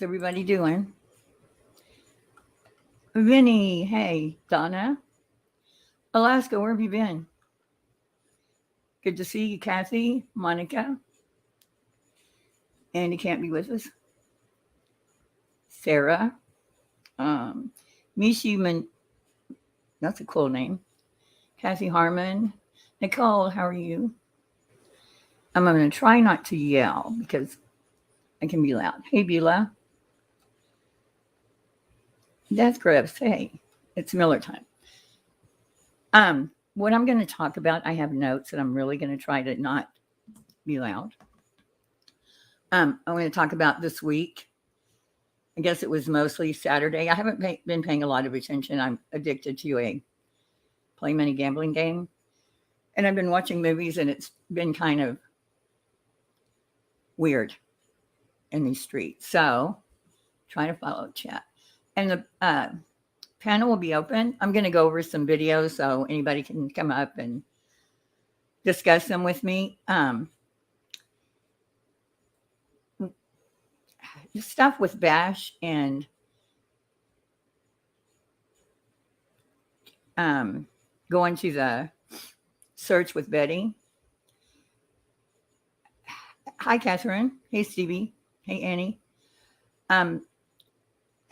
How's everybody doing? Vinny, hey, Donna, Alaska, where have you been? Good to see you, Kathy, Monica. Andy can't be with us. Sarah, um, Mishi, that's a cool name. Kathy Harmon, Nicole, how are you? I'm going to try not to yell because I can be loud. Hey, Beulah. Death Grips, hey, it's Miller time. What I'm going to talk about, I have notes and I'm really going to try to not be loud. I'm going to talk about this week. I guess it was mostly Saturday. I haven't been paying a lot of attention. I'm addicted to a play money gambling game. And I've been watching movies and it's been kind of weird in these streets. So try to follow chat. And the panel will be open. I'm going to go over some videos so anybody can come up and discuss them with me. The stuff with Bash and going to the search with Betty. Hi, Catherine. Hey, Stevie. Hey, Annie.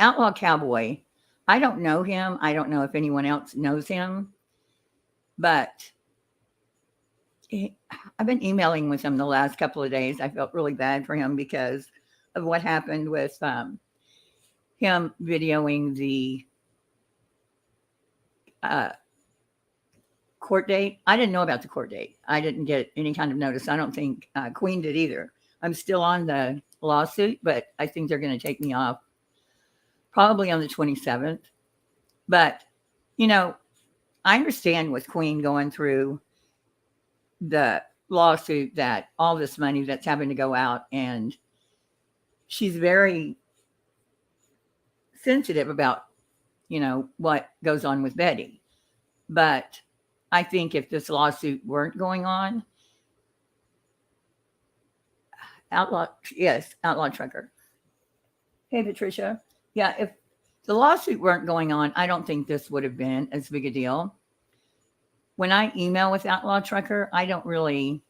Outlaw Cowboy. I don't know him. I don't know if anyone else knows him, but I've been emailing with him the last couple of days. I felt really bad for him because of what happened with him videoing the court date. I didn't know about the court date. I didn't get any kind of notice. I don't think Queen did either. I'm still on the lawsuit, but I think they're going to take me off probably on the 27th. But, I understand with Queen going through the lawsuit that all this money that's having to go out, and she's very sensitive about, what goes on with Betty. But I think if this lawsuit weren't going on, Outlaw Trucker. Hey, Patricia. Yeah, if the lawsuit weren't going on, I don't think this would have been as big a deal. When I email with Outlaw Trucker, I don't really,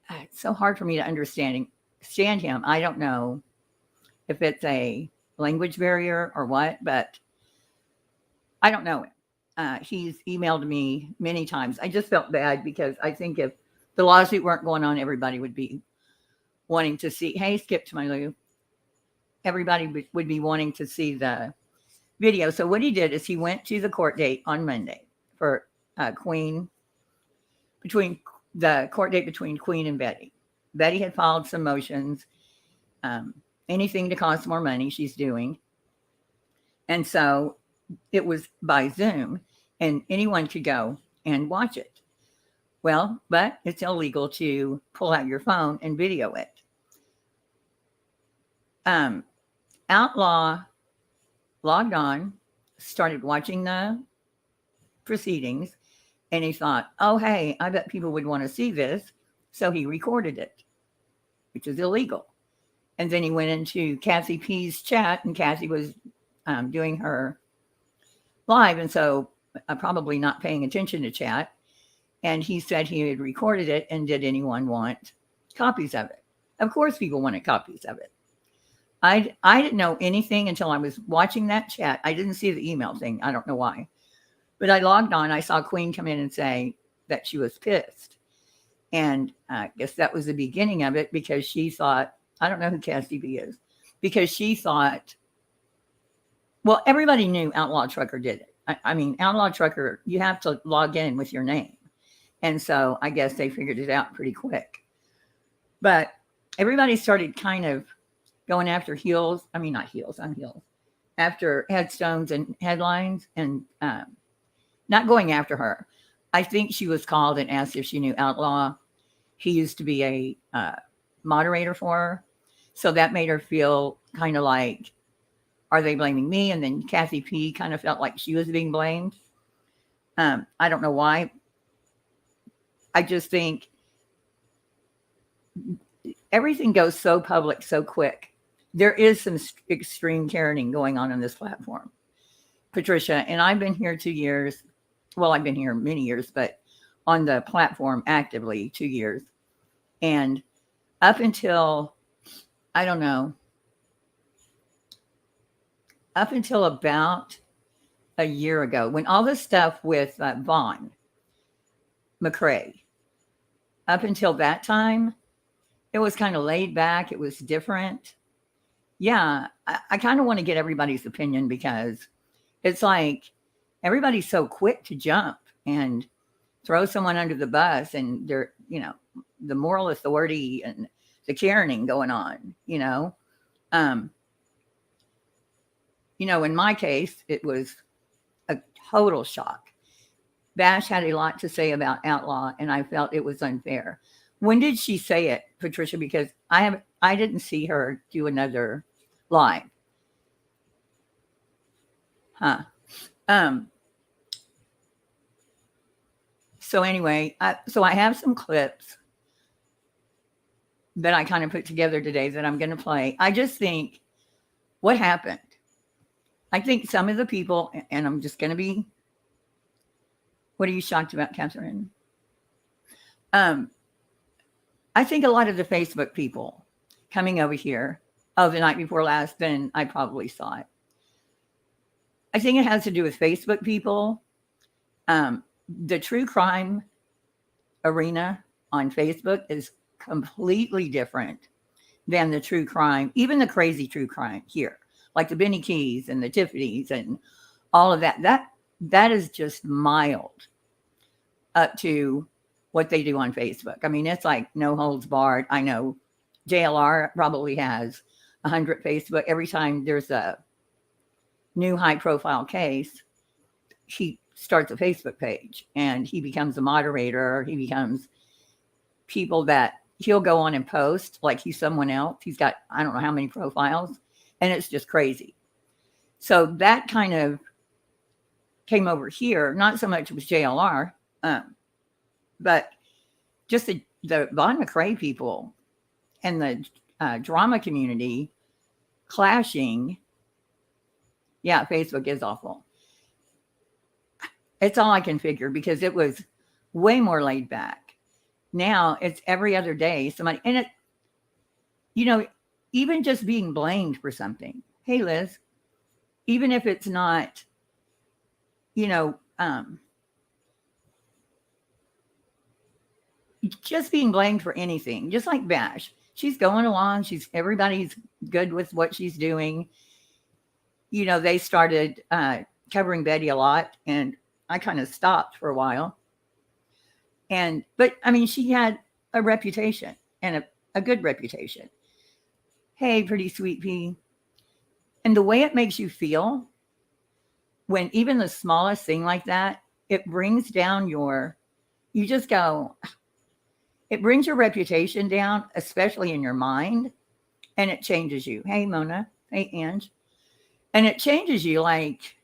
it's so hard for me to understand him. I don't know if it's a language barrier or what, but I don't know him. He's emailed me many times. I just felt bad because I think if the lawsuit weren't going on, everybody would be wanting to see, hey, skip to my Lou. Everybody would be wanting to see the video. So what he did is he went to the court date on Monday for Queen, between the court date between Queen and Betty. Betty had filed some motions, anything to cost more money she's doing. And so it was by Zoom and anyone could go and watch it. Well, but it's illegal to pull out your phone and video it. Outlaw logged on, started watching the proceedings, and he thought, oh, hey, I bet people would want to see this. So he recorded it, which is illegal. And then he went into Kathy P's chat, and Kathy was doing her live, and so probably not paying attention to chat. And he said he had recorded it, and did anyone want copies of it? Of course people wanted copies of it. I didn't know anything until I was watching that chat. I didn't see the email thing. I don't know why. But I logged on. I saw Queen come in and say that she was pissed. And I guess that was the beginning of it because she thought, I don't know who Cassie B is, because she thought, well, everybody knew Outlaw Trucker did it. I mean, Outlaw Trucker, you have to log in with your name. And so I guess they figured it out pretty quick. But everybody started kind of going after after Headstones and Headlines, and not going after her. I think she was called and asked if she knew Outlaw. He used to be a moderator for her. So that made her feel kind of like, are they blaming me? And then Kathy P kind of felt like she was being blamed. I don't know why. I just think everything goes so public so quick there is some extreme parenting going on this platform, Patricia. And I've been here 2 years. Well, I've been here many years, but on the platform actively 2 years. And up until, I don't know, up until about a year ago, when all this stuff with Vaughn McCrae, up until that time, it was kind of laid back. It was different. Yeah, I kind of want to get everybody's opinion because it's like everybody's so quick to jump and throw someone under the bus, and they're, the moral authority and the caring going on, in my case, it was a total shock. Bash had a lot to say about Outlaw, and I felt it was unfair. When did she say it, Patricia? Because I didn't see her do another live. So anyway, I have some clips that I kind of put together today that I'm going to play. I just think, what happened? I think some of the people, and I'm just going to be, what are you shocked about, Catherine? I think a lot of the Facebook people coming over here, the night before last, then I probably saw it. I think it has to do with Facebook people. The true crime arena on Facebook is completely different than the true crime, even the crazy true crime here, like the Benny Keys and the Tiffany's and all of that. That is just mild up to what they do on Facebook. I mean, it's like no holds barred. I know JLR probably has 100 Facebook. Every time there's a new high profile case, he starts a Facebook page and he becomes a moderator. He becomes people that he'll go on and post like he's someone else. He's got, I don't know how many profiles, and it's just crazy. So that kind of came over here, not so much with JLR, but just the Vaughn McCrae people and the drama community clashing. Yeah, Facebook is awful. It's all I can figure because it was way more laid back. Now it's every other day somebody, and it, even just being blamed for something. Hey, Liz, even if it's not, just being blamed for anything, just like Bash. She's going along. Everybody's good with what she's doing. They started covering Betty a lot, and I kind of stopped for a while. But I mean, she had a reputation and a good reputation. Hey, pretty sweet pea. And the way it makes you feel when even the smallest thing like that, it brings down you just go, it brings your reputation down, especially in your mind, and it changes you. Hey, Mona. Hey, Ange. And it changes you like,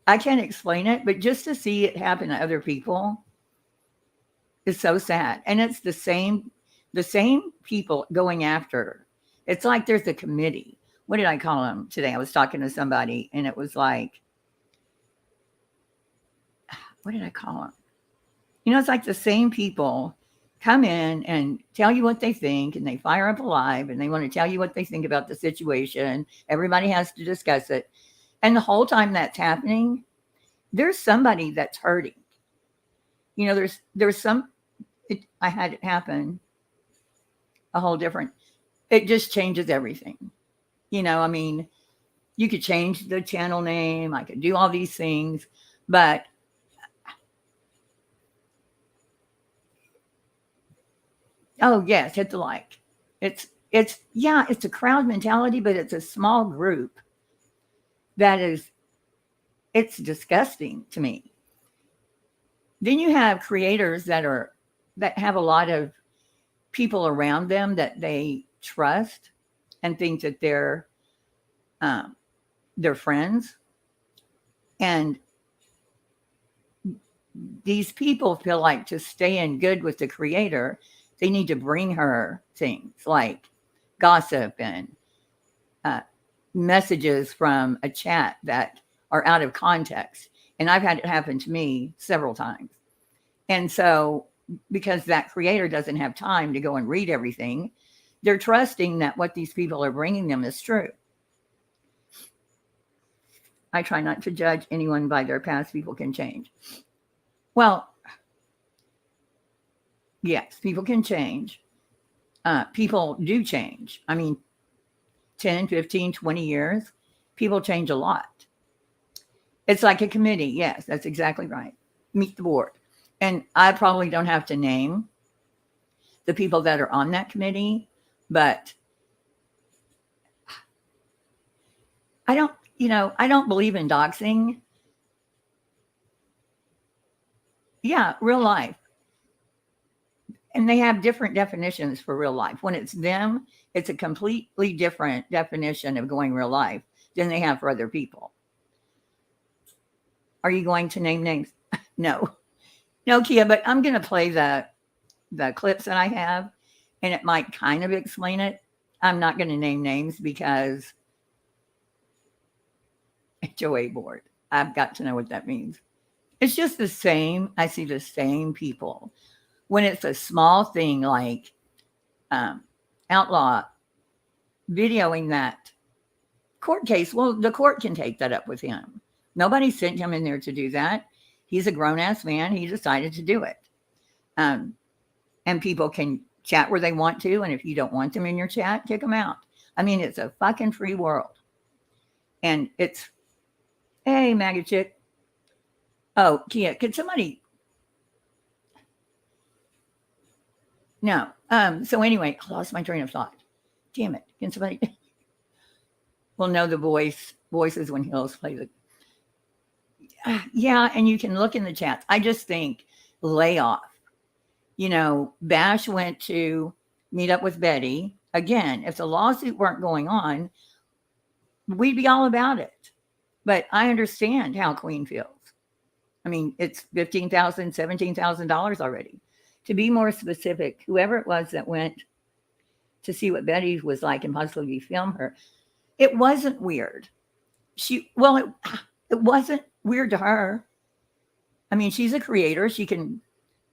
I can't explain it, but just to see it happen to other people is so sad. And it's the same people going after her. It's like there's a committee. What did I call them today? I was talking to somebody, and it was like, what did I call them? It's like the same people come in and tell you what they think, and they fire up a live, and they want to tell you what they think about the situation. Everybody has to discuss it. And the whole time that's happening, there's somebody that's hurting. There's I had it happen a whole different, it just changes everything. I mean, you could change the channel name. I could do all these things, but oh yes, hit the like. It's a crowd mentality, but it's a small group it's disgusting to me. Then you have creators that have a lot of people around them that they trust and think that they're friends. And these people feel like to stay in good with the creator, they need to bring her things like gossip and messages from a chat that are out of context. And I've had it happen to me several times. And so, because that creator doesn't have time to go and read everything, they're trusting that what these people are bringing them is true. I try not to judge anyone by their past. People can change. Well, yes, people can change. People do change. I mean, 10, 15, 20 years, people change a lot. It's like a committee. Yes, that's exactly right. Meet the board. And I probably don't have to name the people that are on that committee, but I don't believe in doxing. Yeah, real life. And they have different definitions for real life. When it's them, it's a completely different definition of going real life than they have for other people. Are you going to name names? No, Kia, but I'm going to play the clips that I have, and it might kind of explain it. I'm not going to name names because HOA board. I've got to know what that means. It's just the same. I see the same people. When it's a small thing like outlaw videoing that court case, well, the court can take that up with him. Nobody sent him in there to do that. He's a grown-ass man. He decided to do it. And people can chat where they want to, and if you don't want them in your chat, kick them out. I mean, it's a fucking free world. And it's, hey, maggot chick. Oh, Kia, could somebody... No. So anyway, I lost my train of thought. Damn it. Can somebody... Well, no, the voices when Hills play the... Yeah, and you can look in the chats. I just think lay off. Bash went to meet up with Betty. Again, if the lawsuit weren't going on, we'd be all about it. But I understand how Queen feels. I mean, it's $15,000, $17,000 already. To be more specific, whoever it was that went to see what Betty was like and possibly film her, it wasn't weird. It wasn't weird to her. I mean, she's a creator. She can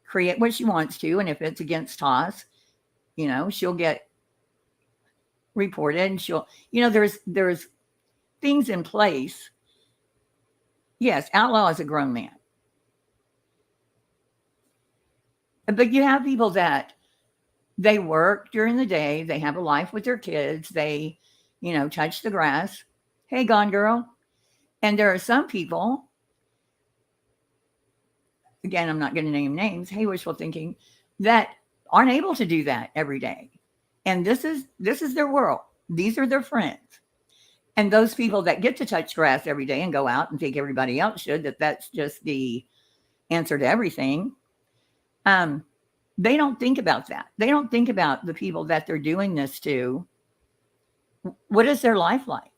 create what she wants to. And if it's against Toss, she'll get reported and there's things in place. Yes, Outlaw is a grown man. But you have people that they work during the day. They have a life with their kids. They, touch the grass. Hey, Gone Girl. And there are some people, again, I'm not going to name names. Hey, wishful thinking, that aren't able to do that every day. And this is their world. These are their friends. And those people that get to touch grass every day and go out and think everybody else should, that's just the answer to everything. They don't think about that. They don't think about the people that they're doing this to. What is their life like?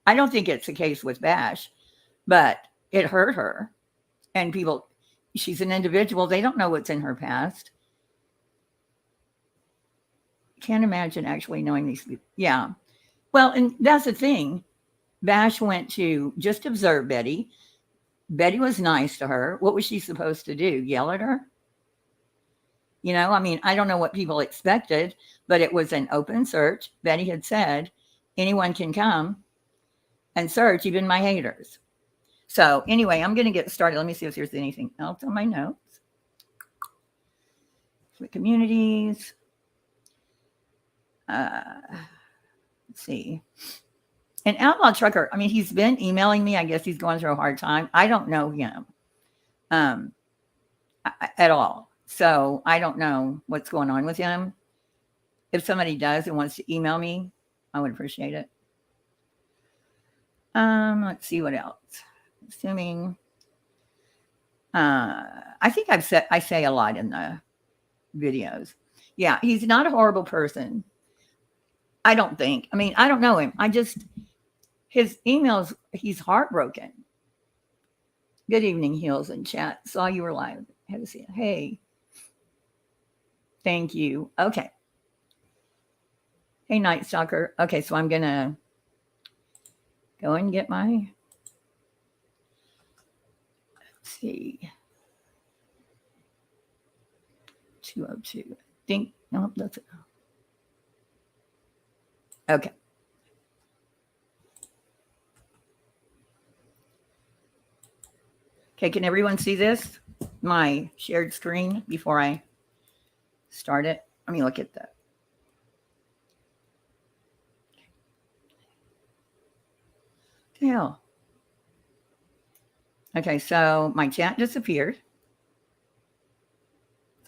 I don't think it's the case with Bash, but it hurt her. And she's an individual. They don't know what's in her past. Can't imagine actually knowing these people. Yeah. Well, and that's the thing. Bash went to just observe Betty. Betty was nice to her. What was she supposed to do? Yell at her? I don't know what people expected, but it was an open search. Betty had said, anyone can come and search, even my haters. So anyway, I'm going to get started. Let me see if there's anything else on my notes. The communities. Let's see. An outlaw trucker. I mean, he's been emailing me. I guess he's going through a hard time. I don't know him at all. So I don't know what's going on with him. If somebody does and wants to email me, I would appreciate it. Let's see what else. Assuming, I think I say a lot in the videos. Yeah, he's not a horrible person. I don't think. I mean, I don't know him. His emails, he's heartbroken. Good evening, Heels in chat. Saw you were live. Had to see it. Hey. Thank you. Okay. Hey, Night Stalker. Okay, so I'm going to go and get my, let's see, 202. Think, no, that's it. Okay. Okay, can everyone see this? My shared screen before I start it. Let me look at that. Hell. Okay, so my chat disappeared.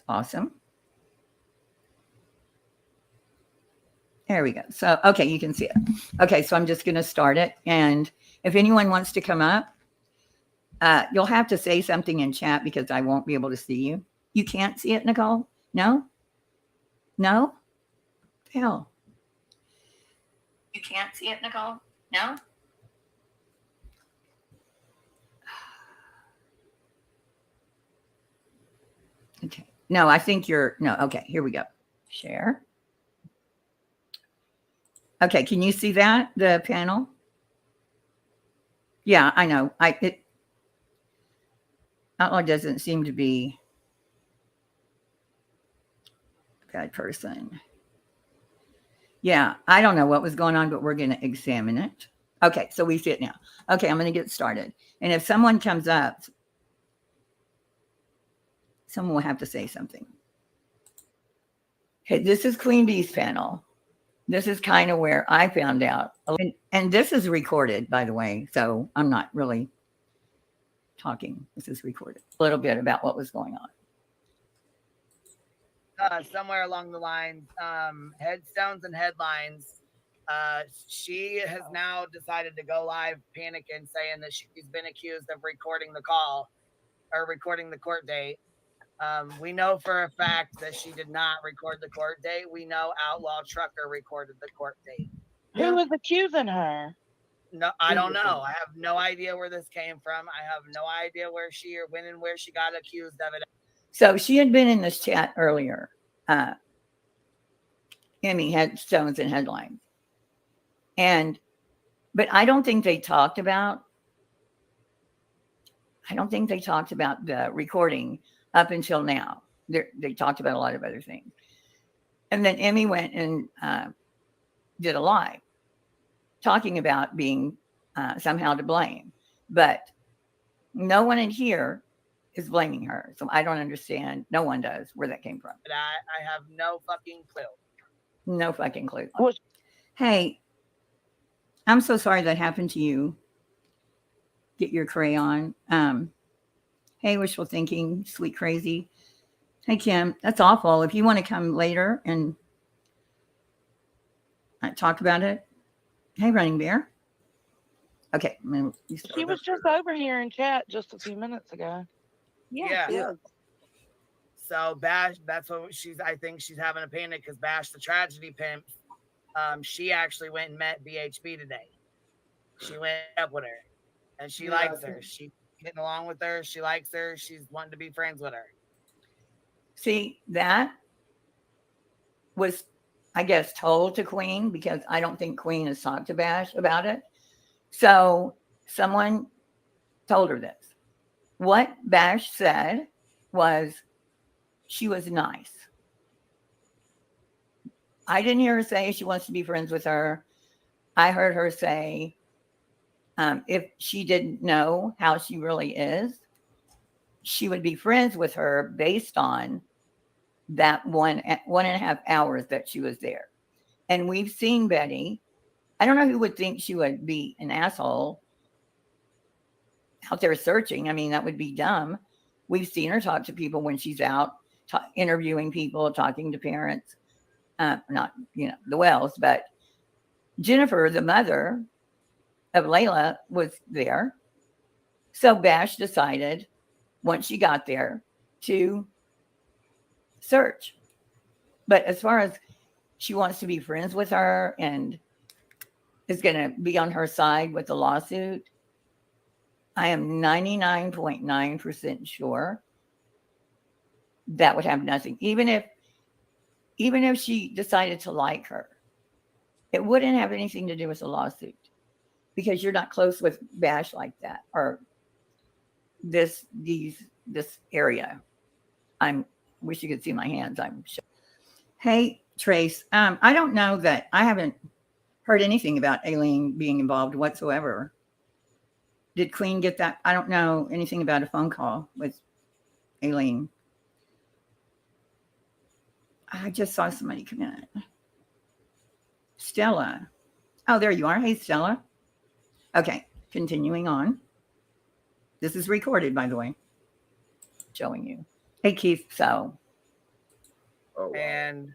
Awesome. There we go. So, okay, you can see it. Okay, so I'm just going to start it. And if anyone wants to come up, you'll have to say something in chat because I won't be able to see you. You can't see it, Nicole? No? No? Hell. You can't see it, Nicole? No? Okay. No, I think you're, no, okay, here we go. Share. Okay, can you see that, the panel? Yeah, I know. Outlaw doesn't seem to be a bad person. Yeah, I don't know what was going on, but we're going to examine it. Okay, so we see it now. Okay, I'm going to get started. And if someone comes up, someone will have to say something. Okay, this is Queen Bee's panel. This is kind of where I found out. And this is recorded, by the way, so I'm not really talking. This is recorded. A little bit about what was going on. Somewhere along the lines, Headstones and Headlines, she has now decided to go live panicking, saying that she's been accused of recording the call or recording the court date. We know for a fact that she did not record the court date. We know Outlaw Trucker recorded the court date. Who was accusing her? No, I don't know. I have no idea where this came from. I have no idea where she or when and where she got accused of it. So she had been in this chat earlier. Emmy Headstones and Headlines. But I don't think they talked about the recording up until now. They talked about a lot of other things. And then Emmy went and did a live talking about being somehow to blame. But no one in here is blaming her. So I don't understand. No one does where that came from. But I have no fucking clue. No fucking clue. Hey, I'm so sorry that happened to you. Get your crayon. Hey, wishful thinking, sweet crazy. Hey, Kim, that's awful. If you want to come later and talk about it. Hey, Running Bear. Okay. She was just over here in chat just a few minutes ago. Yeah. So Bash, that's what I think she's having a panic because Bash the Tragedy Pimp, she actually went and met BHB today. She went up with her and she likes her. She's getting along with her. She likes her. She's wanting to be friends with her. See, that was, I guess, told to Queen because I don't think Queen has talked to Bash about it. So someone told her this. What Bash said was she was nice. I didn't hear her say she wants to be friends with her. I heard her say if she didn't know how she really is, she would be friends with her based on that one and a half hours that she was there. And we've seen Betty. I don't know who would think she would be an asshole out there searching. I mean, that would be dumb. We've seen her talk to people when she's out interviewing people, talking to parents, not, the Wells, but Jennifer, the mother of Layla, was there. So Bash decided once she got there to search. But as far as she wants to be friends with her and is going to be on her side with the lawsuit, I am 99.9% sure that would have nothing. Even if she decided to like her, It wouldn't have anything to do with a lawsuit because you're not close with Bash like that or this area. I'm wish you could see my hands. I'm sure. Hey, Trace. I don't know that I haven't heard anything about Aileen being involved whatsoever. Did Queen get that? I don't know anything about a phone call with Aileen. I just saw somebody come in. Stella. Oh, there you are. Hey, Stella. Okay, continuing on. This is recorded, by the way. Showing you. Hey, Keith. So. Oh, wow. And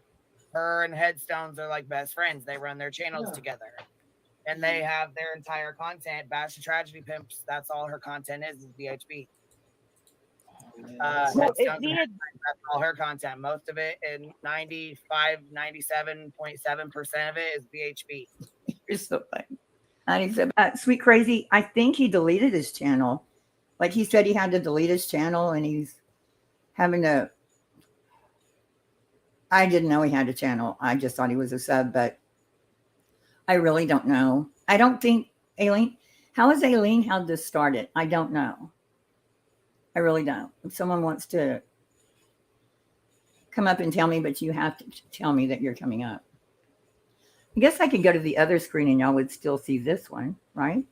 her and Headstones are like best friends. They run their channels together. And they have their entire content. Bash the Tragedy Pimps, that's all her content is BHB. Well, it Headstones and did. Headlines, that's all her content. Most of it, and 97.7% of it is BHB. You're so funny. And he said, Sweet Crazy, I think he deleted his channel. Like he said he had to delete his channel and he's having to. I didn't know he had a channel. I just thought he was a sub, but I really don't know. I don't think Aileen. How has Aileen had this started? I don't know. I really don't. If someone wants to come up and tell me, but you have to tell me that you're coming up. I guess I could go to the other screen and y'all would still see this one, right?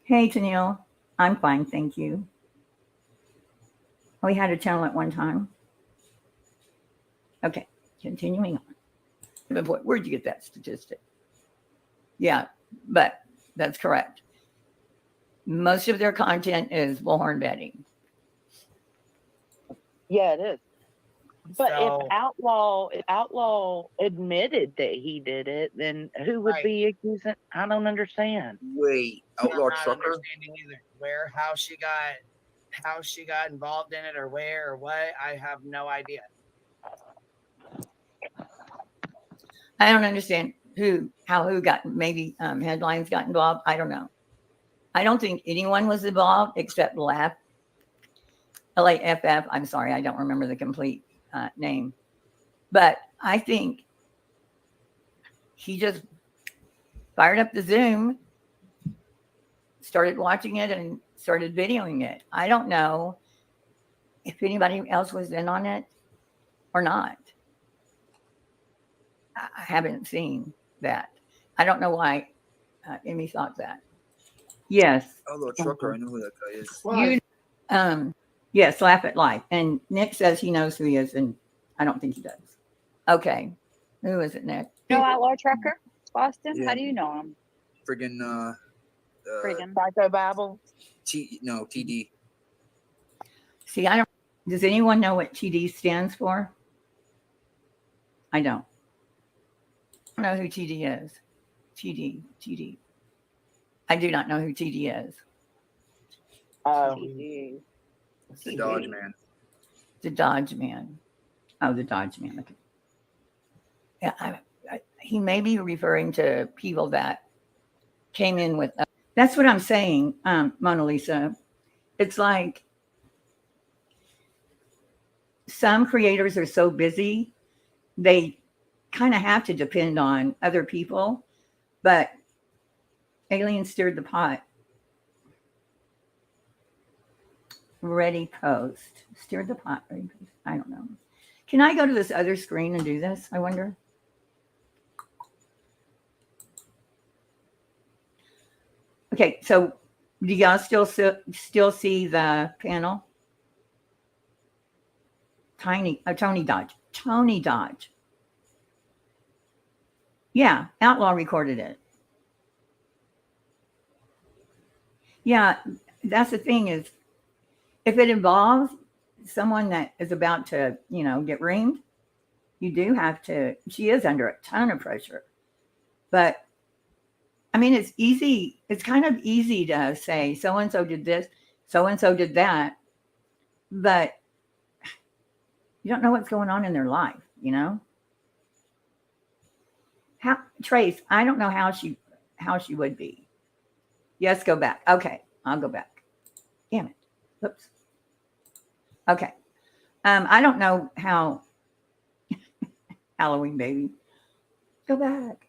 Hey, Tennille. I'm fine, thank you. We had a channel at one time. Okay, continuing on. Where'd you get that statistic? Yeah, but that's correct. Most of their content is Bullhorn Betty. Yeah, it is. But So- if Outlaw admitted that he did it, then who would Right. be accusing? I don't understand. Wait, I'm Outlaw not Trucker? understanding either. How she got involved in it or where or what, I have no idea. I don't understand how who got, maybe Headlines got involved. I don't know. I don't think anyone was involved except LAFF. LAFF. I'm sorry, I don't remember the complete name. But I think he just fired up the Zoom, started watching it, and started videoing it. I don't know if anybody else was in on it or not. I haven't seen that. I don't know why Emmy thought that. Yes. Outlaw Trucker, I know who that guy is. You, yes, Laugh at Life. And Nick says he knows who he is, and I don't think he does. Okay. Who is it, Nick? No Outlaw Trucker, Boston. Yeah. How do you know him? Friggin' Friggin'. Psycho Babble. TD. See, I don't. Does anyone know what TD stands for? I don't. I don't know who TD is. TD. I do not know who TD is. TD. The Dodge Man. The Dodge Man. Oh, the Dodge Man. Okay. Yeah, he may be referring to people that came in with. That's what I'm saying, Mona Lisa. It's like some creators are so busy, they kind of have to depend on other people. But Alien stirred the pot. Ready post. Stirred the pot. Ready post. I don't know. Can I go to this other screen and do this? I wonder. Okay, so do y'all still see the panel? Tony Dodge. Yeah, Outlaw recorded it. Yeah, that's the thing is, if it involves someone that is about to, get reamed, you do have to. She is under a ton of pressure, but I mean, it's easy. It's kind of easy to say so and so did this, so and so did that, but you don't know what's going on in their life. How Trace? I don't know how she would be. Yes, go back. Okay, I'll go back. Damn it. Oops. Okay. I don't know how. Halloween baby. Go back.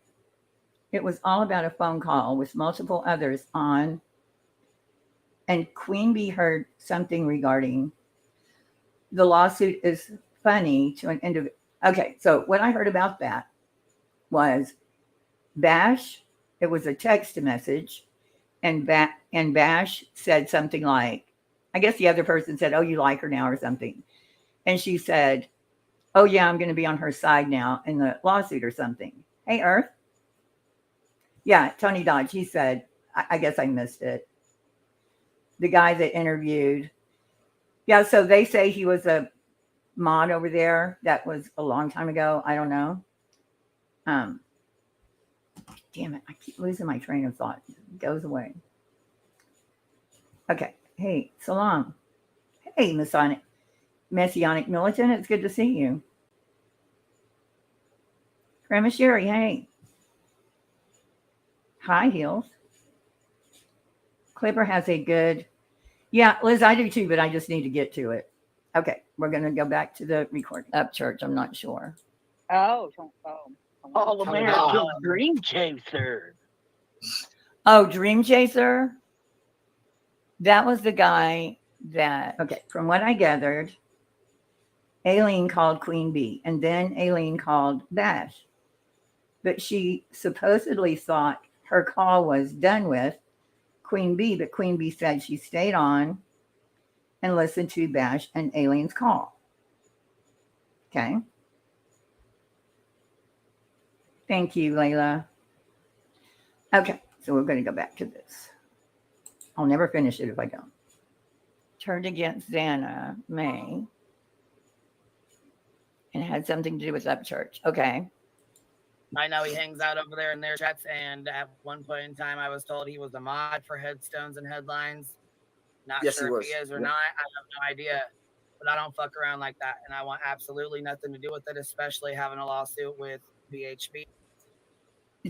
It was all about a phone call with multiple others on, and Queen Bee heard something regarding the lawsuit is funny to an individual. Okay, so what I heard about that was Bash, it was a text message, and Bash said something like, I guess the other person said, "Oh, you like her now," or something. And she said, "Oh, yeah, I'm going to be on her side now in the lawsuit," or something. Hey, Earth. Yeah, Tony Dodge, he said, I guess I missed it. The guy that interviewed. Yeah, so they say he was a mod over there. That was a long time ago. I don't know. Damn it. I keep losing my train of thought. It goes away. Okay. Hey, Salam. Hey, Messianic Militant. It's good to see you. Grandma Sherry, hey. High heels. Clipper has a good, yeah, Liz, I do too, but I just need to get to it. Okay, we're going to go back to the recording. Up church, I'm not sure. Oh. All American Dream Chaser. Oh, Dream Chaser? That was the guy that, okay, from what I gathered, Aileen called Queen Bee, and then Aileen called Bash. But she supposedly thought her call was done with Queen Bee, but Queen Bee said she stayed on and listened to Bash and Aileen's call. Okay. Thank you, Layla. Okay, so we're going to go back to this. I'll never finish it if I don't. Turned against Xana May and had something to do with Upchurch. Okay. I know he hangs out over there in their chats, and at one point in time, I was told he was a mod for Headstones and Headlines. Not Yes, sure he if he was. is or Yep. not. I have no idea, but I don't fuck around like that, and I want absolutely nothing to do with it, especially having a lawsuit with BHB.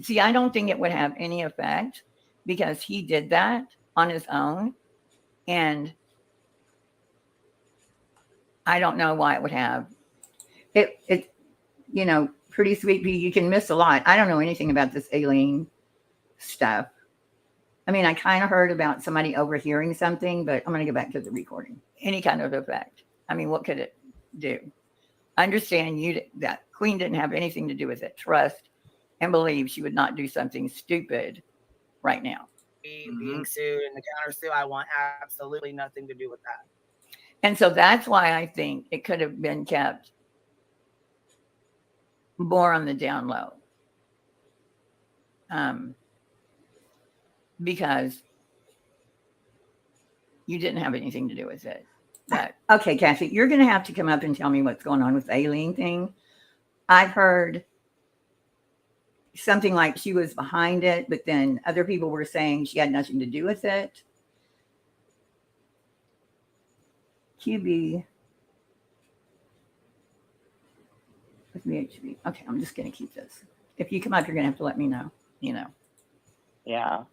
See, I don't think it would have any effect because he did that on his own, and I don't know why it would have. It you know, pretty sweet pea, you can miss a lot. I don't know anything about this Aileen stuff. I mean, I kind of heard about somebody overhearing something, but I'm going to go back to the recording. Any kind of effect. I mean, what could it do? Understand that Queen didn't have anything to do with it. Trust and believe she would not do something stupid right now. Being sued and the counter sue, I want absolutely nothing to do with that. And so that's why I think it could have been kept more on the down low. Because you didn't have anything to do with it. But, okay, Kathy, you're going to have to come up and tell me what's going on with the Aileen thing. I've heard something like she was behind it, but then other people were saying she had nothing to do with it. QB with VHB. Okay, I'm just going to keep this. If you come up, you're going to have to let me know, you know. Yeah.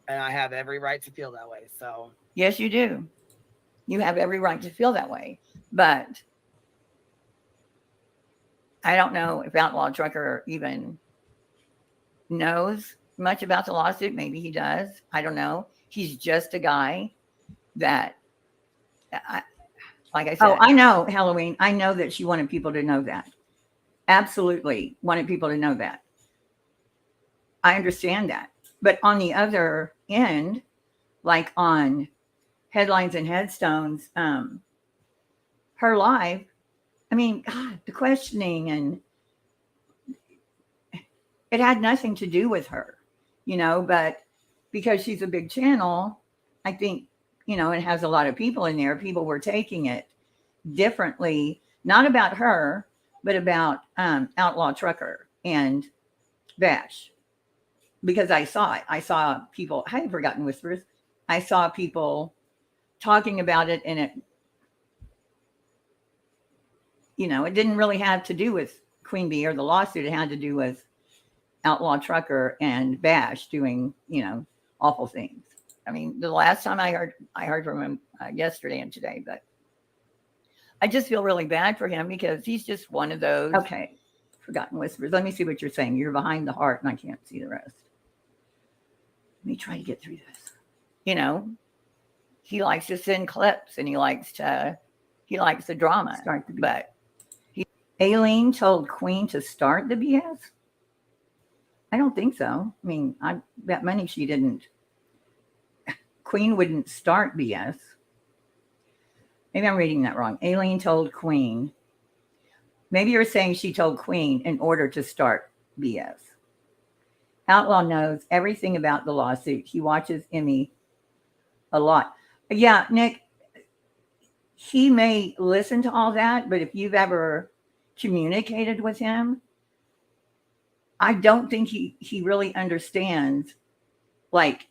And I have every right to feel that way. So Yes, you do. You have every right to feel that way. But I don't know if Outlaw Trucker even knows much about the lawsuit. Maybe he does. I don't know. He's just a guy that, like I said. Oh, I know, Halloween. I know that she wanted people to know that. Absolutely wanted people to know that. I understand that. But on the other end, like on Headlines and Headstones, her life, I mean, God, the questioning, and it had nothing to do with her, you know, but because she's a big channel, I think, you know, it has a lot of people in there. People were taking it differently, not about her, but about Outlaw Trucker and Bash. Because I saw it. I saw people, I had forgotten Whispers. I saw people talking about it, and it, you know, it didn't really have to do with Queen Bee or the lawsuit. It had to do with Outlaw Trucker and Bash doing, you know, awful things. I mean, the last time I heard from him yesterday and today, I just feel really bad for him because he's just one of those. Okay. Forgotten whispers. Let me see what you're saying. You're behind the heart and I can't see the rest. Let me try to get through this. You know, he likes to send clips and he likes the drama. But Aileen told Queen to start the BS? I don't think so. I mean, I bet money she didn't. Queen wouldn't start BS. Maybe I'm reading that wrong. Aileen told Queen. Maybe you're saying she told Queen in order to start BS. Outlaw knows everything about the lawsuit. He watches Emmy a lot. Yeah, Nick, he may listen to all that, but if you've ever communicated with him, I don't think he really understands. Like,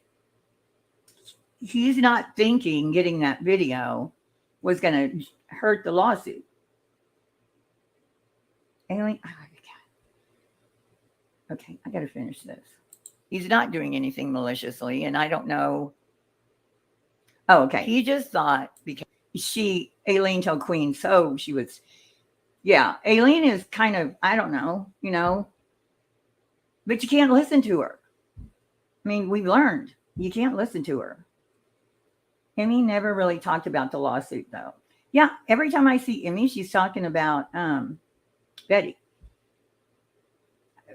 he's not thinking getting that video was going to hurt the lawsuit. Aileen, okay, I got to finish this. He's not doing anything maliciously, and I don't know. Oh, okay. He just thought because Aileen told Queen, so she was, yeah, Aileen is kind of, I don't know, you know, but you can't listen to her. I mean, we've learned you can't listen to her. Emmy never really talked about the lawsuit, though. Yeah, every time I see Emmy, she's talking about Betty.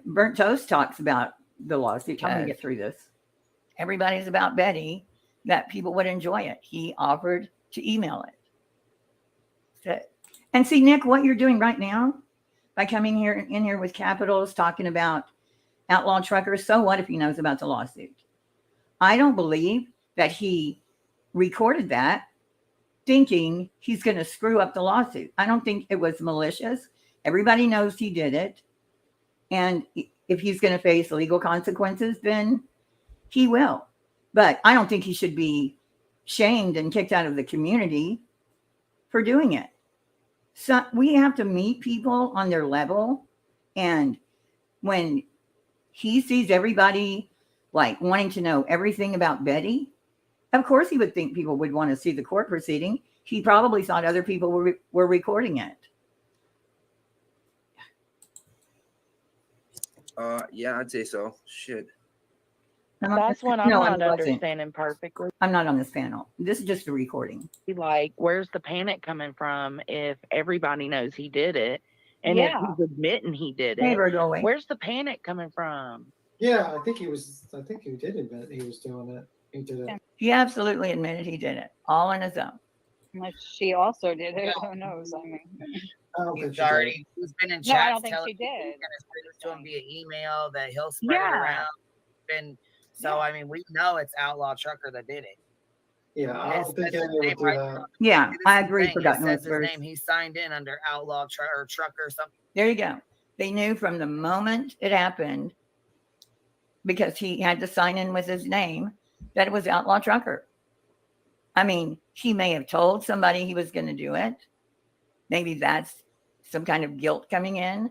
Burnt Toast talks about the lawsuit. I'm going to get through this. Everybody's about Betty, that people would enjoy it. He offered to email it. So, and see, Nick, what you're doing right now by coming in here with capitals, talking about outlaw truckers, so what if he knows about the lawsuit? I don't believe that he recorded that thinking he's going to screw up the lawsuit. I don't think it was malicious. Everybody knows he did it. And if he's going to face legal consequences, then he will. But I don't think he should be shamed and kicked out of the community for doing it. So we have to meet people on their level. And when he sees everybody like wanting to know everything about Betty, of course he would think people would want to see the court proceeding. He probably thought other people were recording it. Yeah, I'd say so. Shit. That's what I'm not understanding perfectly. I'm not on this panel. This is just a recording. Like, where's the panic coming from if everybody knows he did it? And if he's admitting he did it, where's the panic coming from? Yeah, I think he did admit he was doing it. He did it. He absolutely admitted he did it, all on his own. Unless she also did it. Who knows? I mean, He's been in chats. No, I don't think she did. He's gonna send it to him via email that he'll spread it around. And so, I mean, we know it's Outlaw Trucker that did it. Yeah, I don't think anyone would do that. Yeah, I agree. Forgotten his name. He signed in under Outlaw or Trucker or something. There you go. They knew from the moment it happened, because he had to sign in with his name, that it was Outlaw Trucker. I mean, he may have told somebody he was going to do it. Maybe that's some kind of guilt coming in.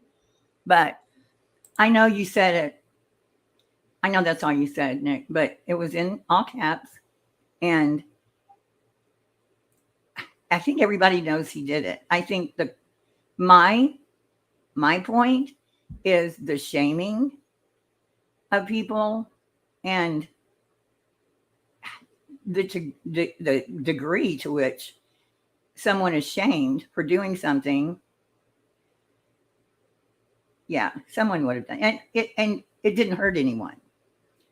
But I know you said it. I know that's all you said, Nick, but it was in all caps. And I think everybody knows he did it. I think my point is the shaming of people and the degree to which someone is shamed for doing something. Yeah, someone would have done it. And it didn't hurt anyone.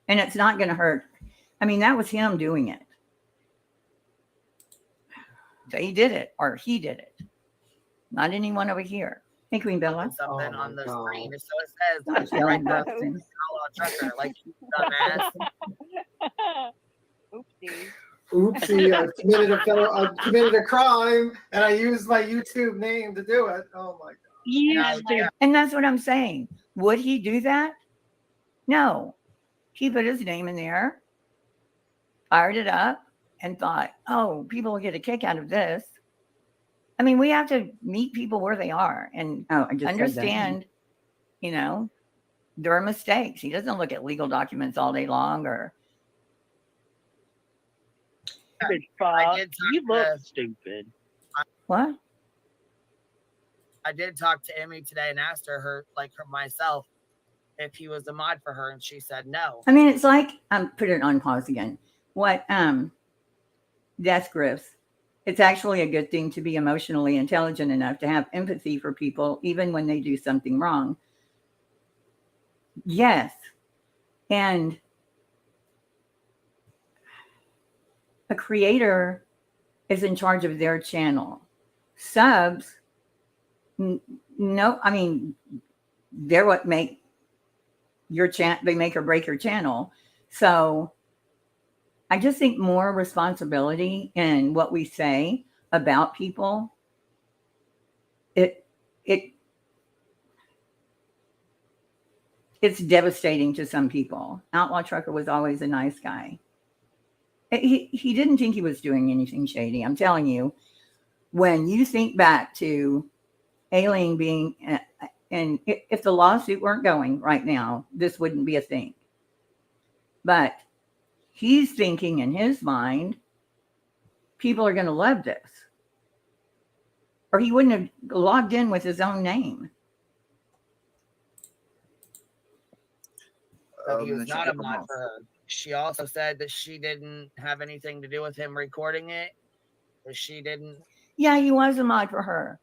And it's not going to hurt. I mean, that was him doing it. They did it, or he did it. Not anyone over here. Hey, Queen Bella. Something on the screen. So it says, right now, Outlaw Trucker, like, dumbass. Oopsie. I committed a crime, and I used my YouTube name to do it. Oh my god. Yeah. And that's what I'm saying. Would he do that? No. He put his name in there, fired it up, and thought, oh, people will get a kick out of this. I mean, we have to meet people where they are and understand, you know, there are mistakes. He doesn't look at legal documents all day long or. You look stupid. What? I did talk to Emmy today and asked her myself, if he was a mod for her, and she said no. I mean, it's like, put it on pause again. What, death grips. It's actually a good thing to be emotionally intelligent enough to have empathy for people, even when they do something wrong. Yes. And a creator is in charge of their channel. Subs, no, I mean, they're what make your channel, they make or break your channel. So I just think more responsibility in what we say about people. It's devastating to some people. Outlaw Trucker was always a nice guy. He didn't think he was doing anything shady. I'm telling you, when you think back to Aileen being, and if the lawsuit weren't going right now, this wouldn't be a thing. But he's thinking in his mind, people are going to love this. Or he wouldn't have logged in with his own name. So he was not a mod for her. She also said that she didn't have anything to do with him recording it. That she didn't. Yeah, he was a mod for her.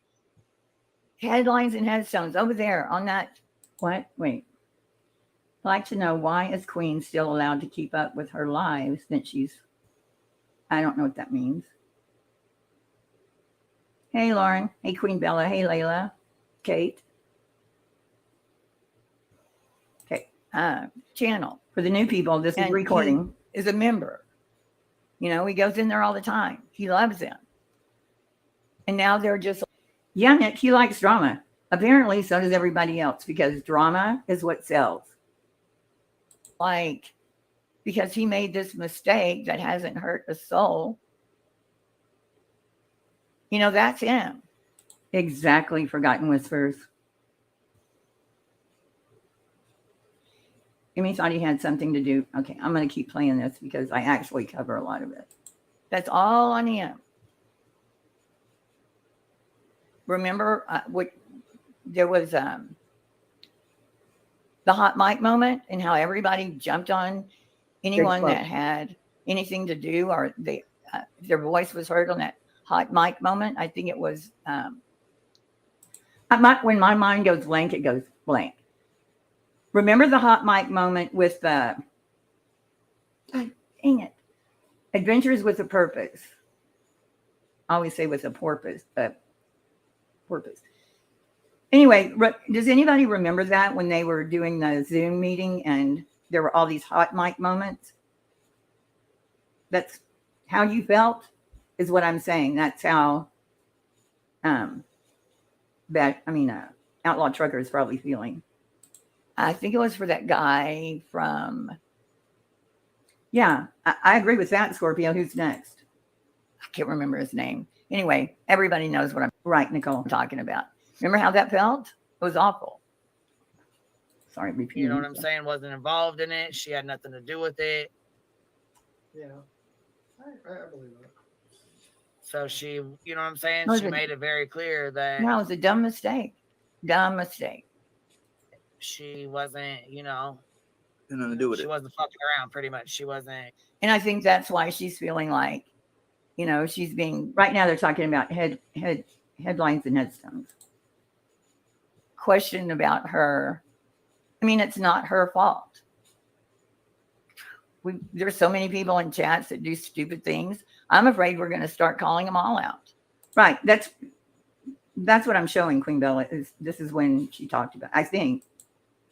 Headlines and Headstones over there on that. What? Wait. I'd like to know, why is Queen still allowed to keep up with her lives since she's, I don't know what that means. Hey, Lauren. Hey, Queen Bella. Hey, Layla. Kate. Okay. Channel. For the new people, this is recording. He is a member. You know, he goes in there all the time. He loves them. And now they're just, yeah, Nick, he likes drama. Apparently, so does everybody else, because drama is what sells. Like, because he made this mistake that hasn't hurt a soul. You know, that's him. Exactly. Forgotten Whispers. Emmy thought he had something to do. Okay, I'm going to keep playing this because I actually cover a lot of it. That's all on him. Remember what there was the hot mic moment, and how everybody jumped on anyone that had anything to do, or their voice was heard on that hot mic moment. I think it was when my mind goes blank, it goes blank. Remember the hot mic moment with the, dang it, Adventures with a Purpose. I always say with a purpose. Anyway, does anybody remember that when they were doing the Zoom meeting and there were all these hot mic moments? That's how you felt, is what I'm saying. That's how Outlaw Trucker is probably feeling. I think it was for that guy from, yeah, I agree with that, Scorpio. Who's next? I can't remember his name. Anyway, everybody knows what I'm, right, Nicole, I'm talking about. Remember how that felt? It was awful. Sorry, repeat. You know what I'm saying? Wasn't involved in it. She had nothing to do with it. Yeah, I believe that. So she, you know what I'm saying? She made it very clear that. No, it was a dumb mistake. Dumb mistake. She wasn't, nothing to do with it. She wasn't fucking around, pretty much. She wasn't. And I think that's why she's feeling like, she's being, right now they're talking about headlines and headstones. Question about her. I mean, it's not her fault. There's so many people in chats that do stupid things. I'm afraid we're going to start calling them all out. Right. That's what I'm showing Queen Bella. This is when she talked about, I think,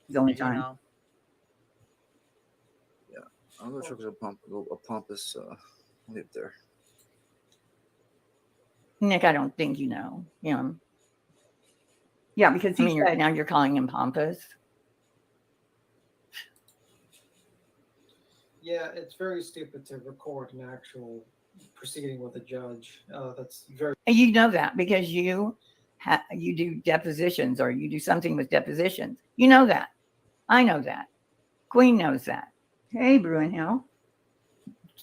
the only time. Yeah. I'm not sure if a pompous live there. Nick, I don't think you know. Yeah, because now you're calling him pompous. Yeah, it's very stupid to record an actual proceeding with a judge. That's very. And you know that because you do depositions, or you do something with depositions. You know that. I know that. Queen knows that. Hey, Bruin Hill.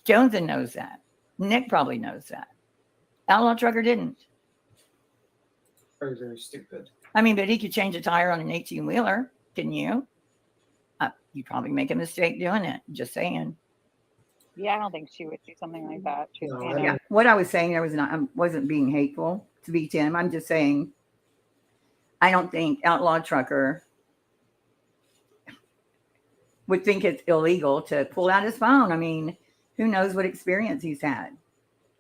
Joneson knows that. Nick probably knows that. Outlaw Trucker didn't. Very, very stupid. I mean, but he could change a tire on an 18-wheeler, couldn't you? You'd probably make a mistake doing it. Just saying. Yeah, I don't think she would do something like that. She's, No, you I know, Yeah. What I was saying, I wasn't being hateful to V10. I'm just saying, I don't think Outlaw Trucker would think it's illegal to pull out his phone. I mean, who knows what experience he's had?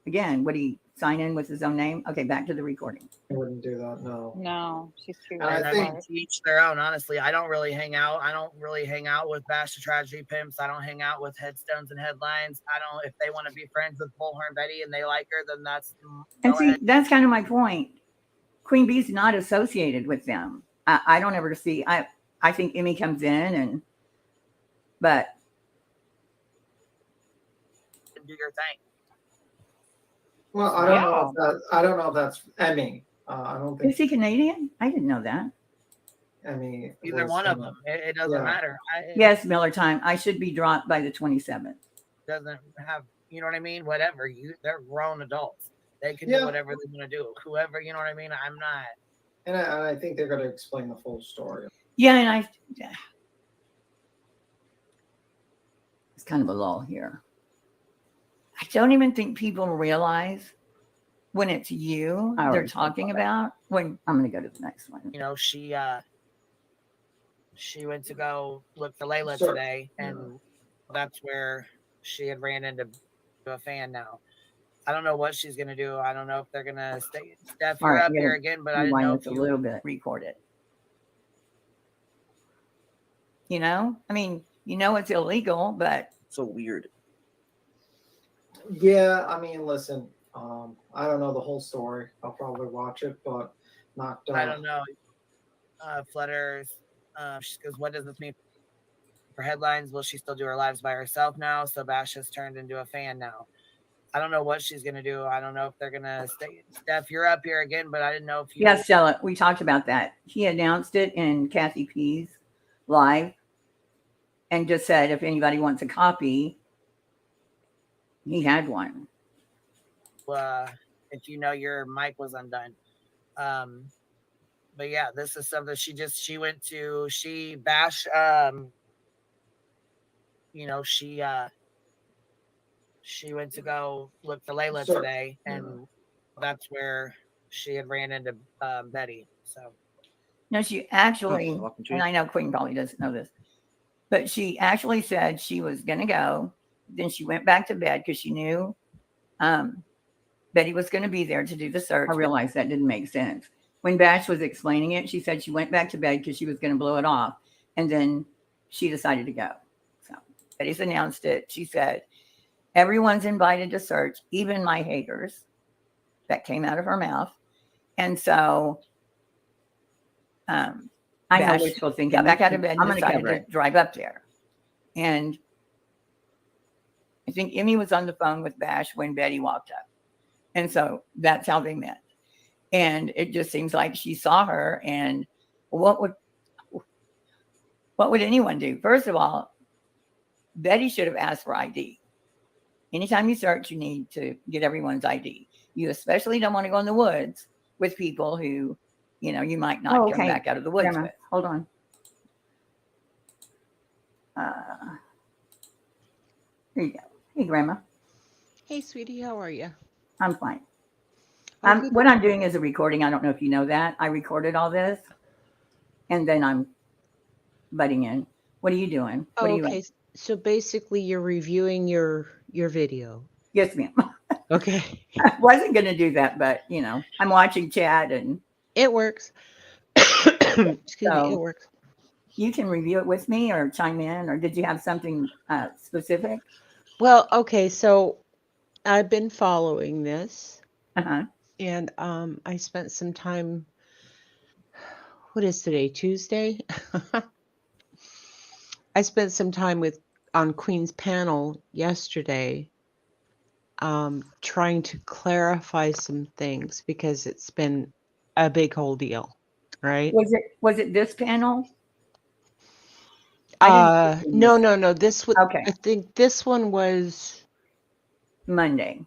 Again, would he sign in with his own name? Okay, back to the recording. I wouldn't do that. No. no, she's too. And I I think- mean, to each their own. Honestly, I don't really hang out. I don't really hang out with Bash the Tragedy Pimps. I don't hang out with Headstones and Headlines. I don't. If they want to be friends with Bullhorn Betty and they like her, then that's. And go see, ahead. that's kind of my point. Queen Bee's not associated with them. I don't ever see. I think Emmy comes in but Do your thing. Well, I don't know if that's Emmy. I don't think is he Canadian? I didn't know that. Emmy. Either was one of in them. It doesn't Yeah. matter. Yes, Miller time. I should be dropped by the 27th. Doesn't have. You know what I mean? Whatever. They're grown adults. They can Yeah. do whatever they want to do. Whoever. You know what I mean? I'm not. And I think they're going to explain the full story. Yeah, and it's kind of a lull here. I don't even think people realize when it's you they're talking about. When I'm going to go to the next one. You know, she went to go look for Layla Sure. today, and that's where she had ran into a fan. Now, I don't know what she's gonna do. I don't know if they're gonna stay. Steph, you're All right, up here again, but I didn't know if a you. little bit record it. You know, I mean, it's illegal, but So weird. Yeah, I mean, listen, I don't know the whole story. I'll probably watch it, but not. I don't know. Flutters. She goes, "What does this mean for headlines? Will she still do her lives by herself now?" So Bash has turned into a fan now. I don't know what she's gonna do. I don't know if they're gonna stay. Steph, you're up here again, but I didn't know if you. yes, Seylah, we talked about that. He announced it in Kathy P's live and just said if anybody wants a copy, he had one. If you know your mic was undone. But yeah, this is something she went to, Bash, she went to go look for Layla Sure. today, and that's where she had ran into Betty. So No, she actually, Talking to and you. I know Queen probably doesn't know this, but she actually said she was going to go. Then she went back to bed because she knew Betty was going to be there to do the search. I realized that didn't make sense. When Bash was explaining it, she said she went back to bed because she was going to blow it off. And then she decided to go. So Betty's announced it. She said, everyone's invited to search, even my haters. That came out of her mouth. And so I know wishful thinking. Got back out of bed and decided to drive up there. And I think Emmy was on the phone with Bash when Betty walked up. And so that's how they met. And it just seems like she saw her, and what would anyone do? First of all, Betty should have asked for ID. Anytime you search, you need to get everyone's ID. You especially don't want to go in the woods with people who, you might not come back out of the woods with. Hold on. Here you go. Hey, Grandma. Hey, sweetie, how are you? I'm fine. Okay. What I'm doing is a recording. I don't know if you know that. I recorded all this, and then I'm butting in. What are you doing? What are you okay. So basically, you're reviewing your video. Yes, ma'am. Okay. I wasn't going to do that, but, I'm watching chat, and It works. Excuse me, So- it works. you can review it with me or chime in, or did you have something specific? Well, okay, so I've been following this, Uh-huh. and I spent some time. What is today? Tuesday. I spent some time on Queen's panel yesterday, trying to clarify some things because it's been a big whole deal, right? Was it this panel? No. This was, Okay. I think this one was, Monday.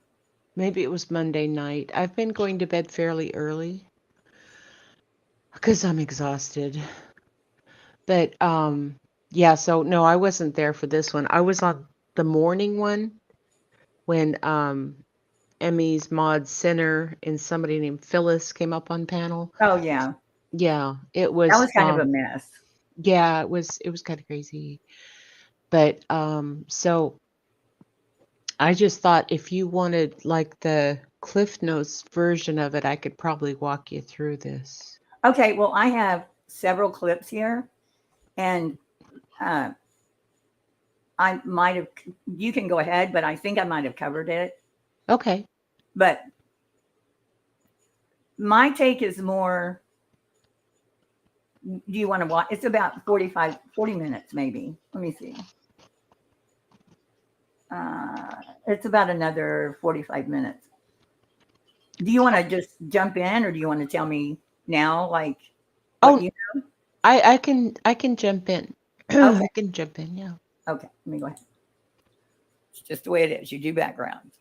maybe it was Monday night. I've been going to bed fairly early. because I'm exhausted. But yeah, so no, I wasn't there for this one. I was on the morning one when Emmy's Maud Sinner and somebody named Phyllis came up on panel. Oh yeah, Yeah, it that was was kind of a mess. yeah, it was kind of crazy. But so I just thought if you wanted like the Cliff Notes version of it, I could probably walk you through this. Okay, well, I have several clips here, and I might have. You can go ahead, but I think I might have covered it. Okay. But my take is more. Do you want to watch? It's about 40 minutes, maybe. Let me see. It's about another 45 minutes. Do you want to just jump in, or do you want to tell me now? Like, I can jump in. Okay. I can jump in. Yeah. Okay, let me go ahead. It's just the way it is. You do background.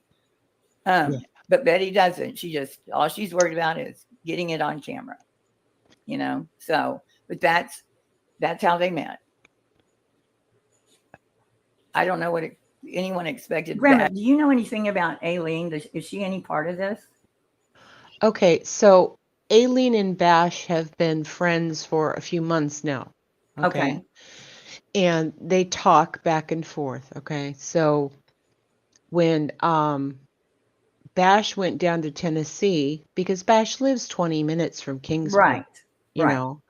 Yeah. But Betty doesn't. All she's worried about is getting it on camera. So, but that's how they met. I don't know what anyone expected. Grandma, do you know anything about Aileen? Is she any part of this? Okay, so Aileen and Bash have been friends for a few months now. Okay. And they talk back and forth. Okay. So when Bash went down to Tennessee, because Bash lives 20 minutes from Kingsville. Right. You know.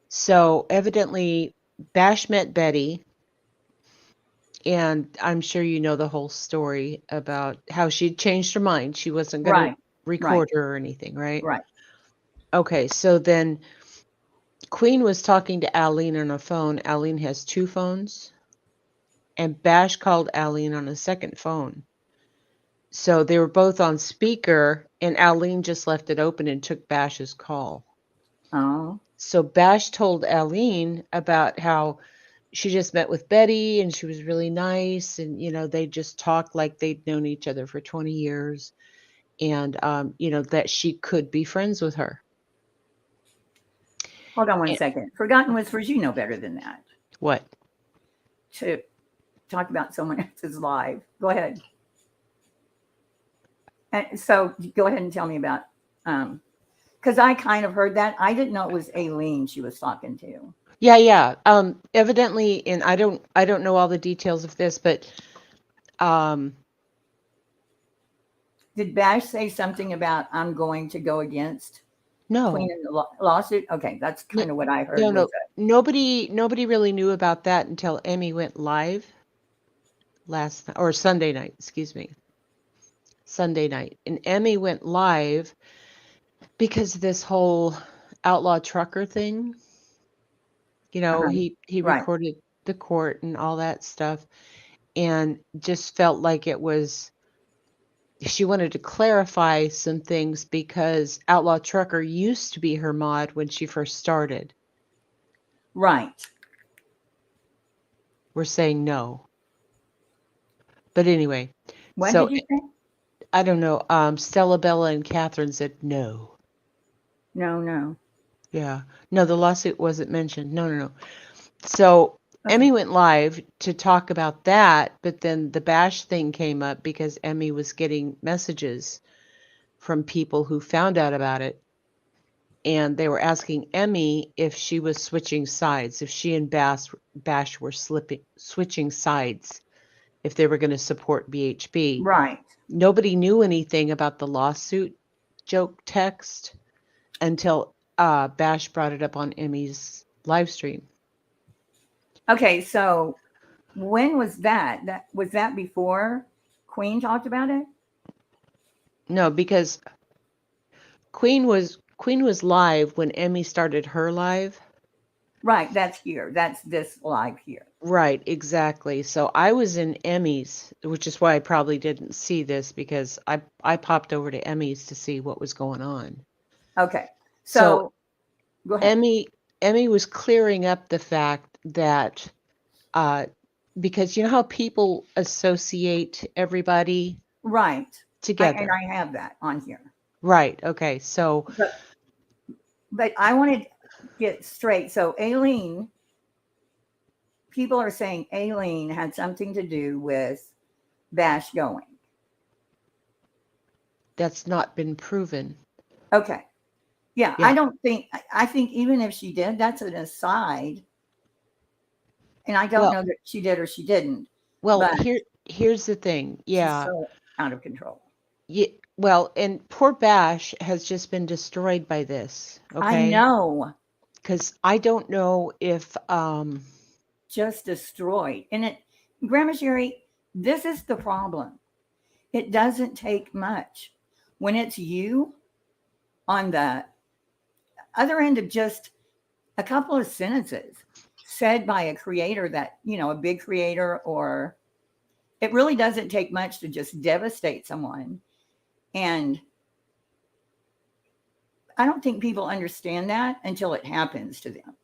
So evidently Bash met Betty. And I'm sure you know the whole story about how she changed her mind. She wasn't going to record her or anything, right? Right. Okay, so then Queen was talking to Aileen on a phone. Aileen has two phones. And Bash called Aileen on a second phone. So they were both on speaker, and Aileen just left it open and took Bash's call. Oh. So Bash told Aileen about how she just met with Betty and she was really nice. And, they just talked like they'd known each other for 20 years. And, that she could be friends with her. Hold on one second. Forgotten Whispers, you know better than that. What? To talk about someone else's live. Go ahead. And so go ahead and tell me about, because I kind of heard that. I didn't know it was Aileen she was talking to. Yeah. Evidently, and I don't know all the details of this, but did Bash say something about I'm going to go against Queen in the lawsuit? Okay, that's kind of what I heard. No. Nobody really knew about that until Emmy went live Sunday night, excuse me. Sunday night. And Emmy went live because of this whole outlaw trucker thing. He recorded the court and all that stuff, and just felt like she wanted to clarify some things because outlaw trucker used to be her mod when she first started. Right. We're saying no. But anyway. What did you say? I don't know. Stella, Bella, and Catherine said no. No. Yeah. No, the lawsuit wasn't mentioned. No. So Emmy went live to talk about that, but then the Bash thing came up because Emmy was getting messages from people who found out about it. And they were asking Emmy if she was switching sides, if she and Bash were switching sides, if they were going to support BHB. Right. Nobody knew anything about the lawsuit joke text until Bash brought it up on Emmy's live stream. Okay, so when was that? Was that before Queen talked about it? No, because Queen was live when Emmy started her live. Right, that's here. That's this live here. Right, exactly. So I was in Emmy's, which is why I probably didn't see this because I popped over to Emmy's to see what was going on. Okay. So go ahead. Emmy was clearing up the fact that because you know how people associate everybody right together. And I have that on here. Right. Okay. So but I want to get straight. So Aileen, people are saying Aileen had something to do with Bash going. That's not been proven. Okay. Yeah, Yeah. I think even if she did, that's an aside. And I don't know that she did or she didn't. Well, but here's the thing. Yeah. She's so out of control. Yeah. Well, and poor Bash has just been destroyed by this. Okay. I know. Because I don't know if just destroyed. And Grandma Sherry, this is the problem. It doesn't take much. When it's you on the other end of just a couple of sentences said by a creator that, a big creator, or it really doesn't take much to just devastate someone. And I don't think people understand that until it happens to them.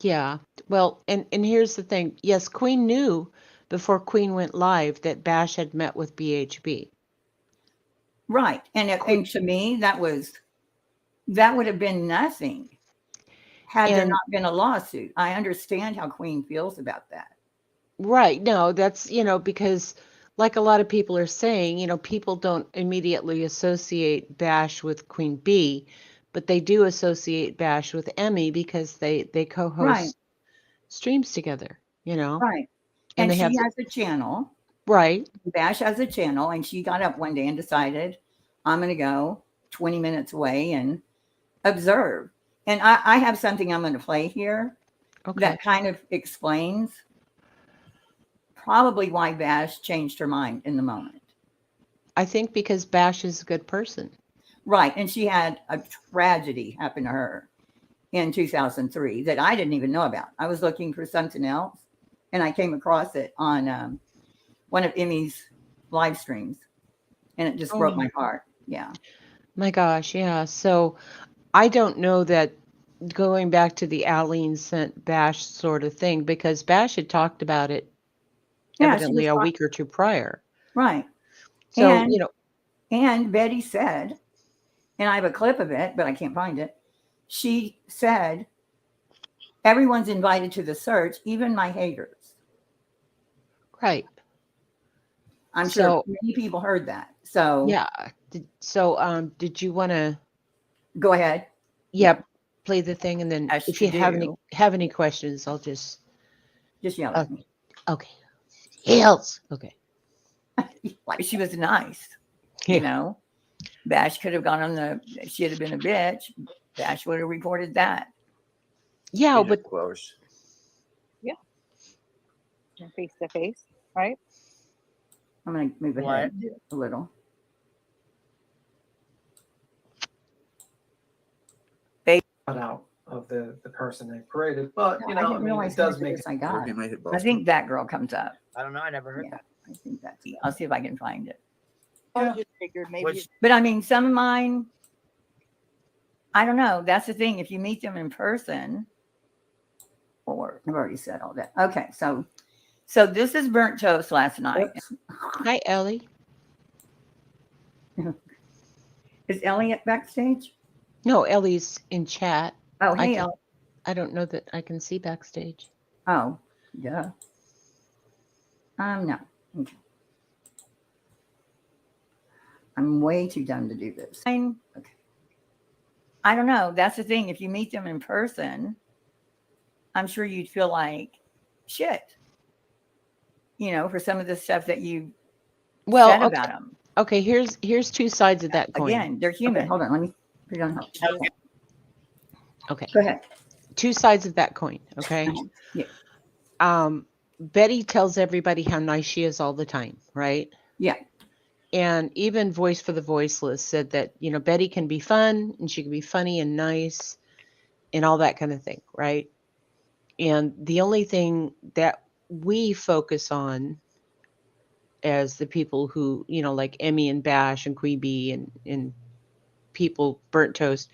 Yeah. Well, and here's the thing. Yes, Queen knew before Queen went live that Bash had met with BHB. Right. And to me, that would have been nothing had there not been a lawsuit. I understand how Queen feels about that. Right. No, that's, because like a lot of people are saying, people don't immediately associate Bash with Queen Bee, but they do associate Bash with Emmy because they co-host streams together, Right. And she has a channel. Right. Bash has a channel, and she got up one day and decided, I'm going to go 20 minutes away and observe. And I have something I'm going to play here that kind of explains probably why Bash changed her mind in the moment. I think because Bash is a good person. Right. And she had a tragedy happen to her in 2003 that I didn't even know about. I was looking for something else, and I came across it on one of Emmy's live streams, and it just broke my heart. Yeah. My gosh. Yeah. So I don't know that going back to the Aileen sent Bash sort of thing, because Bash had talked about it evidently a week or two prior. Right. So, and Betty said, and I have a clip of it, but I can't find it. She said, everyone's invited to the search, even my haters. Right. I'm sure many people heard that. So yeah. Did you want to go ahead? Yeah. Play the thing, and then if you have any questions, I'll just yell at me. Okay. Heels. Okay. Like she was nice, Bash could have gone on she'd have been a bitch. Bash would have reported that. Yeah, but yeah, face to face, right? I'm gonna move ahead a little. Out of the person they created, but I didn't realize it does make I got. I think that girl comes up. I don't know. I never heard that. I think that's. I'll see if I can find it. I just figured maybe. But I mean, some of mine, I don't know. That's the thing. If you meet them in person, or I've already said all that. Okay, so this is burnt toast last night. Hi, Ellie. Is Elliot backstage? No, Ellie's in chat. Oh, hey, Ellie. I don't know that I can see backstage. Oh, yeah. No. Okay. I'm way too dumb to do this. Okay. I don't know. That's the thing. If you meet them in person, I'm sure you'd feel like shit. For some of the stuff that you said about them. Okay, here's two sides of that coin. Again, they're human. Okay. Hold on, let me put it on hold. Okay. Go ahead. Two sides of that coin, okay? Yeah. Betty tells everybody how nice she is all the time, right? Yeah. And even Voice for the Voiceless said that, Betty can be fun, and she can be funny and nice and all that kind of thing, right? And the only thing that we focus on as the people who, like Emmy and Bash and Queen Bee and people, Burnt Toast,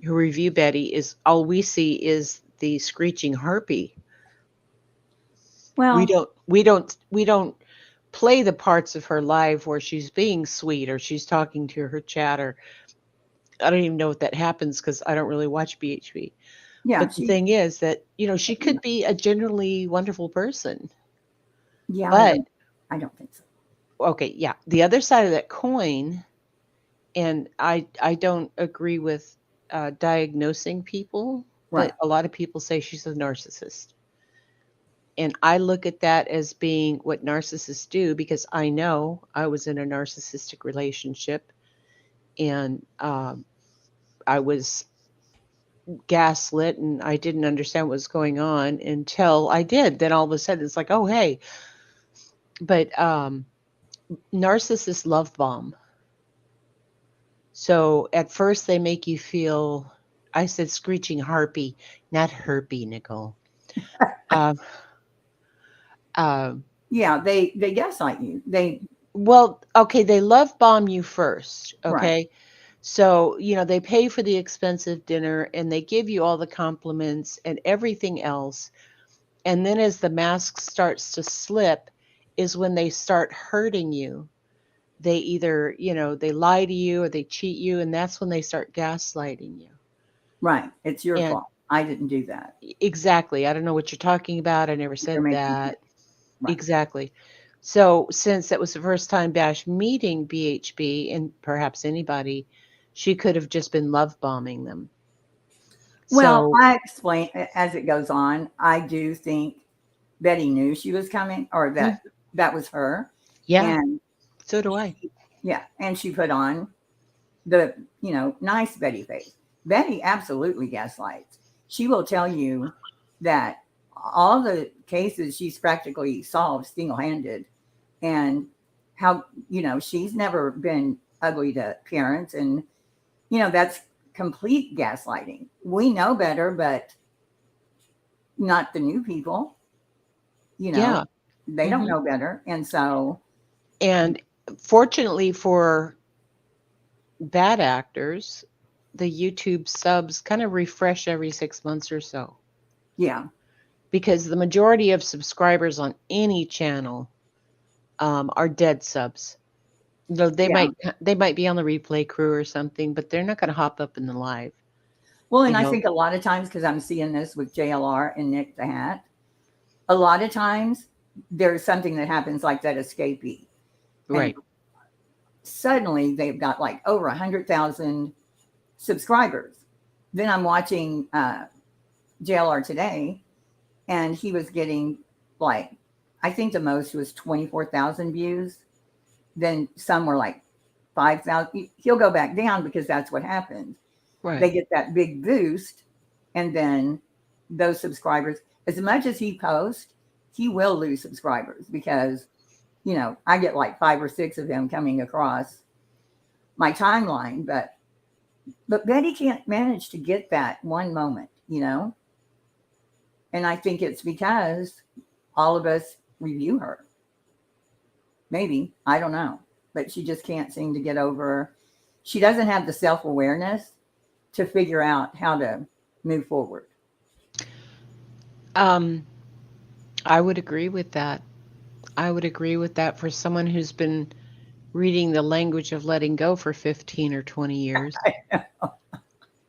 who review Betty, is all we see is the screeching harpy. Well, we don't play the parts of her live where she's being sweet or she's talking to her chat, or I don't even know what that happens because I don't really watch BHB. Yeah. But the thing is that, she could be a generally wonderful person. Yeah. But I don't think so. Okay. Yeah. The other side of that coin, and I don't agree with diagnosing people, Right. but a lot of people say she's a narcissist. And I look at that as being what narcissists do because I know I was in a narcissistic relationship and I was gaslit and I didn't understand what was going on until I did. Then all of a sudden it's like, oh, hey. But narcissists love bomb. So at first they make you feel, I said screeching harpy, not herpy, Nicole. Yeah, they gaslight you. They love bomb you first. Okay. Right. So, they pay for the expensive dinner and they give you all the compliments and everything else. And then as the mask starts to slip is when they start hurting you. They either, they lie to you or they cheat you. And that's when they start gaslighting you. Right. It's your fault. I didn't do that. Exactly. I don't know what you're talking about. I never said that. Right. Exactly. So since that was the first time Bash meeting BHB and perhaps anybody, she could have just been love bombing them. Well, I explain as it goes on. I do think Betty knew she was coming or that was her. Yeah. And so do I. Yeah. And she put on the, nice Betty face. Betty absolutely gaslights. She will tell you that all the cases she's practically solved single-handed and how, she's never been ugly to parents. And, that's complete gaslighting. We know better, but not the new people, they don't know better. And so. And fortunately for bad actors, the YouTube subs kind of refresh every 6 months or so. Yeah. Because the majority of subscribers on any channel are dead subs. Though they might be on the replay crew or something, but they're not going to hop up in the live. Well, and I think a lot of times, because I'm seeing this with JLR and Nick the Hat, a lot of times there's something that happens like that escapee. Right. And suddenly they've got like over 100,000 subscribers. Then I'm watching JLR today, and he was getting like, I think the most was 24,000 views. Then some were like 5,000. He'll go back down because that's what happens. Right. They get that big boost, and then those subscribers, as much as he posts, he will lose subscribers because, I get like 5 or 6 of them coming across my timeline, but Betty can't manage to get that one moment, and I think it's because all of us review her. Maybe, I don't know, but she just can't seem to get over. She doesn't have the self-awareness to figure out how to move forward. I would agree with that. I would agree with that for someone who's been reading the language of letting go for 15 or 20 years.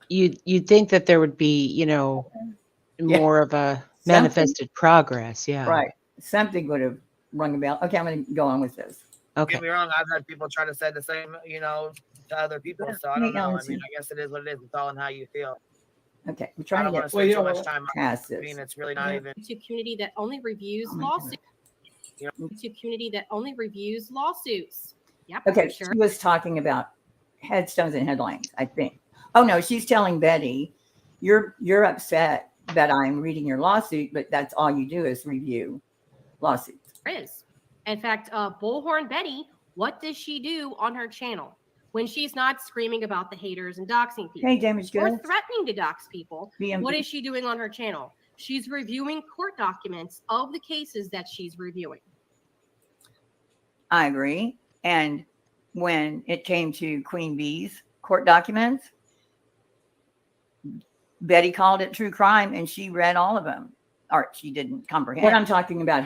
You'd think that there would be, more of a manifested progress. Yeah. Right. Something would have rung a bell. Okay, I'm going to go on with this. Okay. Don't get me wrong. I've had people try to say the same, to other people. So I don't know. I mean, I guess it is what it is. It's all in how you feel. Okay, we're trying to get spend so much time past this. I mean, it's really not even. YouTube community that only reviews lawsuits. YouTube community that only reviews lawsuits. Yep. Okay, sure. She was talking about Headstones and Headlines, I think. Oh no, she's telling Betty, you're upset that I'm reading your lawsuit, but that's all you do is review lawsuits. There is. In fact, Bullhorn Betty, what does she do on her channel when she's not screaming about the haters and doxing people? Hey, damage or goods. threatening to dox people? BMB. What is she doing on her channel? She's reviewing court documents of the cases that she's reviewing. I agree. And when it came to Queen Bee's court documents, Betty called it true crime and she read all of them. Or she didn't comprehend. What I'm talking about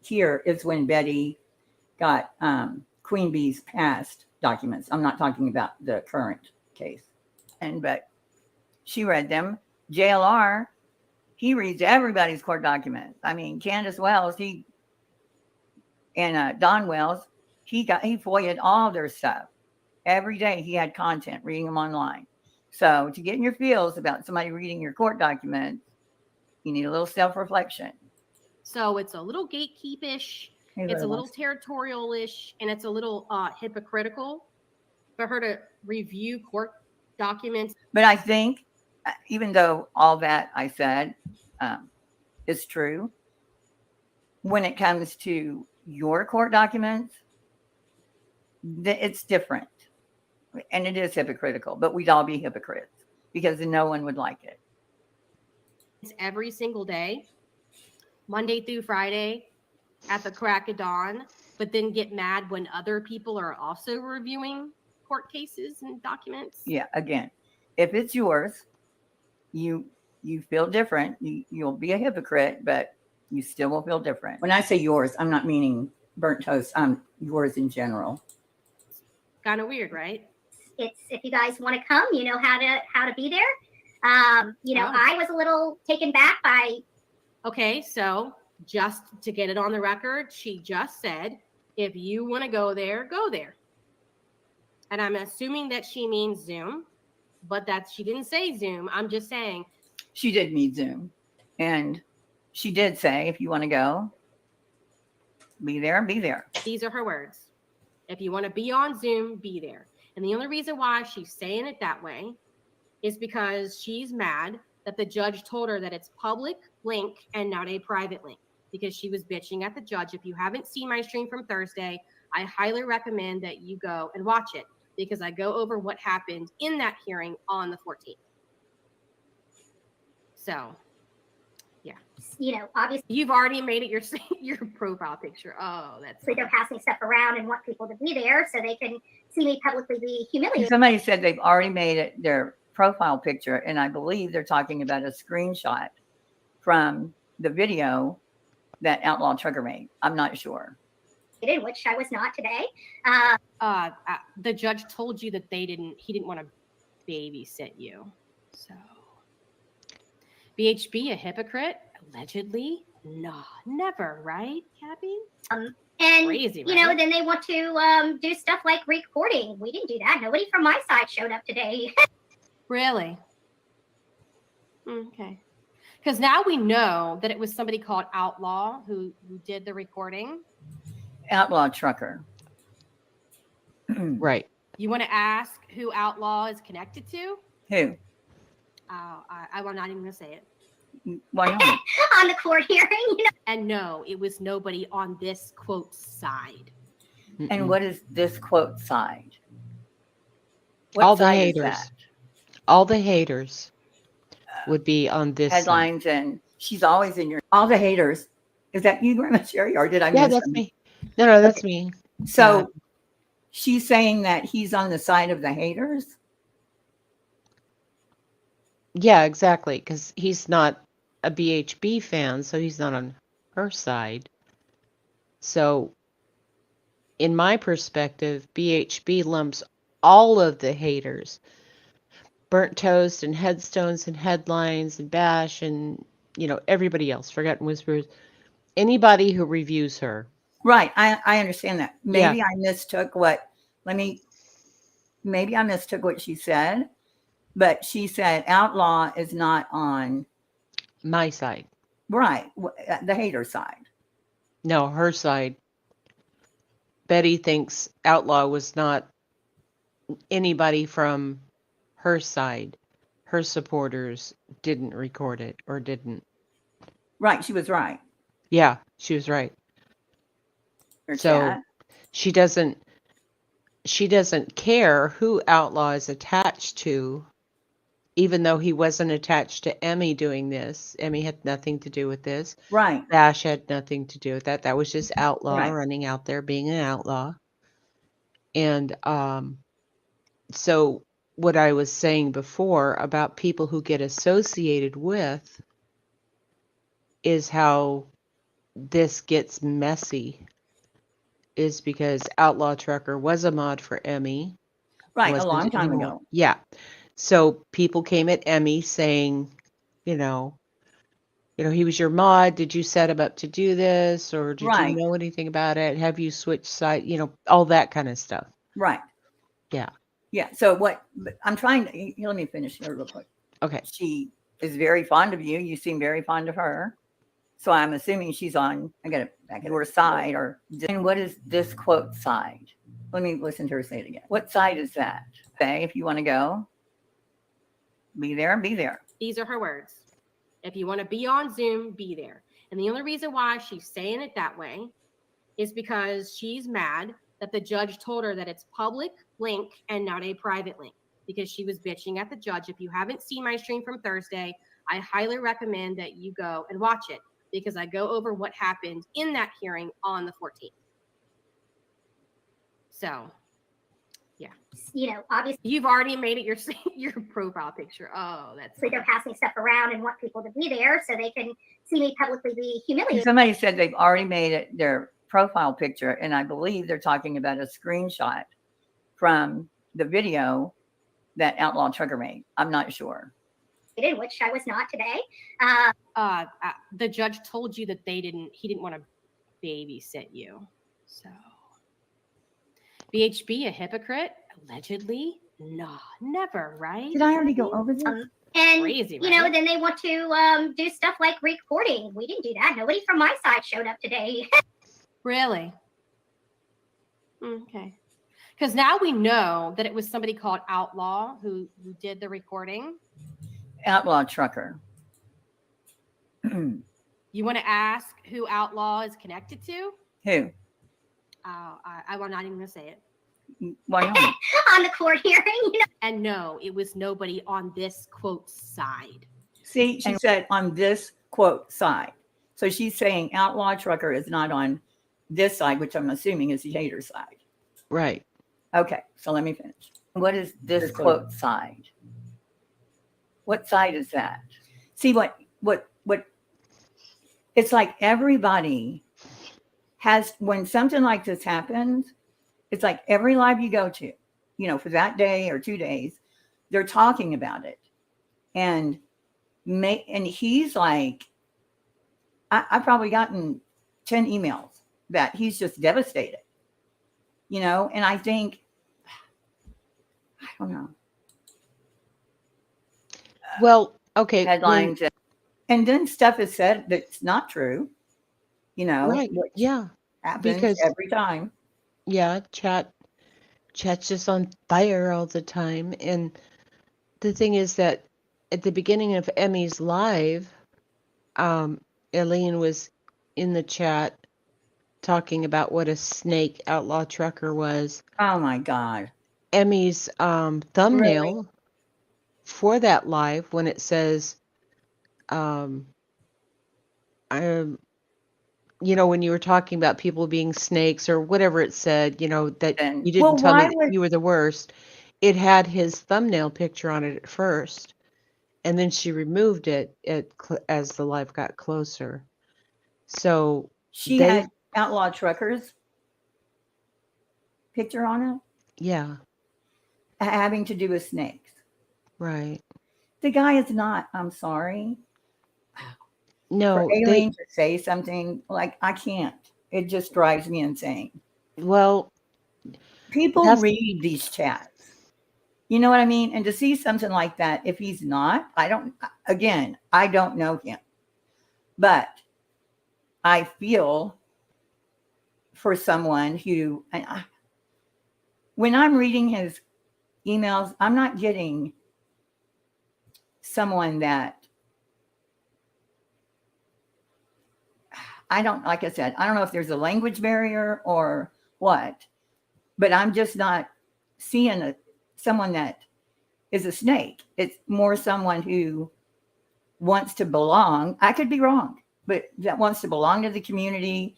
here is when Betty got Queen Bee's past documents. I'm not talking about the current case. And but she read them. JLR, he reads everybody's court documents. I mean, Candace Wells, and Don Wells, he FOIA'd all their stuff. Every day he had content, reading them online. So to get in your feels about somebody reading your court documents, you need a little self-reflection. So it's a little gatekeepish, it's a little territorial-ish, and it's a little hypocritical for her to review court documents. But I think, even though all that I said is true, when it comes to your court documents, it's different. And it is hypocritical, but we'd all be hypocrites because no one would like it. It's every single day, Monday through Friday at the crack of dawn, but then get mad when other people are also reviewing court cases and documents. Yeah, again, if it's yours, you feel different. You'll be a hypocrite, but you still will feel different. When I say yours, I'm not meaning burnt toast. I'm yours in general. Kind of weird, right? It's if you guys want to come, you know how to be there. I was a little taken back by. Okay, so just to get it on the record, she just said, if you want to go there, go there. And I'm assuming that she means Zoom, but she didn't say Zoom. I'm just saying. She did mean Zoom. And she did say, if you want to go, be there, be there. These are her words. If you want to be on Zoom, be there. And the only reason why she's saying it that way is because she's mad that the judge told her that it's public link and not a private link, because she was bitching at the judge. If you haven't seen my stream from Thursday, I highly recommend that you go and watch it, because I go over what happened in that hearing on the 14th. So, yeah. Obviously you've already made it your profile picture. Oh, that's they're passing stuff around and want people to be there so they can see me publicly be humiliated. Somebody said they've already made it their profile picture, and I believe they're talking about a screenshot from the video that Outlaw Trucker made. I'm not sure. Which I was not today. The judge told you that he didn't want to babysit you. So BHB a hypocrite? Allegedly? No, never, right, Cappy? And crazy, right? Then they want to do stuff like recording. We didn't do that. Nobody from my side showed up today. Really? Okay. Because now we know that it was somebody called Outlaw who did the recording. Outlaw Trucker. Right. You want to ask who Outlaw is connected to? Who? I will not even going to say it. Why not? On the court hearing, And no, it was nobody on this quote side. And what is this quote side? All the haters. All the haters would be on this headlines side. And she's always in your all the haters. Is that you, Grandma Sherry, or did I miss that's them? me. No, that's me. So she's saying that he's on the side of the haters? Yeah, exactly. Because he's not a BHB fan, so he's not on her side. So, in my perspective, BHB lumps all of the haters. Burnt Toast and Headstones and Headlines and Bash and, everybody else, Forgotten Whispers. Anybody who reviews her. Right. I understand that. Maybe I mistook maybe I mistook what she said, but she said Outlaw is not on my side. Right. The hater side. No, her side. Betty thinks Outlaw was not anybody from her side. Her supporters didn't record it or didn't. Right. She was right. Yeah, she was right. So she doesn't care who Outlaw is attached to, even though he wasn't attached to Emmy doing this. Emmy had nothing to do with this. Right. Bash had nothing to do with that. That was just Outlaw running out there being an outlaw. And so what I was saying before about people who get associated with is how this gets messy, is because Outlaw Trucker was a mod for Emmy. Right, a long time ago. Yeah. So people came at Emmy saying, you know, he was your mod. Did you set him up to do this, or did Right. you know anything about it? Have you switched side? All that kind of stuff. Right. Yeah. Yeah. So what I'm trying to let me finish here real quick. Okay. She is very fond of you. You seem very fond of her. So I'm assuming she's on, I got it back at her side, and what is this quote side? Let me listen to her say it again. What side is that? Say, if you want to go, be there. These are her words. If you want to be on Zoom, be there. And the only reason why she's saying it that way is because she's mad that the judge told her that it's public link and not a private link, because she was bitching at the judge. If you haven't seen my stream from Thursday, I highly recommend that you go and watch it, because I go over what happened in that hearing on the 14th. So, yeah. Obviously you've already made it your profile picture. Oh, that's they're passing stuff around and want people to be there so they can see me publicly be humiliated. Somebody said they've already made it their profile picture, and I believe they're talking about a screenshot from the video that Outlaw Trucker made. I'm not sure. Which I was not today. The judge told you that he didn't want to babysit you. So BHB, a hypocrite? Allegedly? No, never, right? Did I already go over this? And, Crazy, right? then they want to do stuff like recording. We didn't do that. Nobody from my side showed up today. Really? Okay. Because now we know that it was somebody called Outlaw who did the recording. Outlaw Trucker. You want to ask who Outlaw is connected to? Who? I'm not even going to say it. Why not? On the court hearing, And no, it was nobody on this quote side. See, she said on this quote side. So she's saying Outlaw Trucker is not on this side, which I'm assuming is the hater side. Right. Okay, so let me finish. What is this quote side? What side is that? See what it's like everybody has, when something like this happens, it's like every live you go to, for that day or 2 days, they're talking about it. And he's like, I've probably gotten 10 emails that he's just devastated, and I think, I don't know. Well, okay. Headlines. And then stuff is said that's not true, Right. Yeah. happens Because every time. yeah, chat's just on fire all the time. And the thing is that at the beginning of Emmy's live, Eileen was in the chat talking about what a snake Outlaw Trucker was. Oh my God. Emmy's thumbnail for that live, when it says, when you were talking about people being snakes or whatever it said, that you didn't tell me that you were the worst. It had his thumbnail picture on it at first, and then she removed it as the live got closer. So she had Outlaw Truckers picture on it. Yeah. Having to do with snakes. Right. The guy is not, I'm sorry. No. For Aileen to say something, like, I can't. It just drives me insane. Well, people read these chats. You know what I mean? And to see something like that, if he's not, I don't know him. But I feel for someone who, when I'm reading his emails, I'm not getting someone that, like I said, I don't know if there's a language barrier or what, but I'm just not seeing someone that is a snake. It's more someone who wants to belong. I could be wrong, but that wants to belong to the community.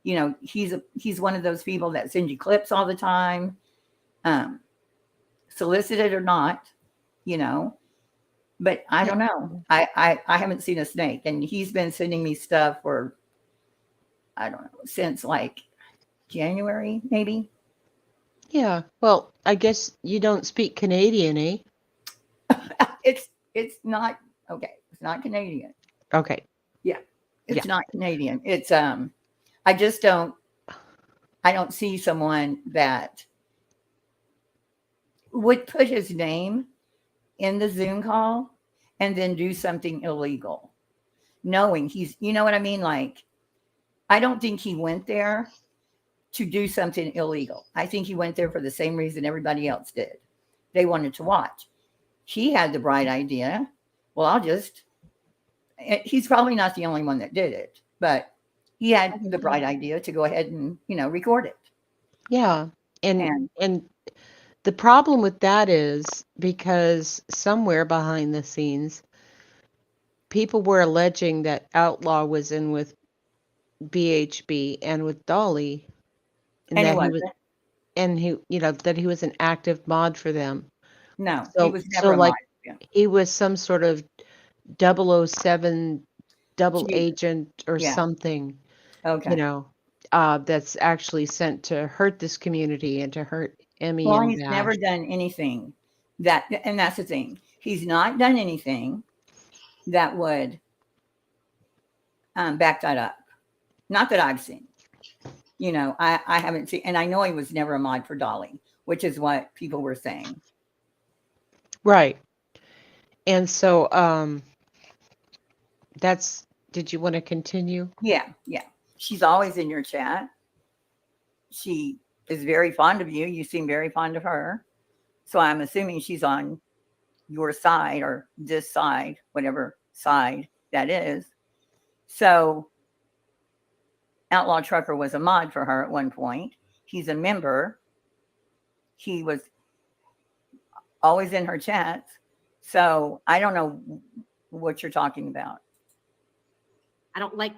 He's one of those people that send you clips all the time, solicited or not, but I don't know. I haven't seen a snake, and he's been sending me stuff for, I don't know, since like January, maybe. Yeah. Well, I guess you don't speak Canadian, eh? it's not okay. It's not Canadian. Okay. It's not Canadian. It's I just don't see someone that would put his name in the Zoom call and then do something illegal, knowing you know what I mean? Like, I don't think he went there to do something illegal. I think he went there for the same reason everybody else did. They wanted to watch. He had the bright idea. Well, he's probably not the only one that did it, but he had the bright idea to go ahead and, record it. Yeah. And the problem with that is because somewhere behind the scenes, people were alleging that Outlaw was in with BHB and with Dolly, and that he was an active mod for them. No, So, he was never like, mod. he was some sort of 007 double agent or something. Okay. That's actually sent to hurt this community and to hurt Emmy. Well, and he's Bash. never done anything and that's the thing. He's not done anything that would back that up. Not that I've seen. I haven't seen, and I know he was never a mod for Dolly, which is what people were saying. Right. And so did you want to continue? Yeah. She's always in your chat. She is very fond of you. You seem very fond of her. So I'm assuming she's on your side or this side, whatever side that is. So Outlaw Trucker was a mod for her at one point. He's a member. He was always in her chats. So I don't know what you're talking about. I don't like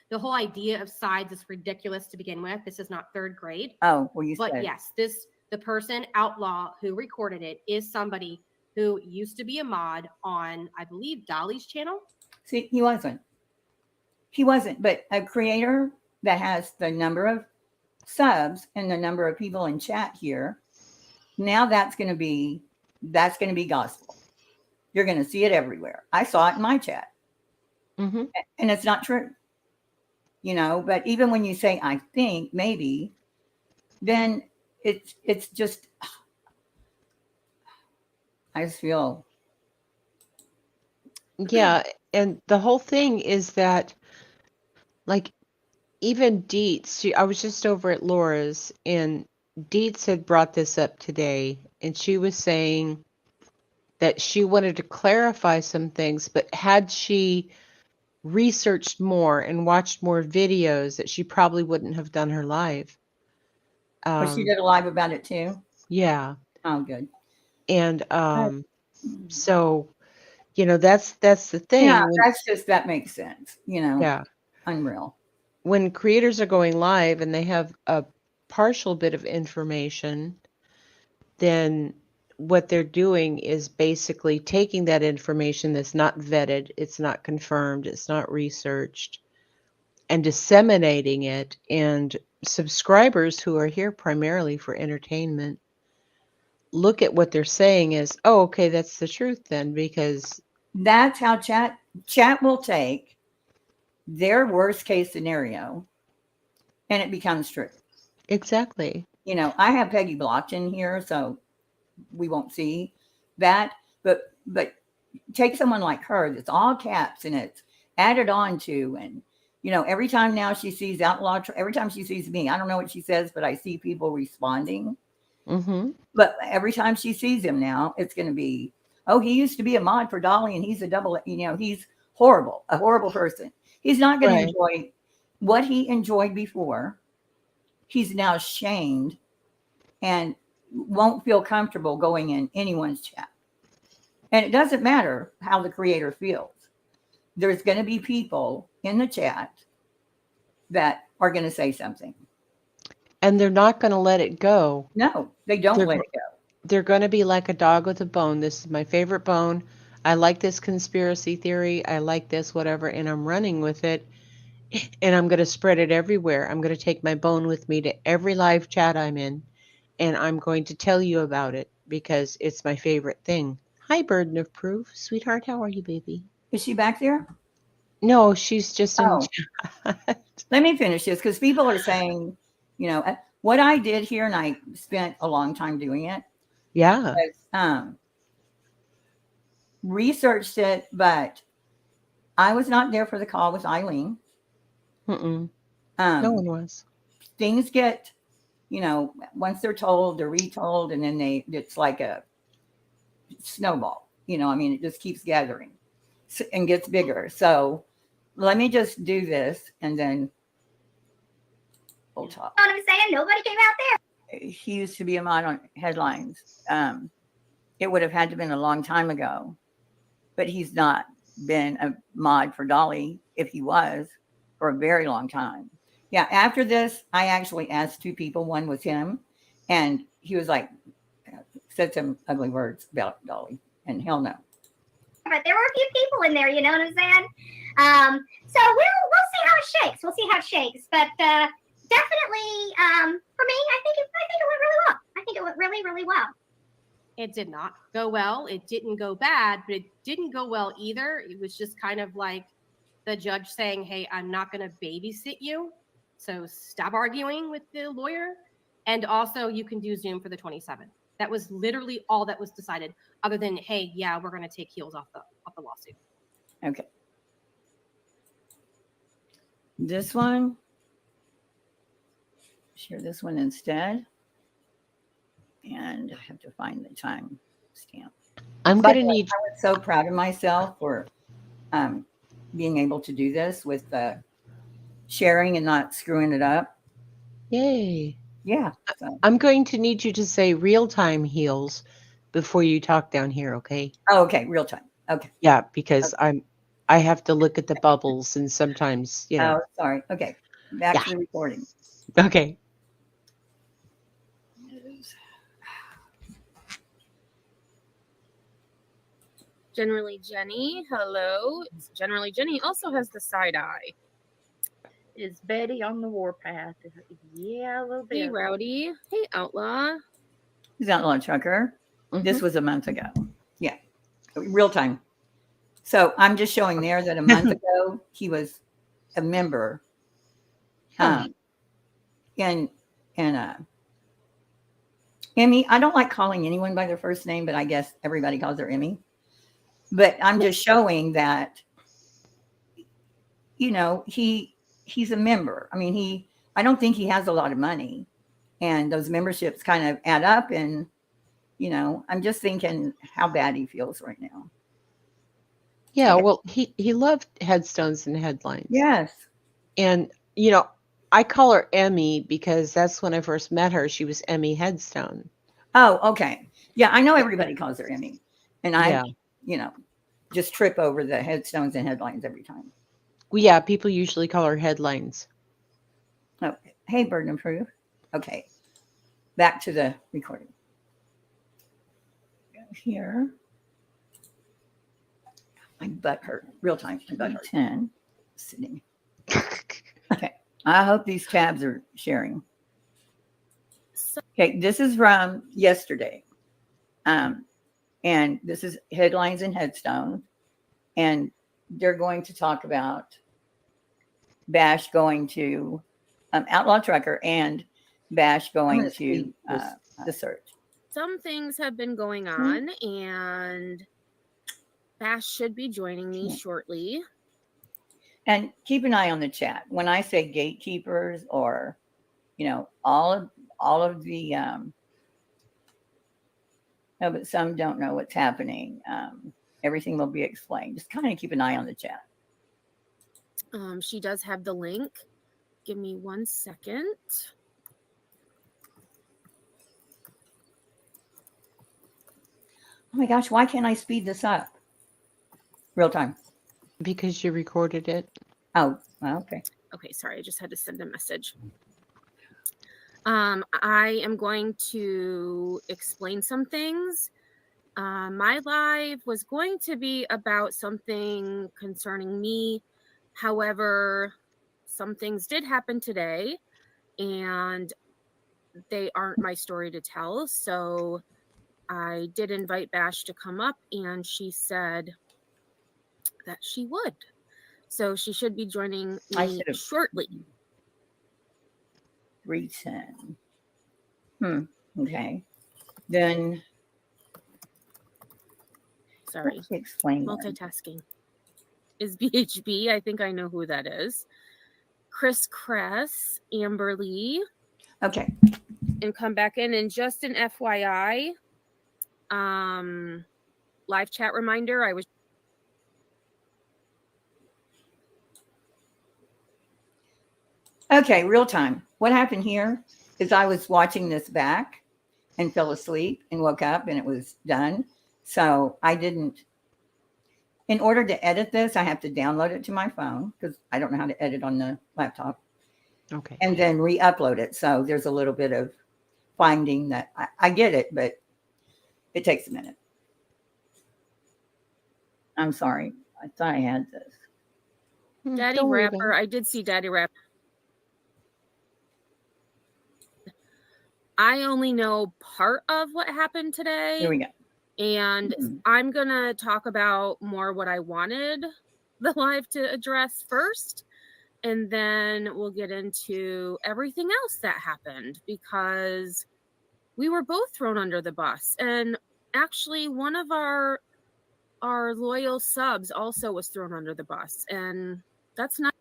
the whole idea of sides is ridiculous to begin with. This is not third grade. Oh, well, you said. But yes, the person Outlaw who recorded it is somebody who used to be a mod on, I believe, Dolly's channel. See, he wasn't, but a creator that has the number of subs and the number of people in chat here, now that's going to be gospel. You're going to see it everywhere. I saw it in my chat. Mm-hmm. And it's not true. But even when you say, I think, maybe, then it's just, I just feel. Yeah. And the whole thing is that, like, even Dietz, I was just over at Laura's, and Dietz had brought this up today, and she was saying that she wanted to clarify some things, but had she researched more and watched more videos, that she probably wouldn't have done her live. But she did a live about it too? Yeah. Oh, good. And so, that's the thing. Yeah, that makes sense. Yeah. Unreal. When creators are going live and they have a partial bit of information, then what they're doing is basically taking that information that's not vetted, it's not confirmed, it's not researched, and disseminating it. And subscribers who are here primarily for entertainment look at what they're saying as, oh, okay, that's the truth then, because that's how chat will take their worst case scenario and it becomes true. Exactly. I have Peggy blocked in here, so we won't see that. But take someone like her that's all caps and it's added on to, and every time now she sees Outlaw, every time she sees me, I don't know what she says, but I see people responding. Mm-hmm. But every time she sees him now, it's going to be, oh, he used to be a mod for Dolly and he's a double, he's horrible, a horrible person. He's not going to enjoy what he enjoyed before. He's now shamed and won't feel comfortable going in anyone's chat. And it doesn't matter how the creator feels. There's going to be people in the chat that are going to say something. And they're not going to let it go. No, they don't let it go. They're going to be like a dog with a bone. This is my favorite bone. I like this conspiracy theory. I like this, whatever, and I'm running with it. And I'm going to spread it everywhere. I'm going to take my bone with me to every live chat I'm in. And I'm going to tell you about it because it's my favorite thing. Hi, burden of proof. Sweetheart, how are you, baby? Is she back there? No, she's just in Oh. chat. Let me finish this because people are saying, what I did here, and I spent a long time doing it. Yeah. Was, researched it, but I was not there for the call with Eileen. No one was. Things get, once they're told, they're retold, and then it's like a snowball. It just keeps gathering and gets bigger. So let me just do this, and then we'll talk. You know what I'm saying? Nobody came out there. He used to be a mod on Headlines. It would have had to have been a long time ago, but he's not been a mod for Dolly, if he was, for a very long time. Yeah, after this, I actually asked 2 people. One was him, and he was like, said some ugly words about Dolly, and hell no. But there were a few people in there, you know what I'm saying? So we'll see how it shakes. We'll see how it shakes. But definitely, for me, I think it went really well. I think it went really, really well. It did not go well. It didn't go bad, but it didn't go well either. It was just kind of like the judge saying, hey, I'm not going to babysit you. So stop arguing with the lawyer. And also you can do Zoom for the 27th. That was literally all that was decided, other than, hey, yeah, we're going to take heels off the lawsuit. Okay. This one, share this one instead. And I have to find the time stamp. I'm going to need. I was so proud of myself for being able to do this with sharing and not screwing it up. Yay. Yeah. So. I'm going to need you to say real time heels before you talk down here, okay? Oh, okay. Real time. Okay. Yeah, because I have to look at the bubbles and sometimes, Oh, sorry. Okay. Back to the recording. Okay. Generally Jenny, hello. Generally Jenny also has the side eye. Is Betty on the warpath? Yeah, a little bit. Hey, Rowdy. Hey, Outlaw. He's Outlaw Trucker. This was a month ago. Yeah. Real time. So I'm just showing there that a month ago he was a member. And Emmy, I don't like calling anyone by their first name, but I guess everybody calls her Emmy. But I'm just showing that, he's a member. I mean, I don't think he has a lot of money, and those memberships kind of add up. And, I'm just thinking how bad he feels right now. Yeah. Okay. Well, he loved Headstones and Headlines. Yes. And, I call her Emmy because that's when I first met her. She was Emmy Headstone. Oh, okay. Yeah. I know everybody calls her Emmy, and I just trip over the Headstones and Headlines every time. Well, yeah, people usually call her Headlines. Oh, hey, burden of proof. Okay, back to the recording. Here, my butt hurt. Real time. My butt hurt. 10. Sitting. Okay, I hope these tabs are sharing. Okay, this is from yesterday. And this is Headlines and Headstones. And they're going to talk about Bash going to Outlaw Trucker and Bash going to the search. Some things have been going on, and Bash should be joining me shortly. And keep an eye on the chat. When I say gatekeepers or, all of the, no, but some don't know what's happening. Everything will be explained. Just kind of keep an eye on the chat. She does have the link. Give me 1 second. Oh my gosh, why can't I speed this up? Real time. Because you recorded it. Oh, okay. Okay, sorry. I just had to send a message. I am going to explain some things. My live was going to be about something concerning me. However, some things did happen today, and they aren't my story to tell. So I did invite Bash to come up, and she said that she would. So she should be joining me shortly. 310. Okay. Then. Sorry. Explain. Multitasking. Is BHB. I think I know who that is. Chris Kress, Amber Lee. Okay. And come back in. And just an FYI, live chat reminder. I was. Okay, real time. What happened here is I was watching this back and fell asleep and woke up and it was done. So I didn't. In order to edit this, I have to download it to my phone because I don't know how to edit on the laptop. Okay. And then re-upload it. So there's a little bit of finding that I get it, but it takes a minute. I'm sorry. I thought I had this. Daddy Rapper. I did see Daddy Rapper. I only know part of what happened today. Here we go. And I'm going to talk about more what I wanted the live to address first. And then we'll get into everything else that happened because we were both thrown under the bus. And actually, one of our loyal subs also was thrown under the bus. And that's not.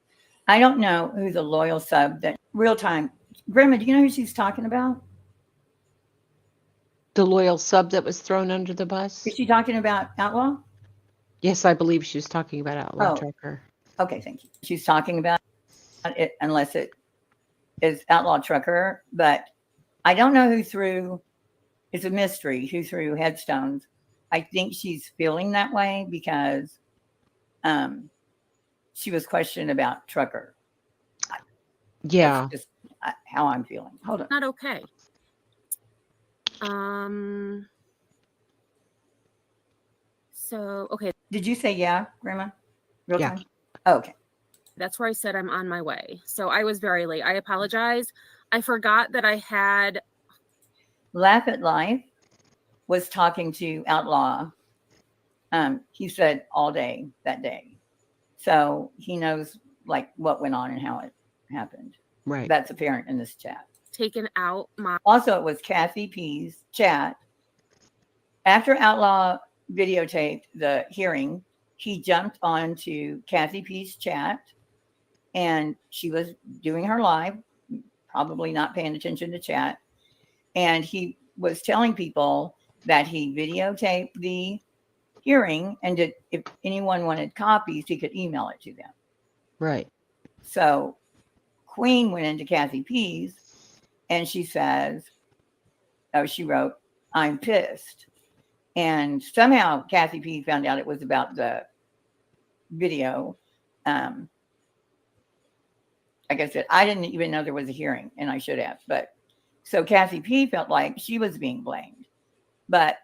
I don't know who the loyal sub that real time. Grandma, do you know who she's talking about? The loyal sub that was thrown under the bus? Is she talking about Outlaw? Yes, I believe she was talking about Outlaw Trucker. Okay, thank you. She's talking about it, unless it is Outlaw Trucker, but I don't know who threw. It's a mystery who threw Headstones. I think she's feeling that way because she was questioned about Trucker. Yeah. That's just how I'm feeling. Hold on. Not okay. So, okay. Did you say yeah, Grandma? Real Yeah. time? Oh, okay. That's where I said I'm on my way. So I was very late. I apologize. I forgot that I had. Laugh at Life was talking to Outlaw. He said all day that day. So he knows like what went on and how it happened. Right. That's apparent in this chat. Taken out my. Also, it was Kathy P's chat. After Outlaw videotaped the hearing, he jumped onto Kathy P's chat and she was doing her live, probably not paying attention to chat. And he was telling people that he videotaped the hearing and that if anyone wanted copies, he could email it to them. Right. So Queen went into Kathy P's and she says, she wrote, "I'm pissed." And somehow Kathy P found out it was about the video. Like I said, I didn't even know there was a hearing and I should have. But so Kathy P felt like she was being blamed, but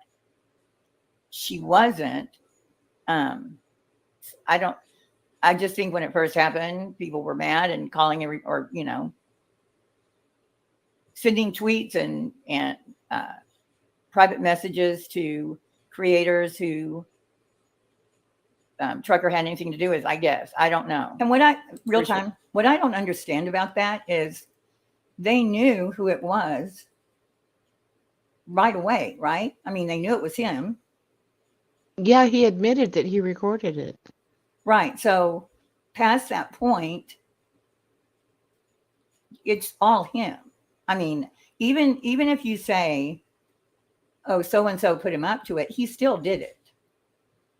she wasn't. I just think when it first happened, people were mad and calling sending tweets and private messages to creators who Trucker had anything to do with, I guess. I don't know. And what I don't understand about that is they knew who it was right away, right? I mean, they knew it was him. Yeah, he admitted that he recorded it. Right. So past that point, it's all him. I mean, even if you say, oh, so-and-so put him up to it, he still did it.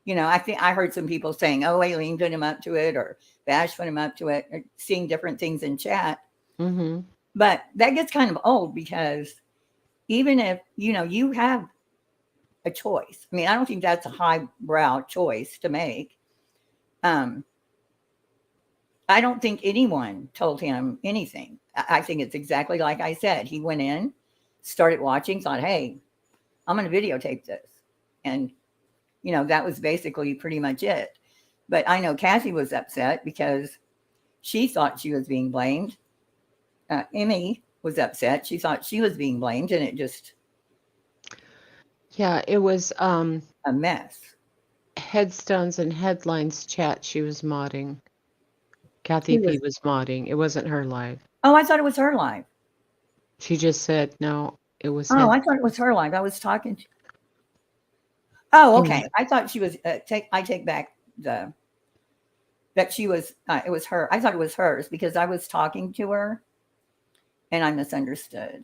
I think I heard some people saying, oh, Aileen put him up to it or Bash put him up to it, or seeing different things in chat. Mm-hmm. But that gets kind of old because even if, you have a choice. I mean, I don't think that's a highbrow choice to make. I don't think anyone told him anything. I think it's exactly like I said. He went in, started watching, thought, hey, I'm going to videotape this. And, that was basically pretty much it. But I know Kathy was upset because she thought she was being blamed. Emmy was upset. She thought she was being blamed, and it just. Yeah, it was A mess. Headstones and Headlines chat she was modding. Kathy Who P was- was modding. It wasn't her live. Oh, I thought it was her live. She just said no, it was Oh, I thought it was her live. I was talking to. Oh, okay. I thought she was. I take back that she was. It was her. I thought it was hers because I was talking to her, and I misunderstood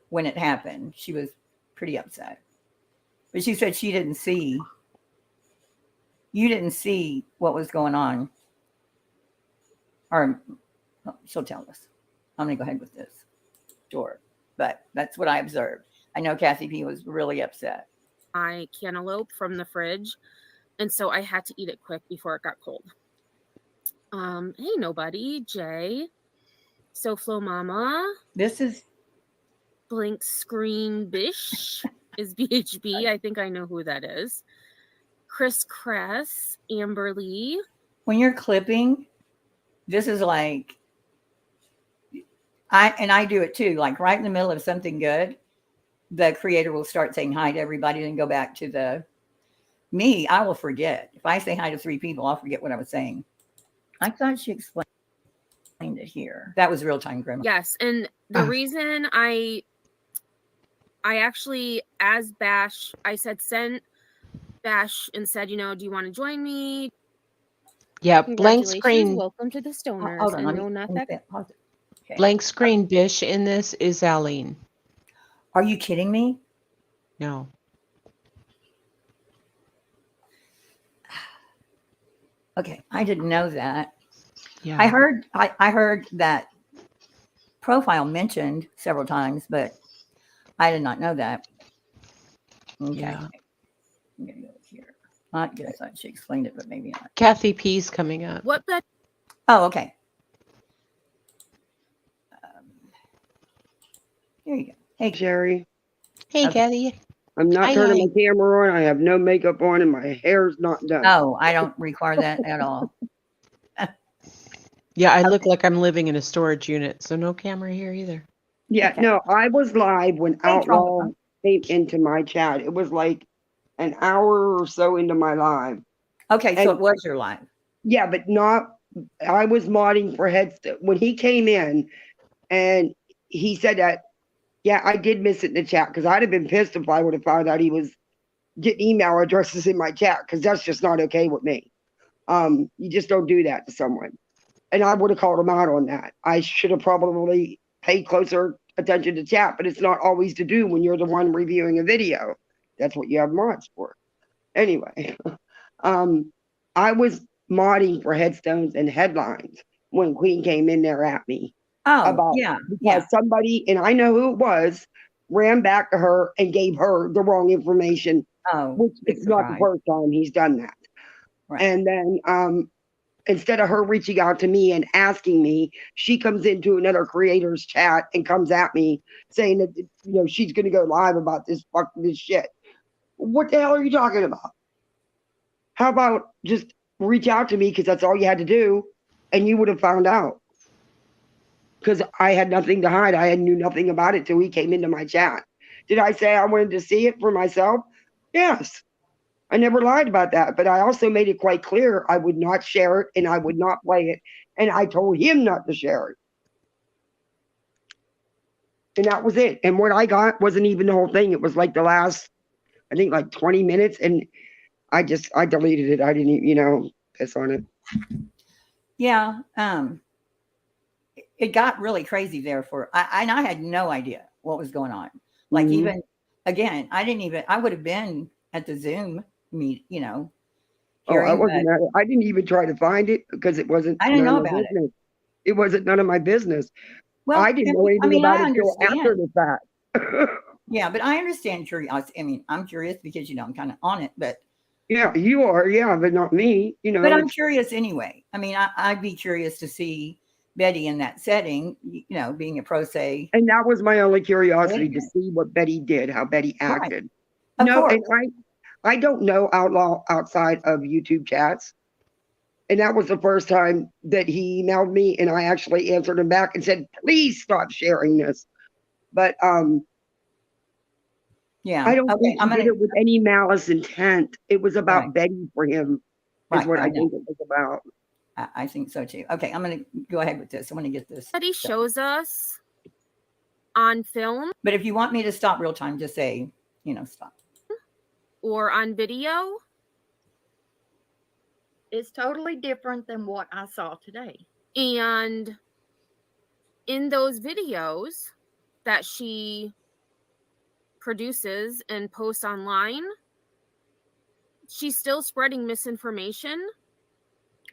when it happened. She was pretty upset, but she said she didn't see. You didn't see what was going on, or she'll tell us. I'm gonna go ahead with this, sure. But that's what I observed. I know Kathy P was really upset. My cantaloupe from the fridge, and so I had to eat it quick before it got cold. Hey, nobody, Jay, SoFlo Mama. This is Blank Screen Bish is BHB. I think I know who that is. Chris Kress, Amber Lee. When you're clipping, this is like I do it too. Like right in the middle of something good, the creator will start saying hi to everybody and go back to me. I will forget. If I say hi to 3 people, I'll forget what I was saying. I thought she explained it here. That was real time, Grandma. Yes, and the reason I actually, as Bash, I sent Bash and said, do you want to join me? Yeah, blank Congratulations, screen. welcome to the Stoners. Hold on, and let me- not let that. me pause it. Okay. Blank screen Bish in this is Aline. Are you kidding me? No. Okay, I didn't know that. Yeah. I heard that profile mentioned several times, but I did not know that. Okay. Yeah. I'm gonna go here. I guess she explained it, but maybe not. Kathy P's coming up. What that? Oh, okay. There you go. Hey, Jerry. Hey, Okay. Kathy. I'm not Hi, turning hi. my camera on. I have no makeup on and my hair's not done. No, I don't require that at all. Yeah, I look like I'm living in a storage unit, so no camera here either. Yeah, Okay. no, I was live when Hey, Outlaw Trauma. came into my chat. It was like an hour or so into my live. Okay, so And- it was your live. Yeah, but not, I was modding for Headstone. When he came in and he said that, yeah, I did miss it in the chat because I'd have been pissed if I would have found out he was getting email addresses in my chat because that's just not okay with me. You just don't do that to someone. And I would have called him out on that. I should have probably paid closer attention to chat, but it's not always to do when you're the one reviewing a video. That's what you have mods for. Anyway, I was modding for Headstones and Headlines when Queen came in there at me. Oh, yeah. Because somebody, and I know who it was, ran back to her and gave her the wrong information, Oh, which big it's not the surprise. first time he's done that. Right. And then instead of her reaching out to me and asking me, she comes into another creator's chat and comes at me saying that she's going to go live about this shit. What the hell are you talking about? How about just reach out to me because that's all you had to do, and you would have found out. Because I had nothing to hide. I knew nothing about it till he came into my chat. Did I say I wanted to see it for myself? Yes. I never lied about that, but I also made it quite clear I would not share it and I would not play it. And I told him not to share it. And that was it. And what I got wasn't even the whole thing. It was like the last, I think like 20 minutes. And I deleted it. I didn't even, piss on it. Yeah. It got really crazy there and I had no idea what was going on. Like even, again, I would have been at the Zoom meet, Oh, I wasn't at it. I didn't even try to find it because it wasn't. I didn't know about it. It wasn't none of my business. Well, I didn't know anything about it until after understand. the fact. Yeah, but I understand curiosity. I mean, I'm curious because I'm kind of on it, but yeah, you are, yeah, but not me. But I'm curious anyway. I mean, I'd be curious to see Betty in that setting, being a pro se. And that was my only curiosity to see what Betty did, how Betty acted. Right. Of course. And I don't know Outlaw outside of YouTube chats. And that was the first time that he emailed me and I actually answered him back and said, please stop sharing this. But Yeah. I don't Okay. think he did it with any malice intent. It was about Right. Betty for him, is Right, what I I know. think it was about. I think so too. Okay, I'm going to go ahead with this. I want to get this. Betty shows us on film But if you want me to stop real time, just say, stop. or on video. It's totally different than what I saw today. And in those videos that she produces and posts online, she's still spreading misinformation.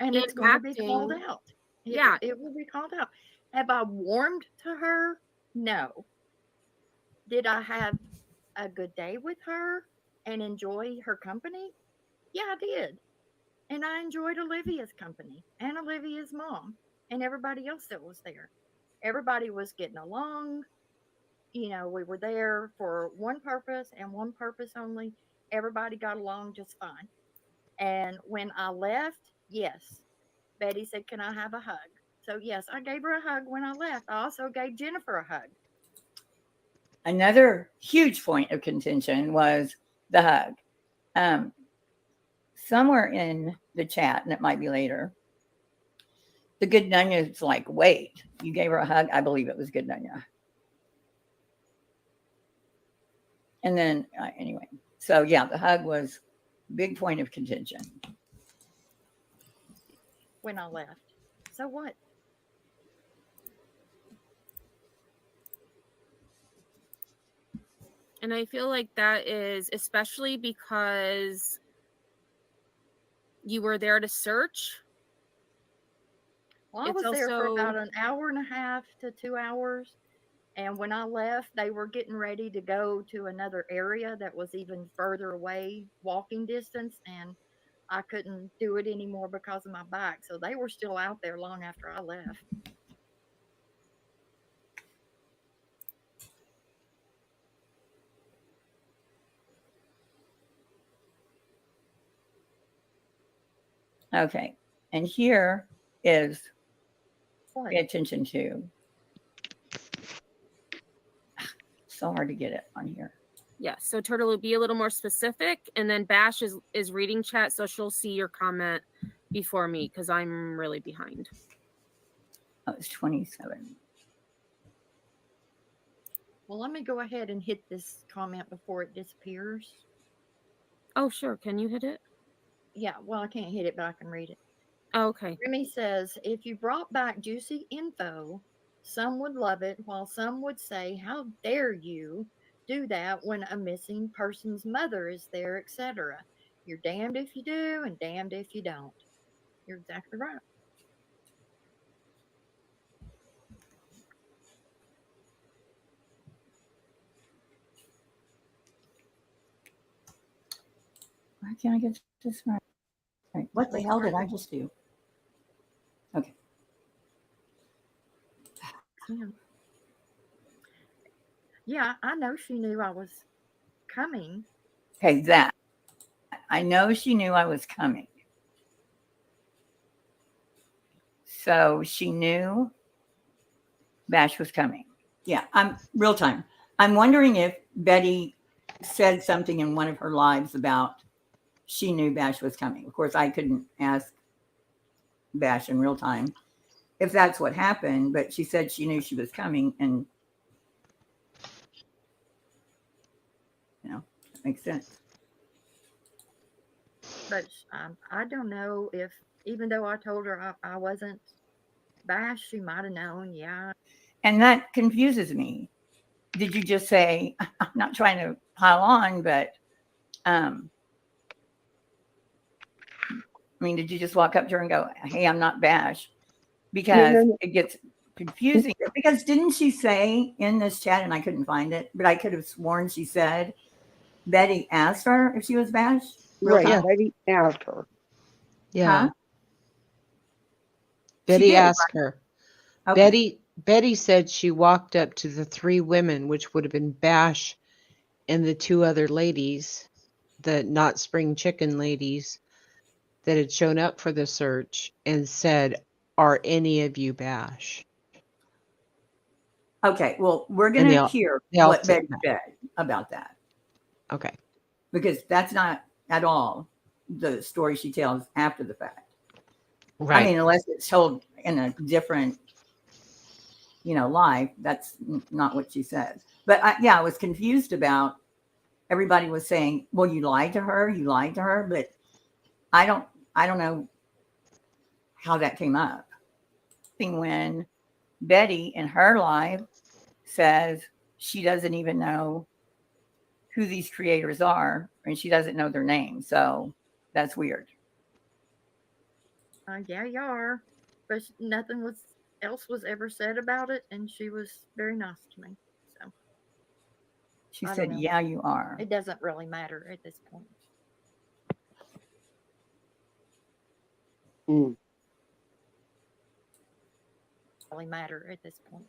And it's going to be called out. Yeah. It will be called out. Have I warmed to her? No. Did I have a good day with her and enjoy her company? Yeah, I did. And I enjoyed Olivia's company and Olivia's mom and everybody else that was there. Everybody was getting along. We were there for one purpose and one purpose only. Everybody got along just fine. And when I left, yes, Betty said, "Can I have a hug?" So, yes, I gave her a hug when I left. I also gave Jennifer a hug. Another huge point of contention was the hug. Somewhere in the chat, and it might be later, the good Nunya's like, wait, you gave her a hug? I believe it was good Nunya. And then, anyway, so yeah, the hug was a big point of contention. When I left. So what? And I feel like that is especially because you were there to search. Well, I was there for about an hour and a half to 2 hours. And when I left, they were getting ready to go to another area that was even further away, walking distance. And I couldn't do it anymore because of my back. So they were still out there long after I left. Okay. And here is, What? pay attention to. So hard to get it on here. Yeah, so Turtle will be a little more specific, and then Bash is reading chat, so she'll see your comment before me because I'm really behind. Oh, it's 27. Well, let me go ahead and hit this comment before it disappears. Oh, sure. Can you hit it? Yeah, well, I can't hit it, but I can read it. Oh, okay. Remy says, if you brought back juicy info, some would love it, while some would say, how dare you do that when a missing person's mother is there, etc. You're damned if you do and damned if you don't. You're exactly right. Why can't I get this right? Right. What the hell did I just do? Okay. Yeah, I know she knew I was coming. Okay, that. I know she knew I was coming. So she knew Bash was coming. Yeah, I'm real time. I'm wondering if Betty said something in one of her lives about she knew Bash was coming. Of course, I couldn't ask Bash in real time if that's what happened, but she said she knew she was coming, and that makes sense. But I don't know if, even though I told her I wasn't Bash, she might have known, yeah. And that confuses me. Did you just say, I'm not trying to pile on, but did you just walk up to her and go, hey, I'm not Bash? Because it gets confusing. Because didn't she say in this chat, and I couldn't find it, but I could have sworn she said Betty asked her if she was Bash? Right, yeah. Betty asked her. Yeah. Huh? Betty asked her. Okay. Betty said she walked up to the three women, which would have been Bash and the two other ladies, the not spring chicken ladies that had shown up for the search, and said, are any of you Bash? Okay, well, we're going to hear what Betty said about that. Okay. Because that's not at all the story she tells after the fact. Right. I mean, unless it's told in a different, life, that's not what she says. But I was confused about, everybody was saying, well, you lied to her, but I don't know how that came up. When Betty in her live says she doesn't even know who these creators are and she doesn't know their name. So that's weird. Yeah, you are. But nothing else was ever said about it, and she was very nice to me. So she said, "Yeah, you are." It doesn't really matter at this point. Really matter at this point.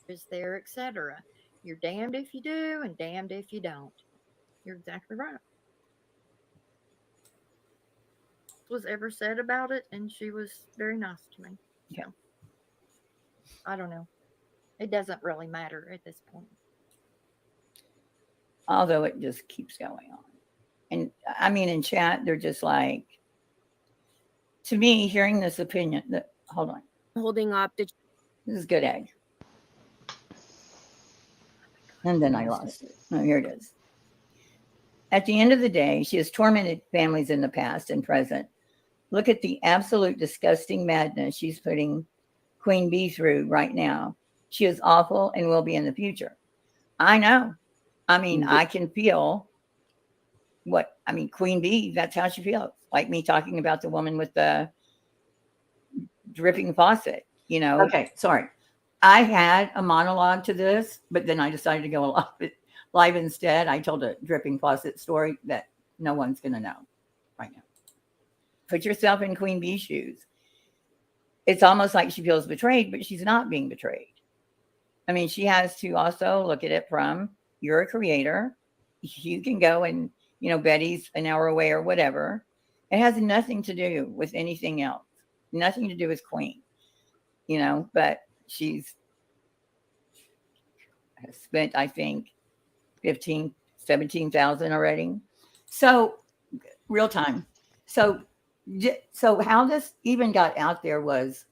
Is there, etc. You're damned if you do, and damned if you don't. You're exactly right. Was ever said about it, and she was very nice to me. Yeah. I don't know. It doesn't really matter at this point. Although it just keeps going on. And I mean, in chat, they're just like, to me, hearing this opinion, hold on. Holding up. This is good egg. And then I lost it. Oh, here it is. At the end of the day, she has tormented families in the past and present. Look at the absolute disgusting madness she's putting Queen Bee through right now. She is awful and will be in the future. I know. I mean, I can feel Queen Bee, that's how she feels. Like me talking about the woman with the dripping faucet, Okay, sorry. I had a monologue to this, but then I decided to go live instead. I told a dripping faucet story that no one's going to know right now. Put yourself in Queen Bee's shoes. It's almost like she feels betrayed, but she's not being betrayed. I mean, she has to also look at it from, you're a creator. You can go and, Betty's an hour away or whatever. It has nothing to do with anything else. Nothing to do with Queen, but she's spent, I think, 17,000 already. So real time. So how this even got out there was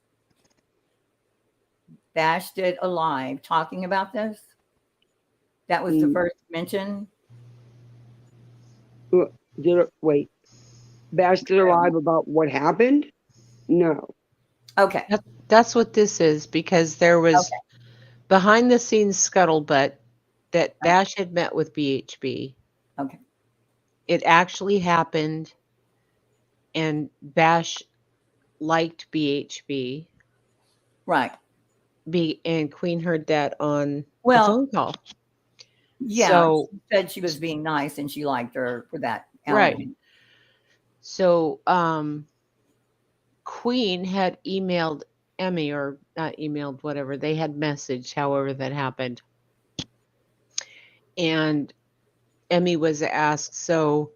Bash did a live talking about this. That was the first mention. Wait, Bash did a live about what happened? No. Okay. That's what this is, because there was behind the scenes scuttlebutt that Bash had met with BHB. Okay. It actually happened, and Bash liked BHB. Right. And Queen heard that on the phone call. Yeah. So, she said she was being nice and she liked her for that. Right. So Queen had emailed Emmy, or not emailed, whatever. They had messaged, however that happened. And Emmy was asked, so,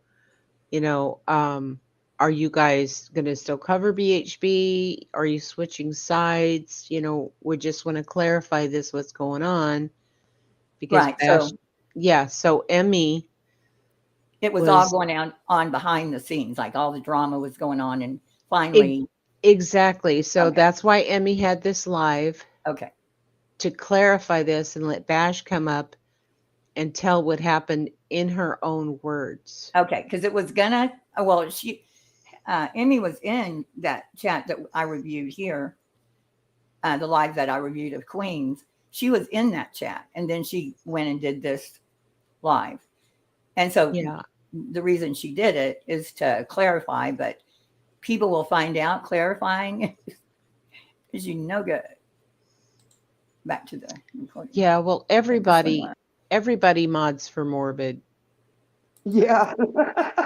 are you guys going to still cover BHB? Are you switching sides? We just want to clarify this, what's going on. Because right. So Emmy. It was all going on behind the scenes, like all the drama was going on, and finally. Exactly. So that's why Emmy had this live. Okay. To clarify this and let Bash come up and tell what happened in her own words. Okay, because it was Emmy was in that chat that I reviewed here, the live that I reviewed of Queens. She was in that chat, and then she went and did this live. And so the reason she did it is to clarify, but people will find out clarifying is no good. Back to the recording. Yeah, well, everybody mods for Morbid. Yeah.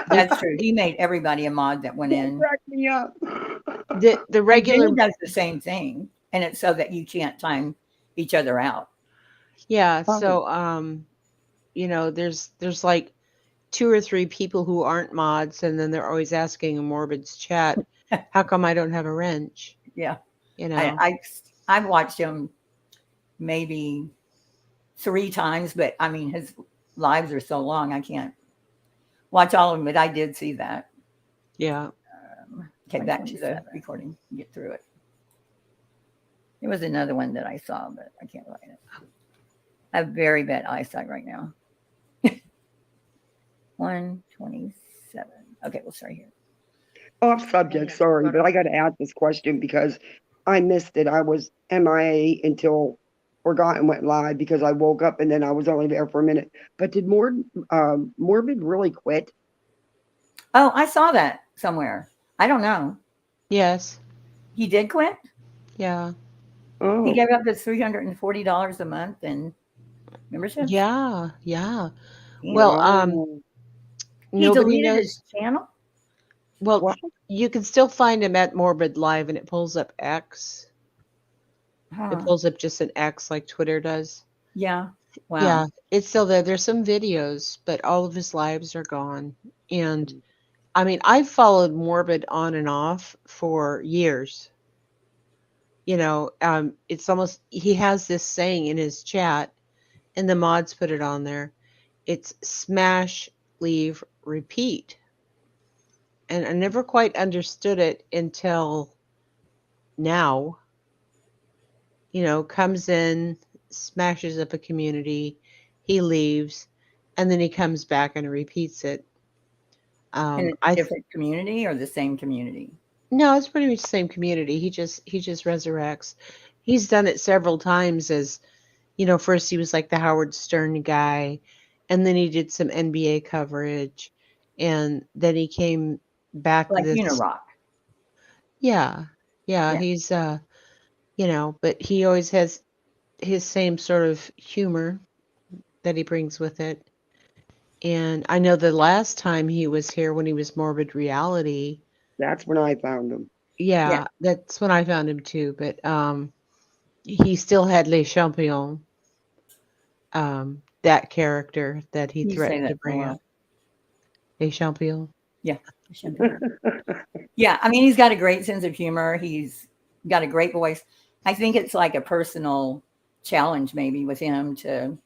That's true. He made everybody a mod that went in. Crack me up. The regular does the same thing, and it's so that you can't time each other out. Yeah, so there's like 2 or 3 people who aren't mods, and then they're always asking in Morbid's chat, how come I don't have a wrench? Yeah. I've watched him maybe 3 times, but I mean, lives are so long, I can't watch all of them, but I did see that. Yeah. Okay, back to the recording. Get through it. There was another one that I saw, but I can't write it. I have very bad eyesight right now. 127. Okay, we'll start here. Off subject, sorry, but I got to ask this question because I missed it. I was MIA until Forgotten went live because I woke up and then I was only there for a minute. But did Morbid really quit? Oh, I saw that somewhere. I don't know. Yes. He did quit? Yeah. Oh. He gave up his $340 a month and membership? Yeah. Yeah. Yeah. Well, He nobody deleted knows. his channel? Well, What? you can still find him at Morbid Live and it pulls up X. It pulls up just an X like Twitter does. Yeah. Wow. Yeah, it's still there. There's some videos, but all of his lives are gone. And I mean, I've followed Morbid on and off for years. It's almost, he has this saying in his chat, and the mods put it on there. It's smash, leave, repeat. And I never quite understood it until now. Comes in, smashes up a community, he leaves, and then he comes back and repeats it. In a different community or the same community? No, it's pretty much the same community. He just resurrects. He's done it several times as, first he was like the Howard Stern guy, and then he did some NBA coverage, and then he came back Like to this. Unirock. Yeah. He's but he always has his same sort of humor that he brings with it. And I know the last time he was here when he was Morbid Reality. That's when I found him. Yeah, that's when I found him too. But he still had Les Champions, that character that he threatened to bring up. Les Champions. Yeah. Yeah, I mean, he's got a great sense of humor. He's got a great voice. I think it's like a personal challenge maybe with him to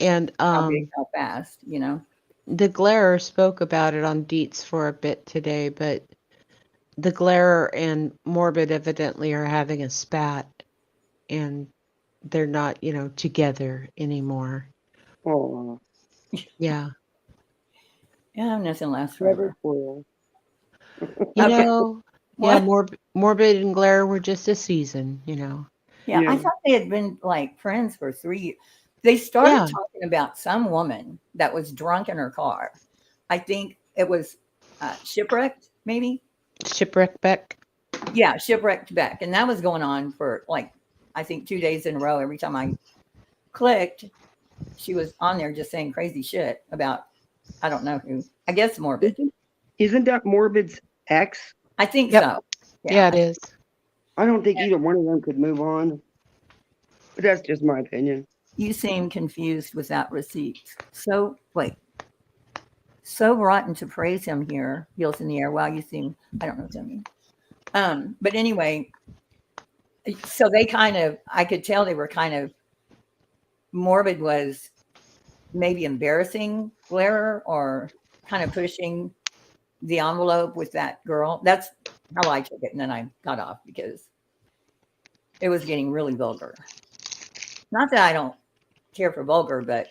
and how fast, The Glarer spoke about it on Deets for a bit today, but the Glarer and Morbid evidently are having a spat, and they're not, together anymore. Oh. Yeah, nothing lasts forever. Morbid and Glarer were just a season, Yeah, I thought they had been like friends for 3 years. They started talking about some woman that was drunk in her car. I think it was Shipwrecked, maybe? Shipwrecked Beck. Yeah, Shipwrecked Beck. And that was going on for I think 2 days in a row. Every time I clicked, she was on there just saying crazy shit about, I don't know who. I guess Morbid. Isn't that Morbid's ex? I think so. Yeah, it is. I don't think either one of them could move on. But that's just my opinion. You seem confused without receipts. So rotten to praise him here, heels in the air. Wow, you seem, I don't know what that means. But anyway, so they I could tell they were Morbid was maybe embarrassing Glarer or kind of pushing the envelope with that girl. That's how I took it. And then I got off because it was getting really vulgar. Not that I don't care for vulgar, but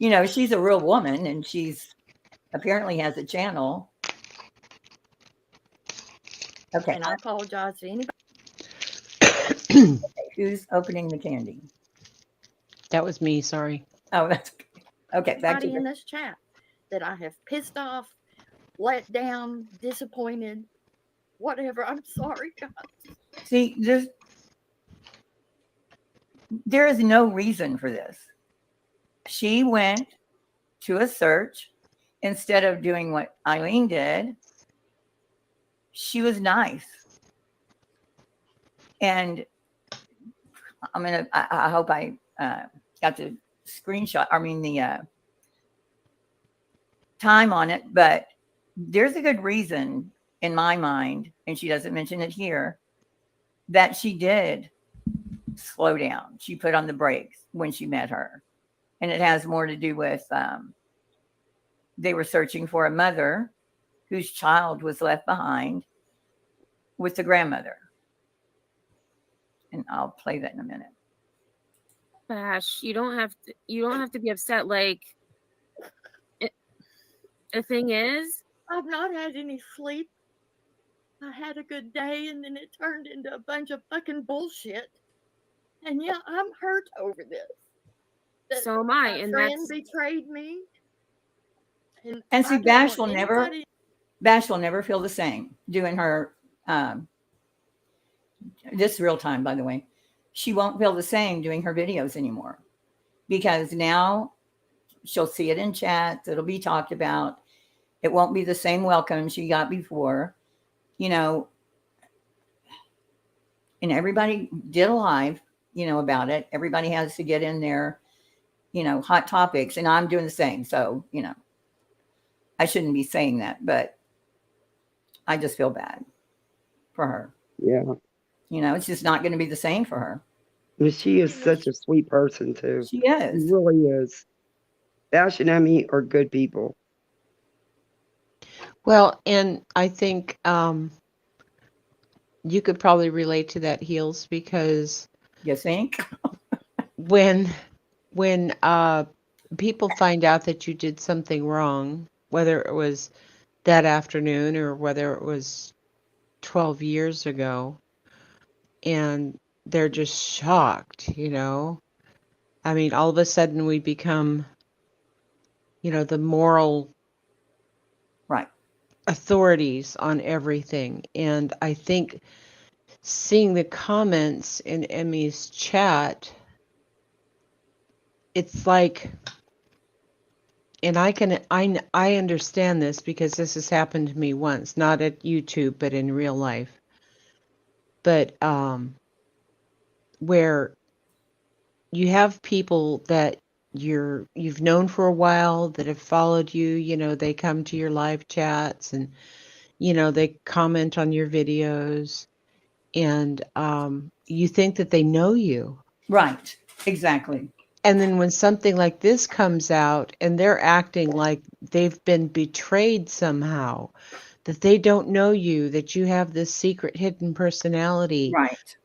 she's a real woman and she's apparently has a channel. Okay. And I apologize to anybody. Okay, who's opening the candy? That was me, sorry. Oh, that's okay. Back to in this chat that I have pissed off, let down, disappointed, whatever. I'm sorry, guys. See, there is no reason for this. She went to a search instead of doing what Eileen did. She was nice. And I hope I got the screenshot, the time on it, but there's a good reason in my mind, and she doesn't mention it here, that she did slow down. She put on the brakes when she met her. And it has more to do with they were searching for a mother whose child was left behind with the grandmother. And I'll play that in a minute. Bash, you don't have to be upset. Like, the thing is, I've not had any sleep. I had a good day and then it turned into a bunch of fucking bullshit. And yeah, I'm hurt over this. So am I, My and friend that's betrayed me. And see, I don't Bash will want never anybody- feel the same doing her. This is real time, by the way. She won't feel the same doing her videos anymore because now she'll see it in chats. It'll be talked about. It won't be the same welcome she got before, you know. And everybody did a live, you know, about it. Everybody has to get in there, you know, hot topics, and I'm doing the same. So, you know, I shouldn't be saying that, but I just feel bad for her. Yeah. You know, it's just not going to be the same for her. But she is such a sweet person, too. She is. She really is. Bash and Emmy are good people. Well, and I think you could probably relate to that, Heels, because you think when people find out that you did something wrong, whether it was that afternoon or whether it was 12 years ago, and they're just shocked, you know. I mean, all of a sudden we become, you know, the moral authorities on everything. And I think seeing the comments in Emmy's chat, it's like, and I understand this because this has happened to me once, not at YouTube, but in real life. But where you have people that you've known for a while that have followed you, you know, they come to your live chats and, you know, they comment on your videos, and you think that they know you. Right. Exactly. And then when something like this comes out and they're acting like they've been betrayed somehow, that they don't know you, that you have this secret hidden personality. Right.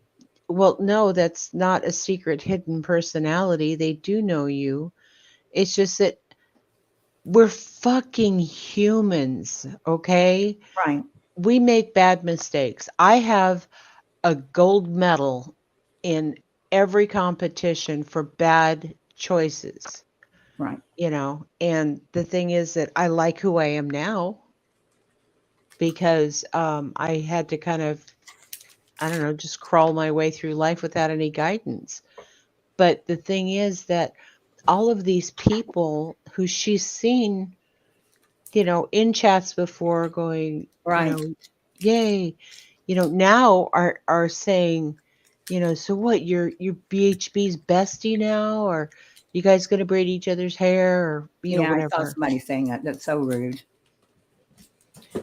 Well, no, that's not a secret hidden personality. They do know you. It's just that we're fucking humans, okay? Right. We make bad mistakes. I have a gold medal in every competition for bad choices. Right. You know, and the thing is that I like who I am now because I had to kind of, I don't know, just crawl my way through life without any guidance. But the thing is that all of these people who she's seen, you know, in chats before going, right, you know, yay, you know, now are saying, you know, so what, you're BHB's bestie now, or you guys gonna braid each other's hair, or you know, whatever. I saw somebody saying that. That's so rude.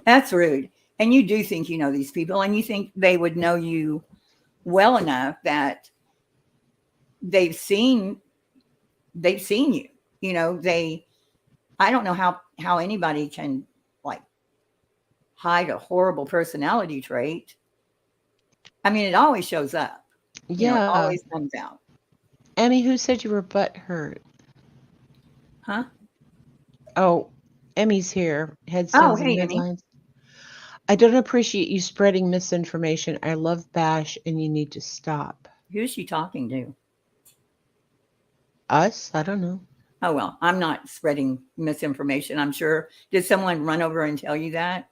That's rude. And you do think you know these people, and you think they would know you well enough that they've seen you. You know, I don't know how anybody can like hide a horrible personality trait. I mean, it always shows up. Yeah, you know, it always comes out. Emmy, who said you were butthurt? Huh? Oh, Emmy's here. Headstones and Headlines. I don't appreciate you spreading misinformation. I love Bash, and you need to stop. Who's she talking to? Us? I don't know. Oh, well, I'm not spreading misinformation, I'm sure. Did someone run over and tell you that?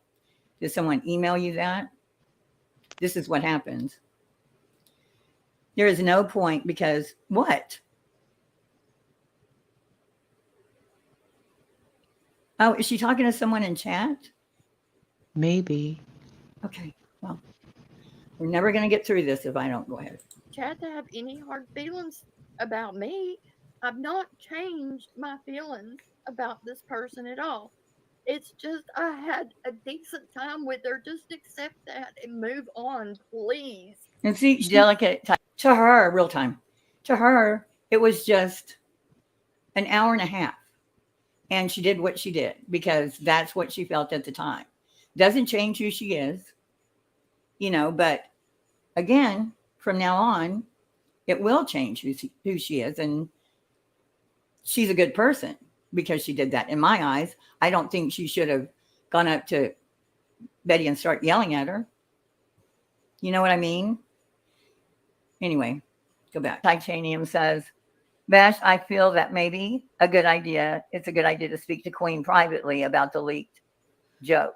Did someone email you that? This is what happens. There is no point because what? Oh, is she talking to someone in chat? Maybe. Okay, well, we're never going to get through this if I don't go ahead. Chad to have any hard feelings about me. I've not changed my feelings about this person at all. It's just I had a decent time with her. Just accept that and move on, please. And see, delicate to her, real time. To her, it was just an hour and a half. And she did what she did because that's what she felt at the time. Doesn't change who she is, but again, from now on, it will change who she is. And she's a good person because she did that. In my eyes, I don't think she should have gone up to Betty and start yelling at her. You know what I mean? Anyway, go back. Titanium says, Bash, I feel that maybe it's a good idea to speak to Queen privately about the leaked joke.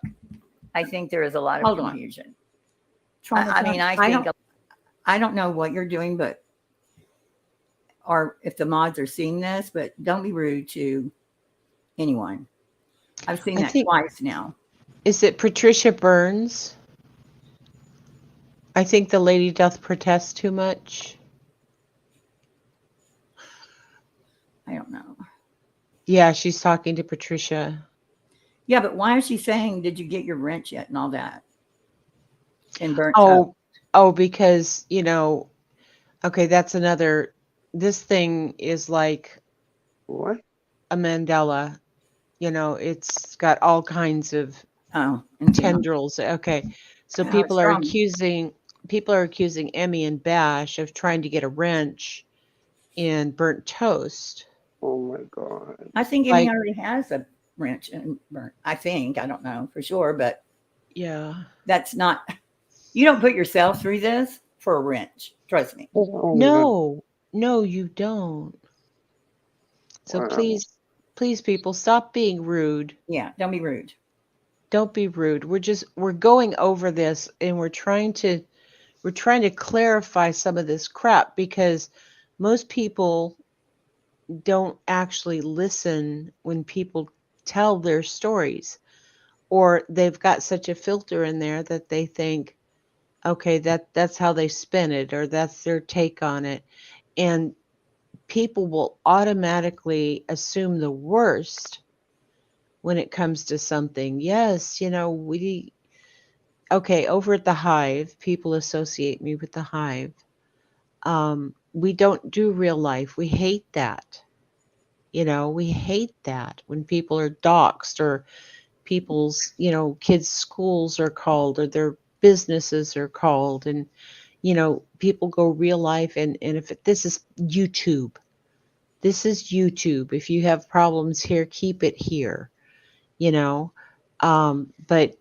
I think there is a lot of confusion. I don't know what you're doing, or if the mods are seeing this, but don't be rude to anyone. I've seen that twice now. Is it Patricia Burns? I think the lady doth protest too much. I don't know. Yeah, she's talking to Patricia. Yeah, but why is she saying, did you get your rent yet and all that? And burnt up. Oh, because, okay, that's another, this thing is like what? A Mandela, it's got all kinds of tendrils. Okay. So people are accusing Emmy and Bash of trying to get a wrench in burnt toast. Oh my God. I think Emmy already has a wrench and burnt. I don't know for sure, but yeah, that's not, you don't put yourself through this for a wrench. Trust me. No, you don't. So please people, stop being rude. Yeah. Don't be rude. Don't be rude. We're going over this and we're trying to clarify some of this crap because most people don't actually listen when people tell their stories, or they've got such a filter in there that they think, okay, that's how they spin it, or that's their take on it. And people will automatically assume the worst when it comes to something. Yes, over at the Hive, people associate me with the Hive. We don't do real life. We hate that. We hate that when people are doxxed or people's, kids' schools are called or their businesses are called, and, people go real life. And if this is YouTube, if you have problems here, keep it here, but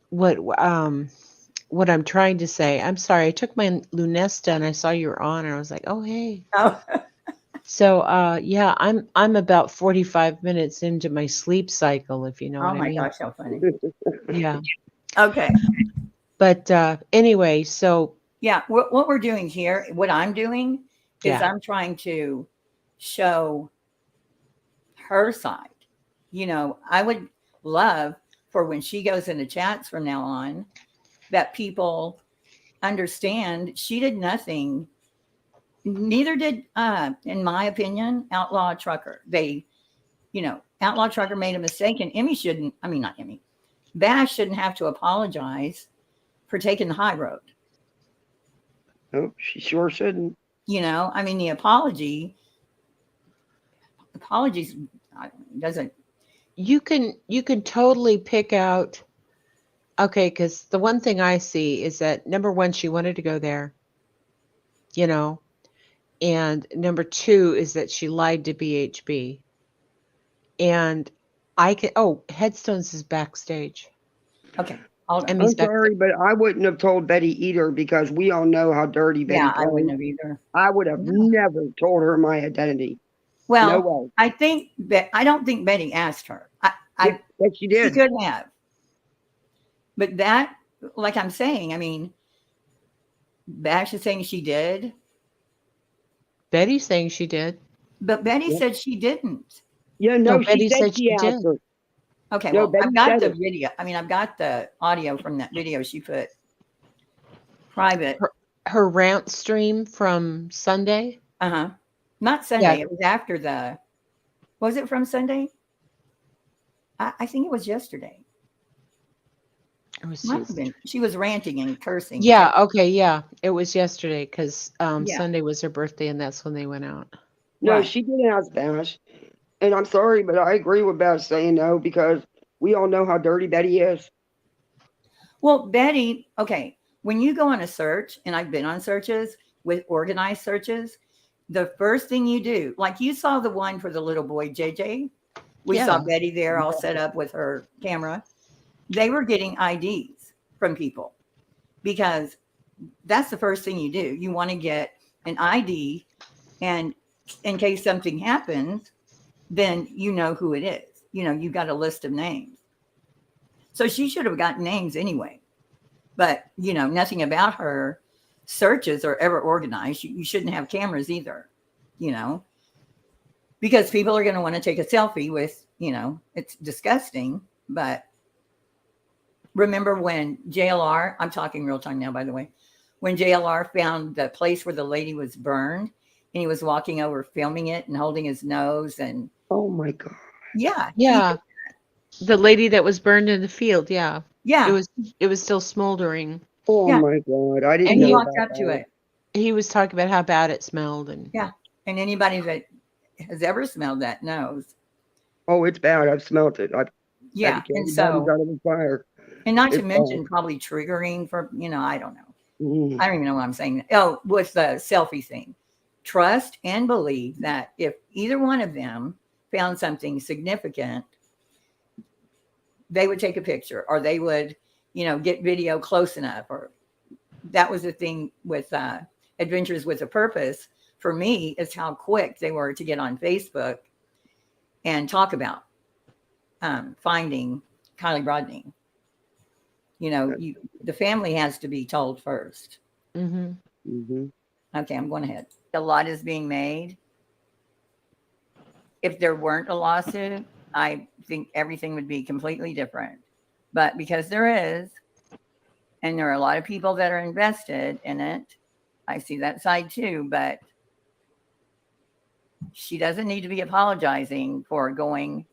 what I'm trying to say, I'm sorry, I took my Lunesta and I saw you were on and I was like, oh, hey. Oh. So, yeah, I'm about 45 minutes into my sleep cycle, if you know what I mean. Oh my gosh, how funny. Yeah. Okay. But anyway, so. Yeah, what we're doing here, what I'm doing is I'm trying to show her side. I would love for when she goes into chats from now on, that people understand she did nothing. Neither did, in my opinion, Outlaw Trucker. Outlaw Trucker made a mistake, and Bash shouldn't have to apologize for taking the high road. Nope, she sure shouldn't. The apologies doesn't. You can totally pick out. Okay, because the one thing I see is that number one, she wanted to go there, and number two is that she lied to BHB. And Headstones is backstage. Okay. I'm sorry, but I wouldn't have told Betty either because we all know how dirty Betty is. I wouldn't have either. I would have never told her my identity. Well, no way. I don't think Betty asked her. Yes, she did. She could have. But that, like I'm saying, Bash is saying she did. Betty's saying she did. But Betty said she didn't. Yeah, no, Betty said she did. Her. Okay, no, well, I've got the video. I've got the audio from that video she put private. Her rant stream from Sunday? Uh-huh. Not Sunday. Yeah. It was after was it from Sunday? I think it was yesterday. She was ranting and cursing. Yeah, okay, yeah. It was yesterday because Sunday was her birthday and that's when they went out. No, Right. she did ask Bash. And I'm sorry, but I agree with Bash saying no because we all know how dirty Betty is. Well, Betty, okay, when you go on a search, and I've been on searches with organized searches, the first thing you do, like you saw the one for the little boy, JJ, we saw Yeah. Betty there all set up with her camera. They were getting IDs from people because that's the first thing you do. You want to get an ID, and in case something happens, then you know who it is. You know, you got a list of names. So she should have gotten names anyway. But, you know, nothing about her searches are ever organized. You shouldn't have cameras either, you know, because people are going to want to take a selfie with, you know, it's disgusting. But remember when JLR, I'm talking real time now, by the way, when JLR found the place where the lady was burned and he was walking over filming it and holding his nose and. Oh my God. Yeah. Yeah. The lady that was burned in the field. Yeah. Yeah. It was still smoldering. Oh Yeah. my God. I didn't And know he walked about up to that. it. He was talking about how bad it smelled. And Yeah. And anybody that has ever smelled that knows. Oh, it's bad. I've smelled it. I've Yeah. had to And carry so, bodies out of the fire. and not to It's mention bad. probably triggering for, you know, I don't know. Mm. I don't even know what I'm saying. Oh, with the selfie thing. Trust and believe that if either one of them found something significant, they would take a picture or they would, you know, get video close enough. Or that was the thing with Adventures with a Purpose for me, is how quick they were to get on Facebook and talk about finding Kylie Brodney. You know, the family has to be told first. mm-hmm. Mm-hmm. Okay, I'm going ahead. A lot is being made. If there weren't a lawsuit, I think everything would be completely different. But because there is, and there are a lot of people that are invested in it, I see that side too. But she doesn't need to be apologizing for going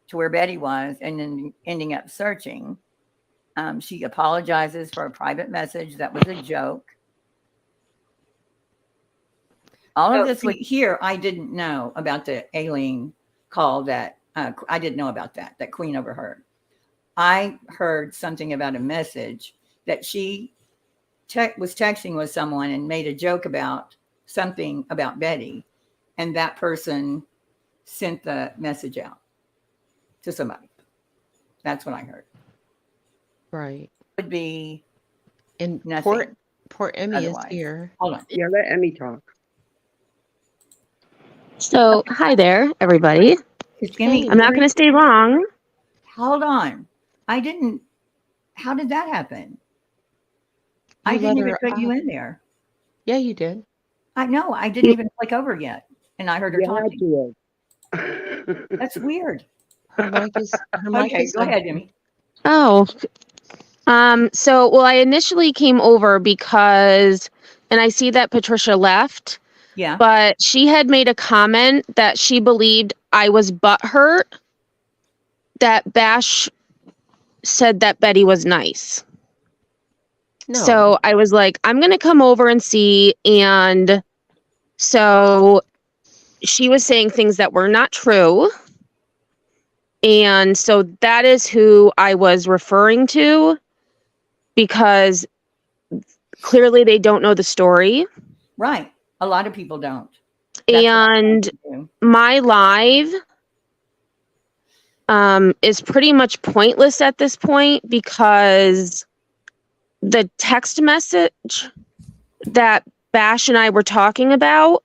to where Betty was and then ending up searching. She apologizes for a private message that was a joke. All of this here, I didn't know about the alien call that I didn't know about that Queen overheard. I heard something about a message that she was texting with someone and made a joke about something about Betty, and that person sent the message out to somebody. That's what I heard. Right. Would be and nothing. Poor Emmy otherwise. is here. Hold on. Yeah, let Emmy talk. So, hi there, everybody. Emmy, I'm not going to stay long. Hold on. How did that happen? I You didn't let even her put you up. in there. Yeah, you did. I know. I didn't even click over yet. And I heard her You had talking. to. That's weird. Her mic is Okay, go ahead, Emmy. Oh, well, I initially came over because, and I see that Patricia left. Yeah. But she had made a comment that she believed I was butthurt that Bash said that Betty was nice. No. So I was like, I'm going to come over and see. And so she was saying things that were not true. And so that is who I was referring to, because clearly they don't know the story. Right. A lot of people don't. And my live is pretty much pointless at this point, because the text message that Bash and I were talking about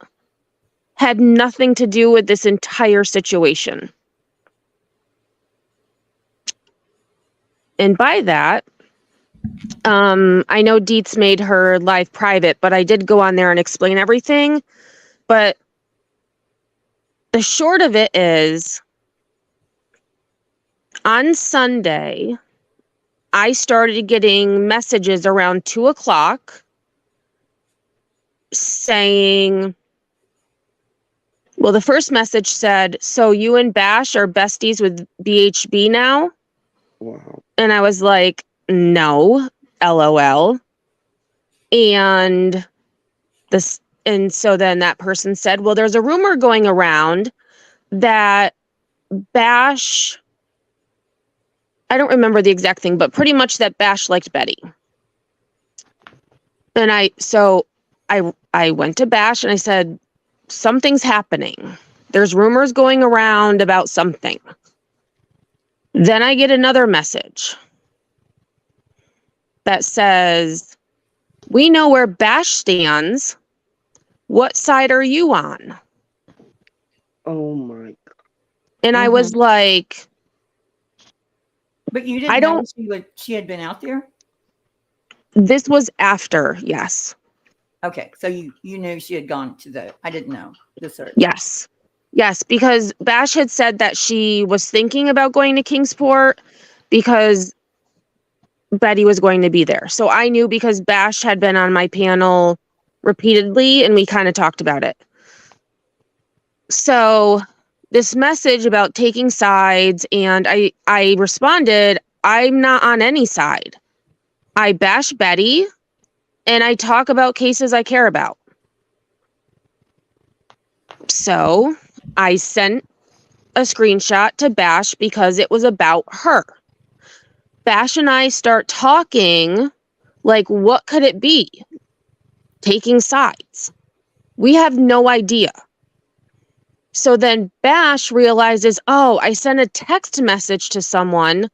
had nothing to do with this entire situation. And by that, I know Dietz made her live private, but I did go on there and explain everything. But the short of it is, on Sunday, I started getting messages around 2:00 saying, well, the first message said, so you and Bash are besties with BHB now? Wow. And I was like, no, LOL. And And so then that person said, well, there's a rumor going around that Bash, I don't remember the exact thing, but pretty much that Bash liked Betty. And I went to Bash and I said, something's happening. There's rumors going around about something. Then I get another message that says, we know where Bash stands. What side are you on? Oh my God. And I was like, but you didn't know she had been out there? This was after, yes. Okay, so you knew she had gone to I didn't know the search. Yes. Yes, because Bash had said that she was thinking about going to Kingsport because Betty was going to be there. So I knew because Bash had been on my panel repeatedly and we kind of talked about it. So this message about taking sides, and I responded, I'm not on any side. I bash Betty and I talk about cases I care about. So I sent a screenshot to Bash because it was about her. Bash and I start talking like, what could it be? Taking sides. We have no idea. So then Bash realizes, oh, I sent a text message to someone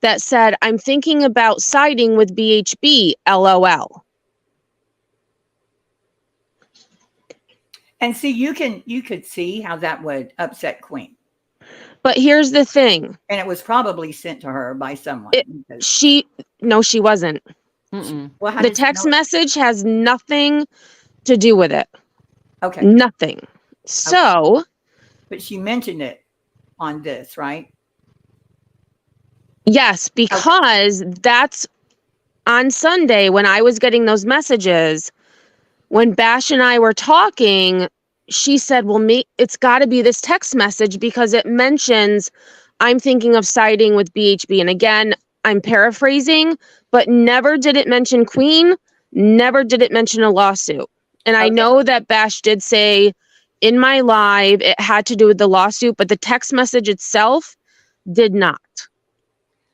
that said, I'm thinking about siding with BHB, LOL. And see, you could see how that would upset Queen. But here's the thing. And it was probably sent to her by someone. She wasn't. Well, the text message has nothing to do with it. Okay. Nothing. So. But she mentioned it on this, right? Yes, because that's on Sunday when I was getting those messages. When Bash and I were talking, she said, well, it's got to be this text message because it mentions I'm thinking of siding with BHB. And again, I'm paraphrasing, but never did it mention Queen, never did it mention a lawsuit. And I know that Bash did say in my live it had to do with the lawsuit, but the text message itself did not.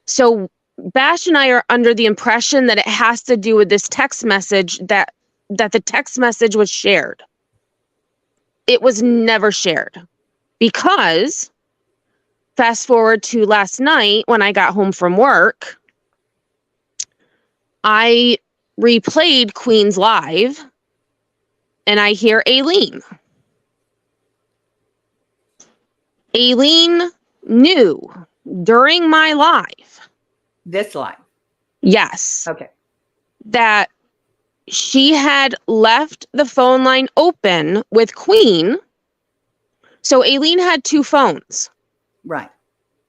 So Bash and I are under the impression that it has to do with this text message, that the text message was shared. It was never shared because fast forward to last night when I got home from work, I replayed Queen's live and I hear Aileen. Aileen knew during my live. This live? Yes. Okay. That she had left the phone line open with Queen. So Aileen had two phones. Right.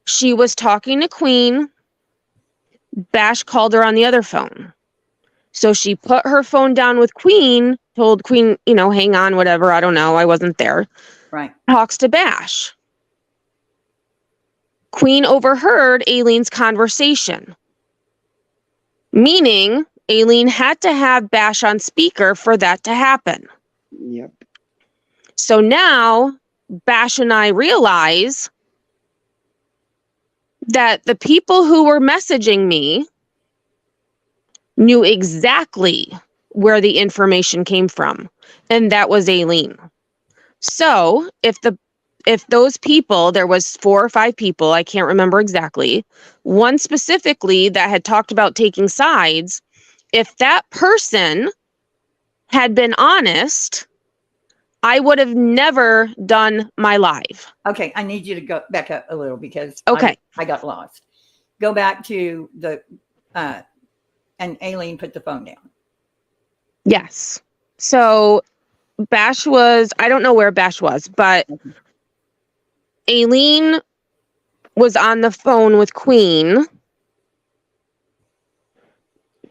She was talking to Queen. Bash called her on the other phone. So she put her phone down with Queen, told Queen, hang on, whatever. I don't know. I wasn't there. Right. Talks to Bash. Queen overheard Aileen's conversation. Meaning Aileen had to have Bash on speaker for that to happen. Yep. So now Bash and I realize that the people who were messaging me knew exactly where the information came from, and that was Aileen. So if those people, there was 4 or 5 people, I can't remember exactly, one specifically that had talked about taking sides, if that person had been honest, I would have never done my live. Okay, I need you to go back up a little because I got lost. Go back to the and Aileen put the phone down. Yes. So Bash was, I don't know where Bash was, but Aileen was on the phone with Queen,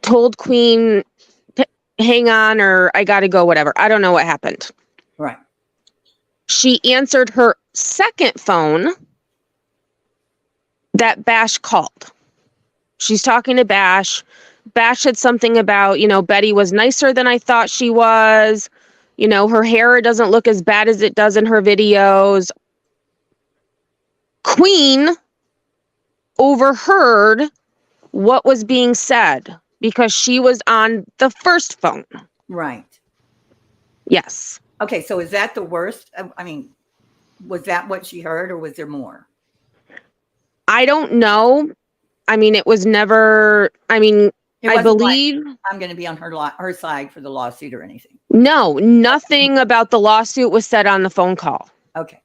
told Queen, hang on, or I gotta go, whatever. I don't know what happened. Right. She answered her second phone that Bash called. She's talking to Bash. Bash said something about, Betty was nicer than I thought she was. You know, her hair doesn't look as bad as it does in her videos. Queen overheard what was being said because she was on the first phone. Right. Yes. Okay, so is that the worst? I mean, was that what she heard or was there more? I don't know. I mean, it was never, I mean, I believe. Like, I'm going to be on her side for the lawsuit or anything. No, nothing about the lawsuit was said on the phone call. Okay.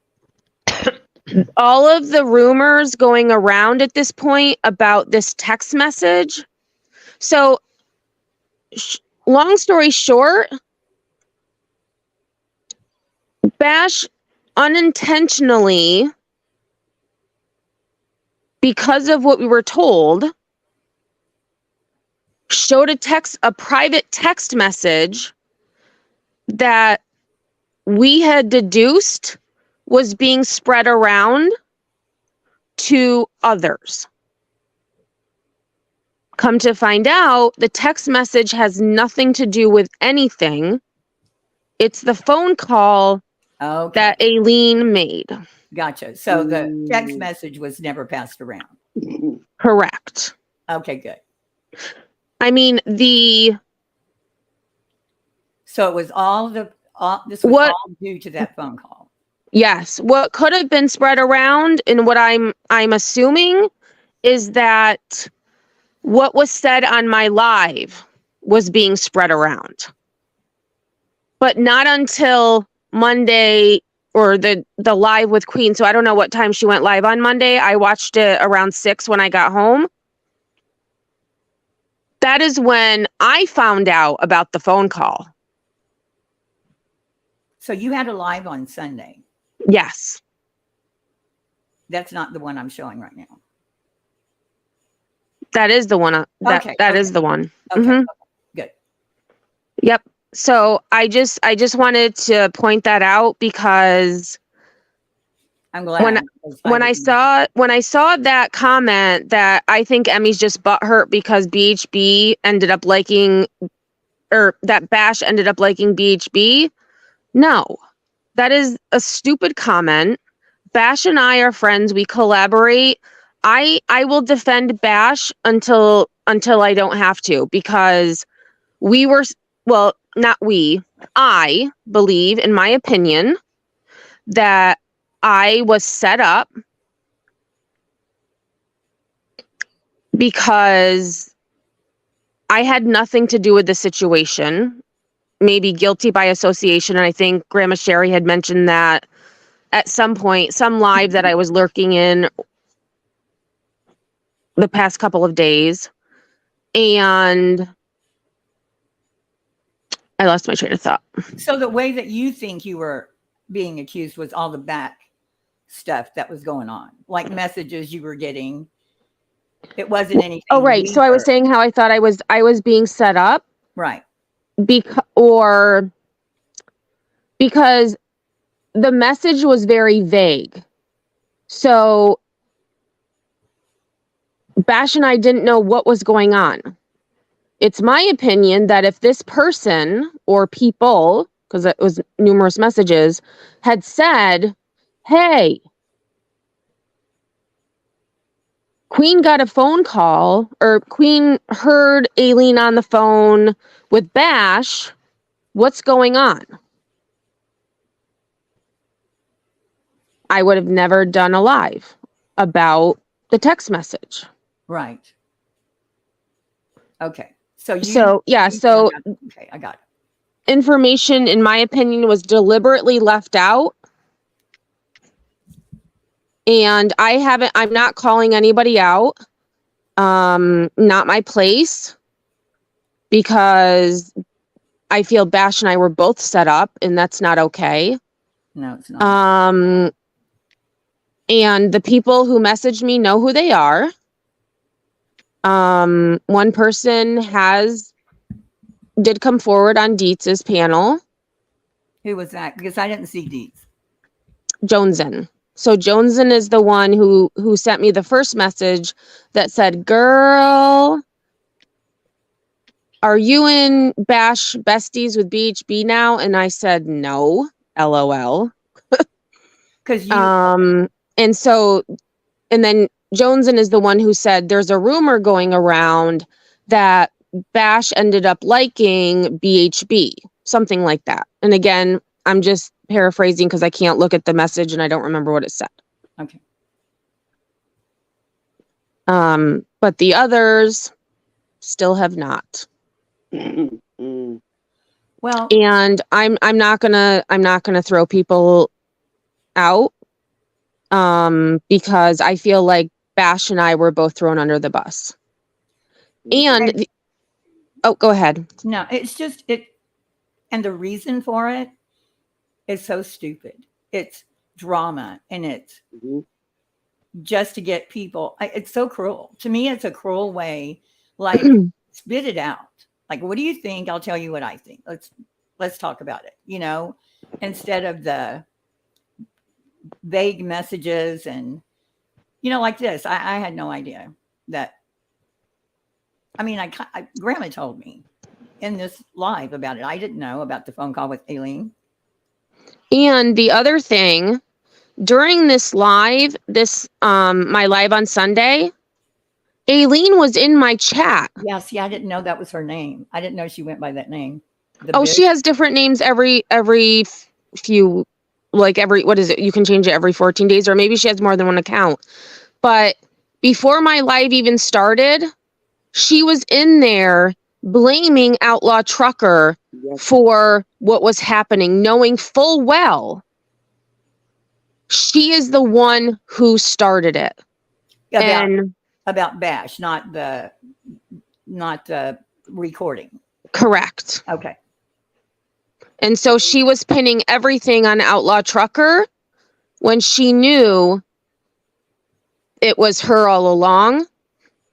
All of the rumors going around at this point about this text message. So, long story short, Bash unintentionally, because of what we were told, showed a private text message that we had deduced was being spread around to others. Come to find out, the text message has nothing to do with anything. It's the phone call that Aileen made. Gotcha. So the text message was never passed around. Correct. Okay, good. I mean, so it was this was all due to that phone call. Yes. What could have been spread around, and what I'm assuming is that what was said on my live was being spread around. But not until Monday or the live with Queen. So I don't know what time she went live on Monday. I watched it around 6 when I got home. That is when I found out about the phone call. So you had a live on Sunday? Yes. That's not the one I'm showing right now. That is the one. That is the one. Okay. Mm-hmm. Good. Yep. So I just wanted to point that out because I'm glad when I saw that comment that I think Emmy's just butthurt because BHB ended up liking, or that Bash ended up liking BHB. No, that is a stupid comment. Bash and I are friends. We collaborate. I will defend Bash until I don't have to, because I believe, in my opinion, that I was set up because I had nothing to do with the situation. Maybe guilty by association. And I think Grandma Sherry had mentioned that at some point, some live that I was lurking in the past couple of days. And I lost my train of thought. So the way that you think you were being accused was all the back stuff that was going on, like messages you were getting. It wasn't anything. Oh, right. So I was saying how I thought I was being set up. Right. Because the message was very vague. So Bash and I didn't know what was going on. It's my opinion that if this person or people, because it was numerous messages, had said, hey, Queen got a phone call, or Queen heard Aileen on the phone with Bash, what's going on? I would have never done a live about the text message. Right. Okay. Okay, I got it. Information, in my opinion, was deliberately left out. And I'm not calling anybody out. Not my place. Because I feel Bash and I were both set up, and that's not okay. No, it's not. And the people who messaged me know who they are. One person did come forward on Dietz's panel. Who was that? Because I didn't see Dietz. Joneson. So Joneson is the one who sent me the first message that said, girl, are you and Bash besties with BHB now? And I said, no, LOL. Because you, and so, and then Joneson is the one who said there's a rumor going around that Bash ended up liking BHB, something like that. And again, I'm just paraphrasing because I can't look at the message and I don't remember what it said. okay. But the others still have not. Well, And I'm not gonna throw people out because I feel like Bash and I were both thrown under the bus. And oh, go ahead. No, it's just it, and the reason for it is so stupid. It's drama, and it's just to get people. It's so cruel. To me, it's a cruel way. Like, spit it out. Like, what do you think? I'll tell you what I think. Let's talk about it. You know, instead of the vague messages and, you know, like this. I had no idea that. I mean, Grandma told me in this live about it. I didn't know about the phone call with Aileen. And the other thing, during this live, my live on Sunday, Aileen was in my chat. Yeah, see, I didn't know that was her name. I didn't know she went by that name. She has different names every few, like what is it? You can change it every 14 days, or maybe she has more than one account. But before my live even started, she was in there blaming Outlaw Trucker for what was happening, knowing full well she is the one who started it. About Bash, not the recording. Correct. Okay. And so she was pinning everything on Outlaw Trucker when she knew it was her all along.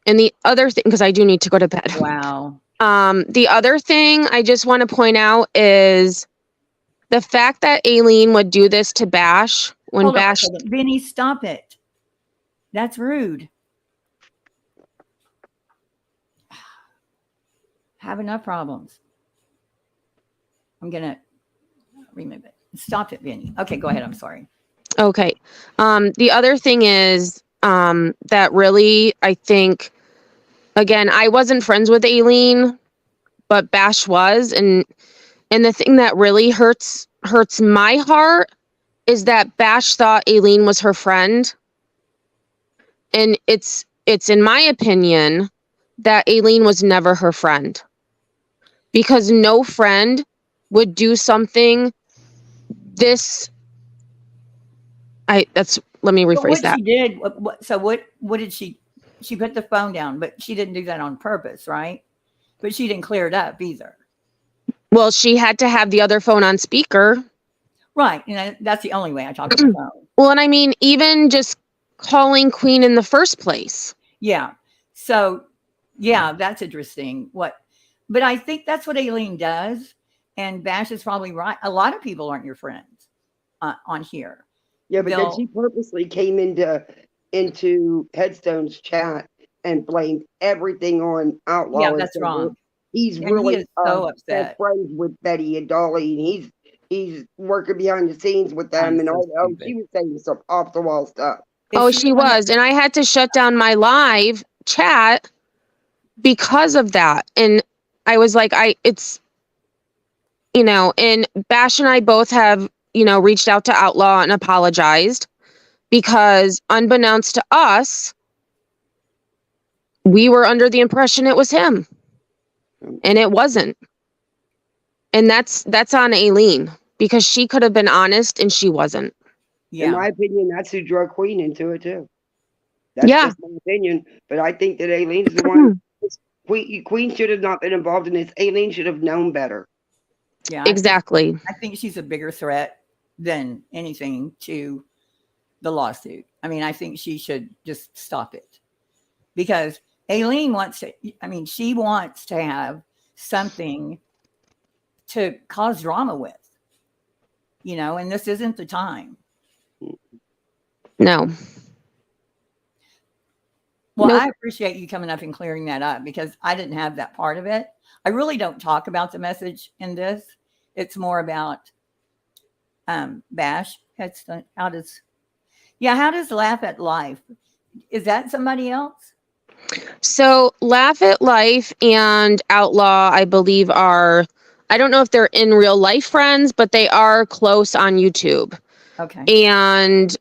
And the other thing, because I do need to go to bed. Wow. The other thing I just want to point out is the fact that Aileen would do this to Bash when Hold Bash. on, Vinny, stop it. That's rude. Have enough problems. I'm gonna remove it. Stop it, Vinny. Okay, go ahead. I'm sorry. Okay. The other thing is that really, I think, again, I wasn't friends with Aileen, but Bash was, and the thing that really hurts my heart is that Bash thought Aileen was her friend, and it's in my opinion that Aileen was never her friend, because no friend would do something this. Let me rephrase that. She did. So what did she? She put the phone down, but she didn't do that on purpose, right? But she didn't clear it up either. Well, she had to have the other phone on speaker. Right. And that's the only way I talk on the phone. Well, and I mean, even just calling Queen in the first place. Yeah. So, yeah, that's interesting. But I think that's what Aileen does. And Bash is probably right. A lot of people aren't your friends on here. Yeah, but then she purposely came into Headstone's chat and blamed everything on Outlaw. Yeah, that's wrong. He's and really he is so upset. friends with Betty and Dolly, and he's working behind the scenes with them, and all. Oh, she was saying some off the wall stuff. She was, and I had to shut down my live chat because of that. And I was like, it's, and Bash and I both have, reached out to Outlaw and apologized, because unbeknownst to us, we were under the impression it was him, and it wasn't. And that's on Aileen, because she could have been honest and she wasn't. Yeah. In my opinion, that's who drug Queen into it too. That's just my opinion, but I think that Aileen's the one. Queen should have not been involved in this. Aileen should have known better. Yeah, exactly. I think she's a bigger threat than anything to the lawsuit. I mean, I think she should just stop it, because Aileen she wants to have something to cause drama with, and this isn't the time. No. Well, I appreciate you coming up and clearing that up, because I didn't have that part of it. I really don't talk about the message in this. It's more about Bash. Headstone. How does Laugh at Life? Is that somebody else? So Laugh at Life and Outlaw, I believe, I don't know if they're in real life friends, but they are close on YouTube. Okay. And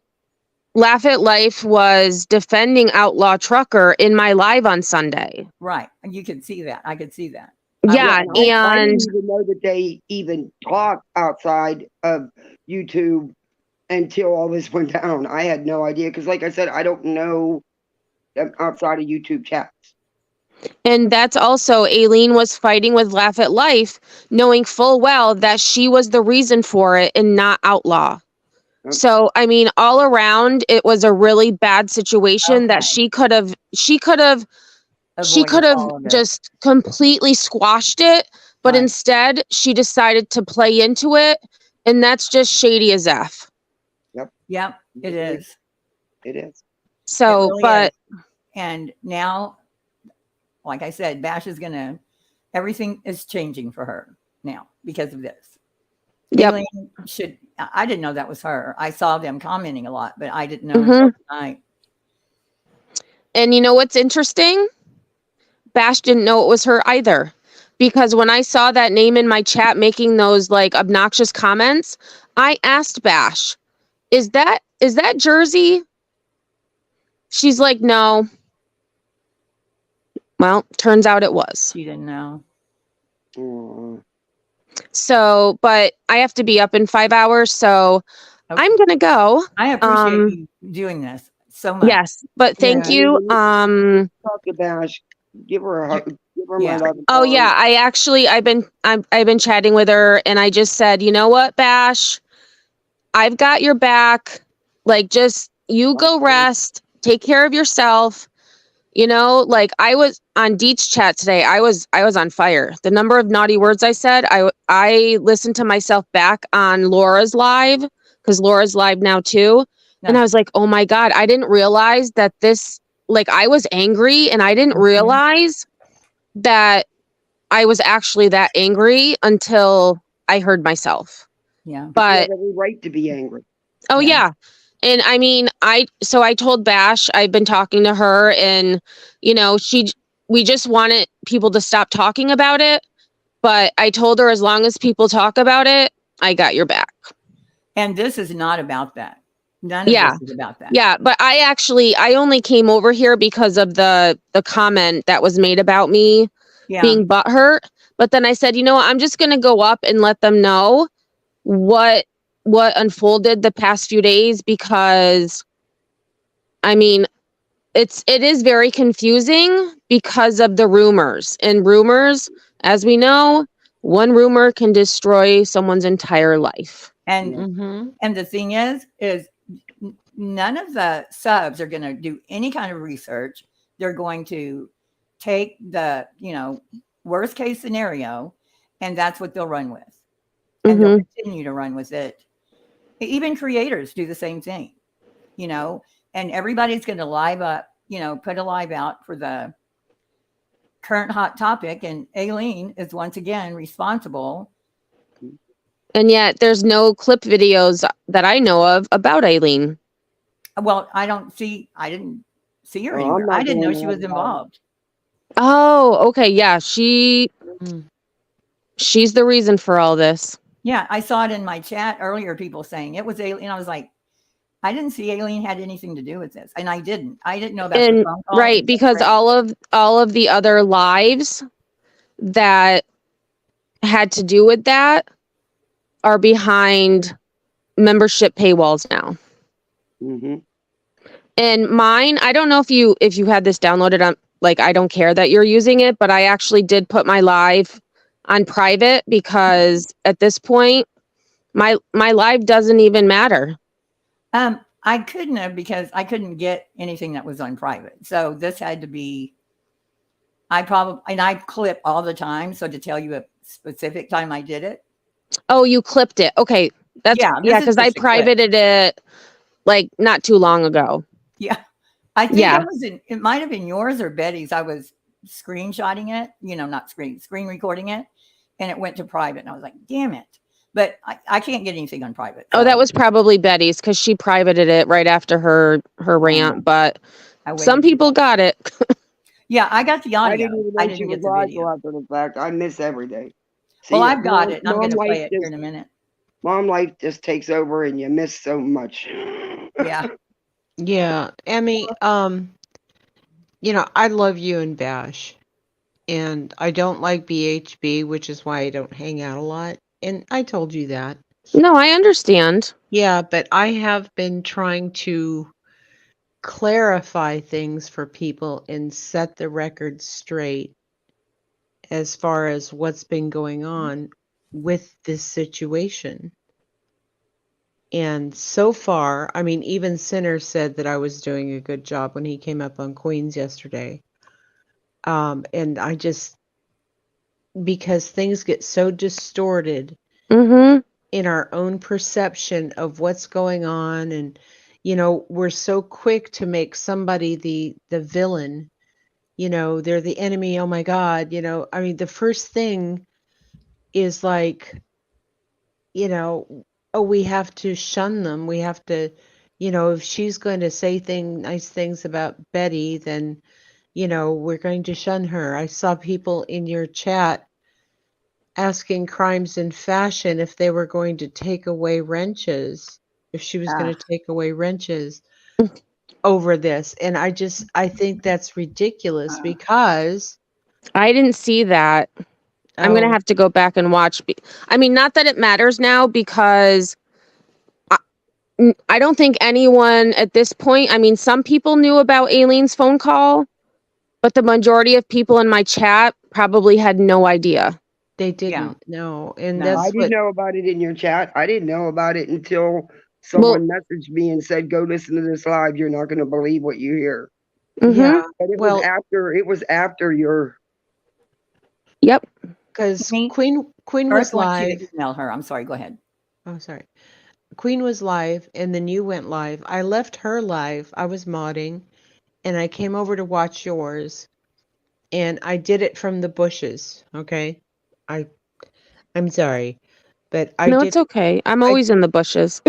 Laugh at Life was defending Outlaw Trucker in my live on Sunday. Right. And you can see that. I could see that. Yeah. I And didn't even know that they even talked outside of YouTube until all this went down. I had no idea because, like I said, I don't know them outside of YouTube chats. And that's also, Aileen was fighting with Laugh at Life, knowing full well that she was the reason for it and not Outlaw. Okay. So, I mean, all around, it was a really bad situation that she could have just completely squashed it. But instead, she decided to play into it. And that's just shady as F. Yep, it is. It is. So, it really is. And now, like I said, Bash is everything is changing for her now because of this. Yep. I didn't know that was her. I saw them commenting a lot, but I didn't know until tonight. And you know what's interesting? Bash didn't know it was her either. Because when I saw that name in my chat making those like obnoxious comments, I asked Bash, is that Jersey? She's like, no. Well, turns out it was. She didn't know. So, but I have to be up in 5 hours, so I'm gonna go. I appreciate you doing this so much. Yes, but thank you. Talk to Bash. Give her a hug. Give her my love. Oh yeah, I've been chatting with her, and I just said, you know what, Bash, I've got your back. Like, just you go rest, take care of yourself. You know, like I was on Deet's chat today. I was on fire. The number of naughty words I said, I listened to myself back on Laura's live, because Laura's live now too. Nice. And I was like, oh my God, I didn't realize that this, like, I was angry, and I didn't realize that I was actually that angry until I heard myself. Yeah. But you have every right to be angry. Oh yeah. And I mean, I told Bash, I've been talking to her, and, you know, we just wanted people to stop talking about it. But I told her, as long as people talk about it, I got your back. And this is not about that. None of this is about that. Yeah. But I only came over here because of the comment that was made about me being butthurt. But then I said, you know what, I'm just going to go up and let them know what unfolded the past few days, because I mean, it is very confusing because of the rumors, and rumors, as we know, one rumor can destroy someone's entire life. And and the thing is none of the subs are going to do any kind of research. They're going to take the, worst case scenario, and that's what they'll run with. And they'll continue to run with it. Even creators do the same thing, and everybody's going to live up, put a live out for the current hot topic. And Aileen is once again responsible. And yet there's no clip videos that I know of about Aileen. Well, I didn't see her anywhere. I didn't know she was involved. Oh, okay. Yeah. She's the reason for all this. Yeah, I saw it in my chat earlier, people saying it was Aileen. I was like, I didn't see Aileen had anything to do with this. And I didn't know about the phone call. Right, because all of the other lives that had to do with that are behind membership paywalls now. And mine, I don't know if you had this downloaded on, like, I don't care that you're using it, but I actually did put my live on private, because at this point my live doesn't even matter. I couldn't have, because I couldn't get anything that was on private. So this had to be, I clip all the time. So to tell you a specific time I did it. Oh, you clipped it. Okay. That's because I privated it like not too long ago. Yeah. I think it might have been yours or Betty's. I was screenshotting it, not screen recording it, and it went to private. And I was like, damn it. But I can't get anything on private. Oh, that was probably Betty's because she privated it right after her rant. But some people got it. Yeah, I got the audio. I didn't even know she was live till after the fact. I miss every day. Well, I've got it. I'm going to play it here in a minute. Mom life just takes over and you miss so much. Yeah. Yeah. Emmy, I love you and Bash. And I don't like BHB, which is why I don't hang out a lot. And I told you that. No, I understand. Yeah, but I have been trying to clarify things for people and set the record straight as far as what's been going on with this situation. And so far, I mean, even Sinner said that I was doing a good job when he came up on Queens yesterday. And I just, because things get so distorted in our own perception of what's going on, and we're so quick to make somebody the villain, they're the enemy, oh my God, I mean, the first thing is like, oh, we have to shun them, we have to, if she's going to say nice things about Betty, then we're going to shun her. I saw people in your chat asking Crimes in Fashion if they were going to take away wrenches, if she was going to take away wrenches over this. And I think that's ridiculous because I didn't see that. I'm going to have to go back and watch. I mean, not that it matters now because I don't think anyone at this point, I mean, some people knew about Aileen's phone call, but the majority of people in my chat probably had no idea. They didn't know. And I didn't know about it in your chat. I didn't know about it until someone messaged me and said, go listen to this live. You're not going to believe what you hear. Yeah. But it was after your. Yep. Because Queen was live. Email her. I'm sorry. Go ahead. Oh, sorry. Queen was live and then you went live. I left her live. I was modding and I came over to watch yours and I did it from the bushes. Okay. I'm sorry, but it's okay. I'm always in the bushes.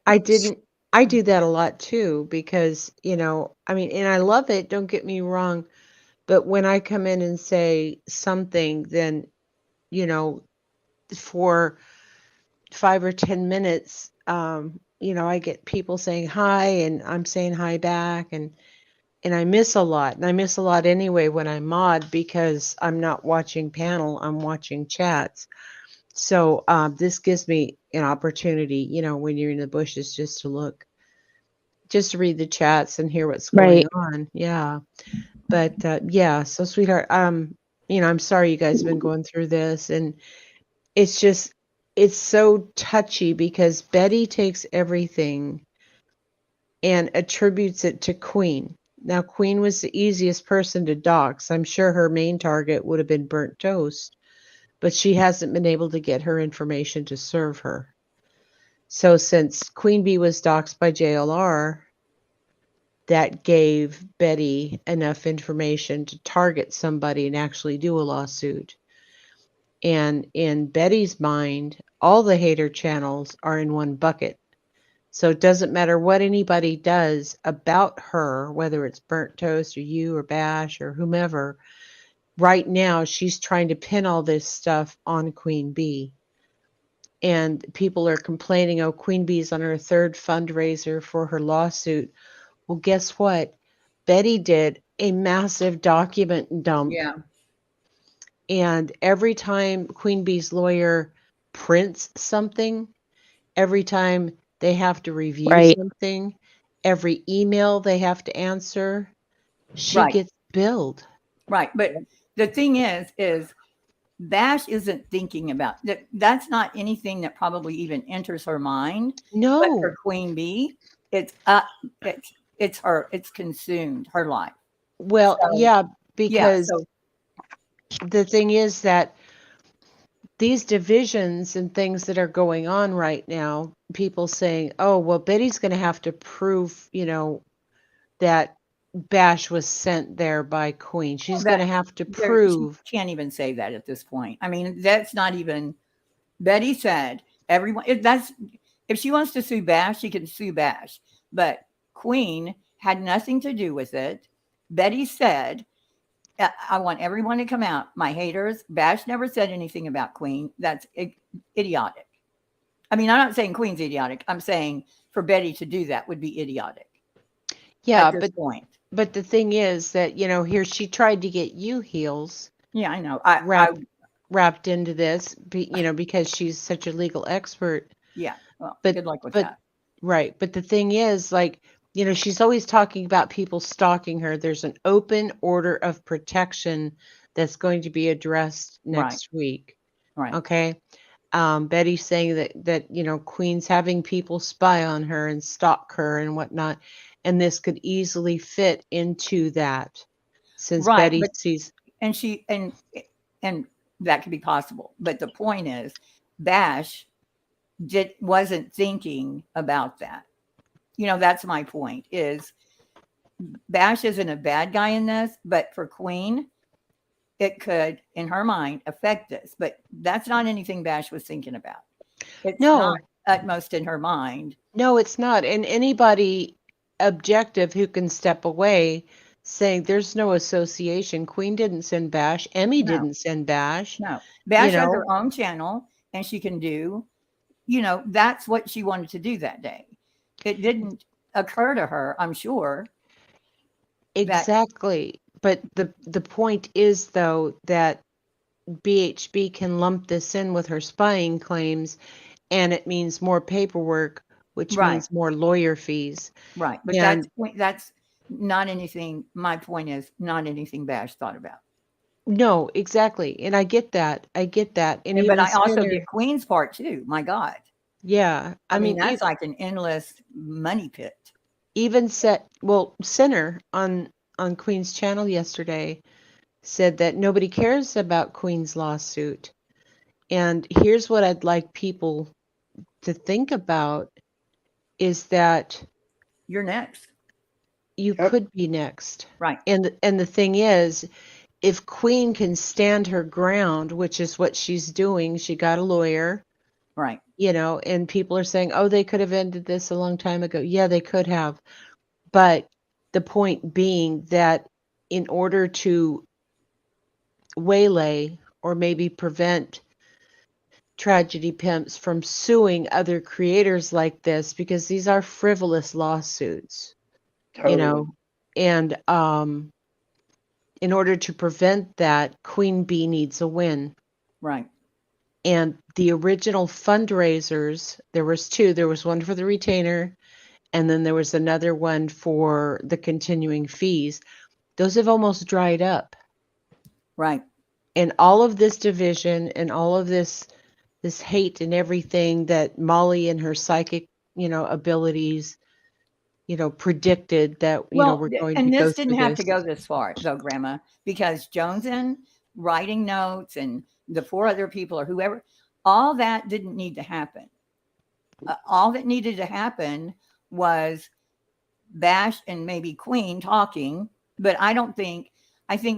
I do that a lot too, because, I mean, and I love it. Don't get me wrong. But when I come in and say something, then, for 5 or 10 minutes, I get people saying hi and I'm saying hi back and I miss a lot. And I miss a lot anyway when I mod because I'm not watching panel, I'm watching chats. So this gives me an opportunity, when you're in the bushes, just to read the chats and hear what's going on. Yeah. But so sweetheart, I'm sorry you guys have been going through this, and it's so touchy because Betty takes everything and attributes it to Queen. Now, Queen was the easiest person to dox. I'm sure her main target would have been burnt toast, but she hasn't been able to get her information to serve her. So since Queen Bee was doxed by JLR, that gave Betty enough information to target somebody and actually do a lawsuit. And in Betty's mind, all the hater channels are in one bucket. So it doesn't matter what anybody does about her, whether it's Burnt Toast or you or Bash or whomever. Right now, she's trying to pin all this stuff on Queen Bee. And people are complaining, oh, Queen Bee's on her third fundraiser for her lawsuit. Well, guess what? Betty did a massive document dump. Yeah. And every time Queen Bee's lawyer prints something, every time they have to review something, every email they have to answer, she gets billed. Right. But the thing is Bash isn't thinking about that. That's not anything that probably even enters her mind. No. But for Queen Bee, it's her, it's consumed her life. Well, because the thing is that these divisions and things that are going on right now, people saying, oh, well, Betty's going to have to prove, that Bash was sent there by Queen. She's That- going to have to there- prove. She can't even say that at this point. I mean, that's not even. Betty said everyone. If she wants to sue Bash, she can sue Bash. But Queen had nothing to do with it. Betty said, "I want everyone to come out. My haters." Bash never said anything about Queen. That's idiotic. I mean, I'm not saying Queen's idiotic. I'm saying for Betty to do that would be idiotic. Yeah, at this but point. But the thing is that, you know, here she tried to get you heels. Yeah, I know. Wrapped into this, you know, because she's such a legal expert. Yeah. Well, But good luck with that. Right. But the thing is, like, you know, she's always talking about people stalking her. There's an open order of protection that's going to be addressed next week. Right. Okay. Betty's saying that, you know, Queen's having people spy on her and stalk her and whatnot. And this could easily fit into that, since Betty sees. And she and that could be possible. But the point is, Bash wasn't thinking about that. You know, that's my point. Is Bash isn't a bad guy in this, but for Queen, it could, in her mind, affect this. But that's not anything Bash was thinking about. It's not utmost in her mind. No, it's not. And anybody objective who can step away saying there's no association. Queen didn't send Bash. Emmy didn't send Bash. No. Bash has her own channel and she can do, you know, that's what she wanted to do that day. It didn't occur to her, I'm sure. Exactly. But the point is, though, that BHB can lump this in with her spying claims, and it means more paperwork, which means more lawyer fees. Right. But that's not anything. My point is not anything Bash thought about. No, exactly. And I get that. And but I also get Queen's part too. My God. Yeah. I mean, that's like an endless money pit. Even Sinner on Queen's channel yesterday said that nobody cares about Queen's lawsuit. And here's what I'd like people to think about is that you're next. You could be next. Right. And the thing is, if Queen can stand her ground, which is what she's doing, she got a lawyer. Right. You know, and people are saying, oh, they could have ended this a long time ago. Yeah, they could have. But the point being that in order to waylay or maybe prevent tragedy pimps from suing other creators like this, because these are frivolous lawsuits, you know, and in order to prevent that, Queen Bee needs a win. Right. And the original fundraisers, there was two. There was one for the retainer, and then there was another one for the continuing fees. Those have almost dried up. Right. And all of this division and all of this hate and everything that Molly and her psychic, you know, abilities, you know, predicted that, you know, we're going to go through this. And this didn't have to go this far, though, Grandma, because Joneson writing notes and the four other people or whoever, all that didn't need to happen. All that needed to happen was Bash and maybe Queen talking, but I think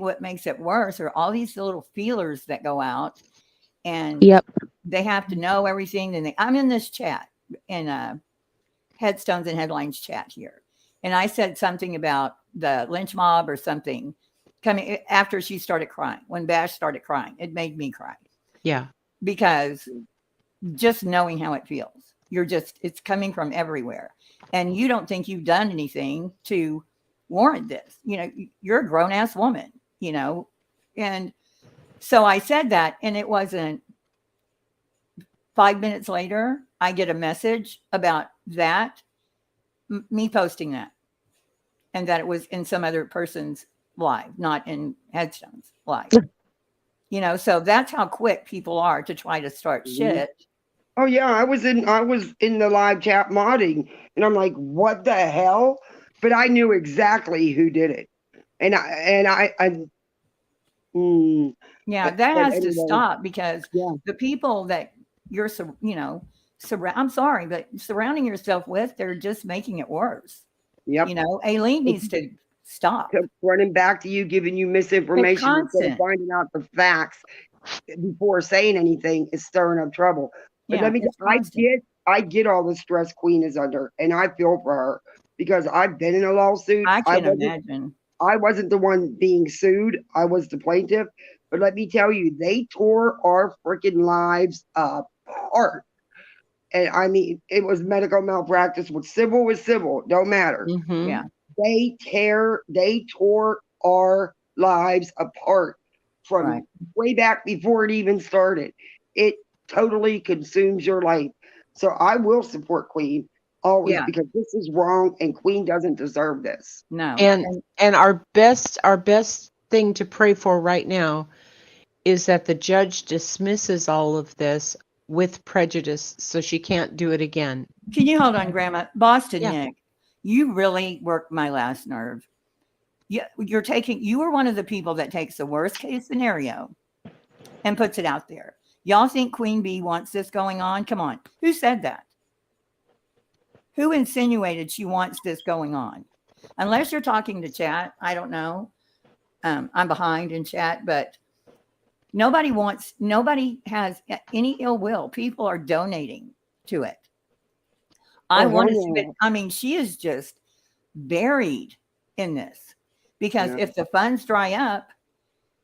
what makes it worse are all these little feelers that go out and they have to know everything. And I'm in this chat in Headstones and Headlines chat here. And I said something about the lynch mob or something coming after she started crying. When Bash started crying, it made me cry. Yeah. Because just knowing how it feels, it's coming from everywhere. And you don't think you've done anything to warrant this. You know, you're a grown ass woman, you know. And so I said that, and it wasn't 5 minutes later, I get a message about that, me posting that, and that it was in some other person's live, not in Headstone's live. You know, so that's how quick people are to try to start shit. Oh yeah, I was in the live chat modding, and I'm like, what the hell? But I knew exactly who did it, and I that has to stop, because the people that you're, you know, I'm sorry, but surrounding yourself with, they're just making it worse. Yep. You know, Aileen needs to stop. Kept running back to you, giving you misinformation instead of constant. finding out the facts before saying anything is stirring up trouble. But Yeah, let me, it's constant. I get all the stress Queen is under, and I feel for her because I've been in a lawsuit. I can imagine. I wasn't the one being sued. I was the plaintiff. But let me tell you, they tore our freaking lives apart. And I mean, it was medical malpractice. With civil, don't matter. Mhm. Yeah. They tore our lives apart from Right. way back before it even started. It totally consumes your life. So I will support Queen always Yeah. because this is wrong and Queen doesn't deserve this. No. And our best thing to pray for right now is that the judge dismisses all of this with prejudice so she can't do it again. Can you hold on, Grandma? Boston Yeah. Nick, you really worked my last nerve. You were one of the people that takes the worst case scenario and puts it out there. Y'all think Queen Bee wants this going on? Come on. Who said that? Who insinuated she wants this going on? Unless you're talking to chat, I don't know. I'm behind in chat, but nobody has any ill will. People are donating to it. I want to see it. I mean, she is just buried in this because if the funds dry up,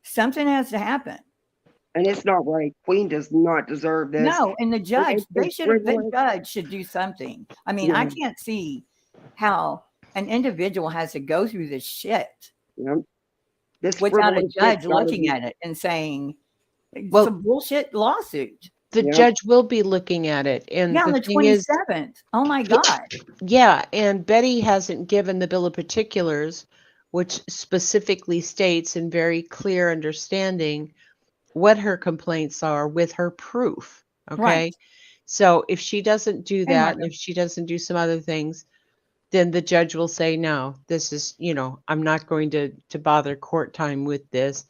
something has to happen. And it's not right. Queen does not deserve this. No, and the judge, the judge should do something. I mean, I can't see how an individual has to go through this shit without a judge looking at it and saying, well, it's a bullshit lawsuit. The judge will be looking at it. And on the 27th. Oh my God. Yeah. And Betty hasn't given the bill of particulars, which specifically states in very clear understanding what her complaints are with her proof. Okay. Right. So if she doesn't do that, and if she doesn't do some other things, then the judge will say, no, this is, I'm not going to bother court time with this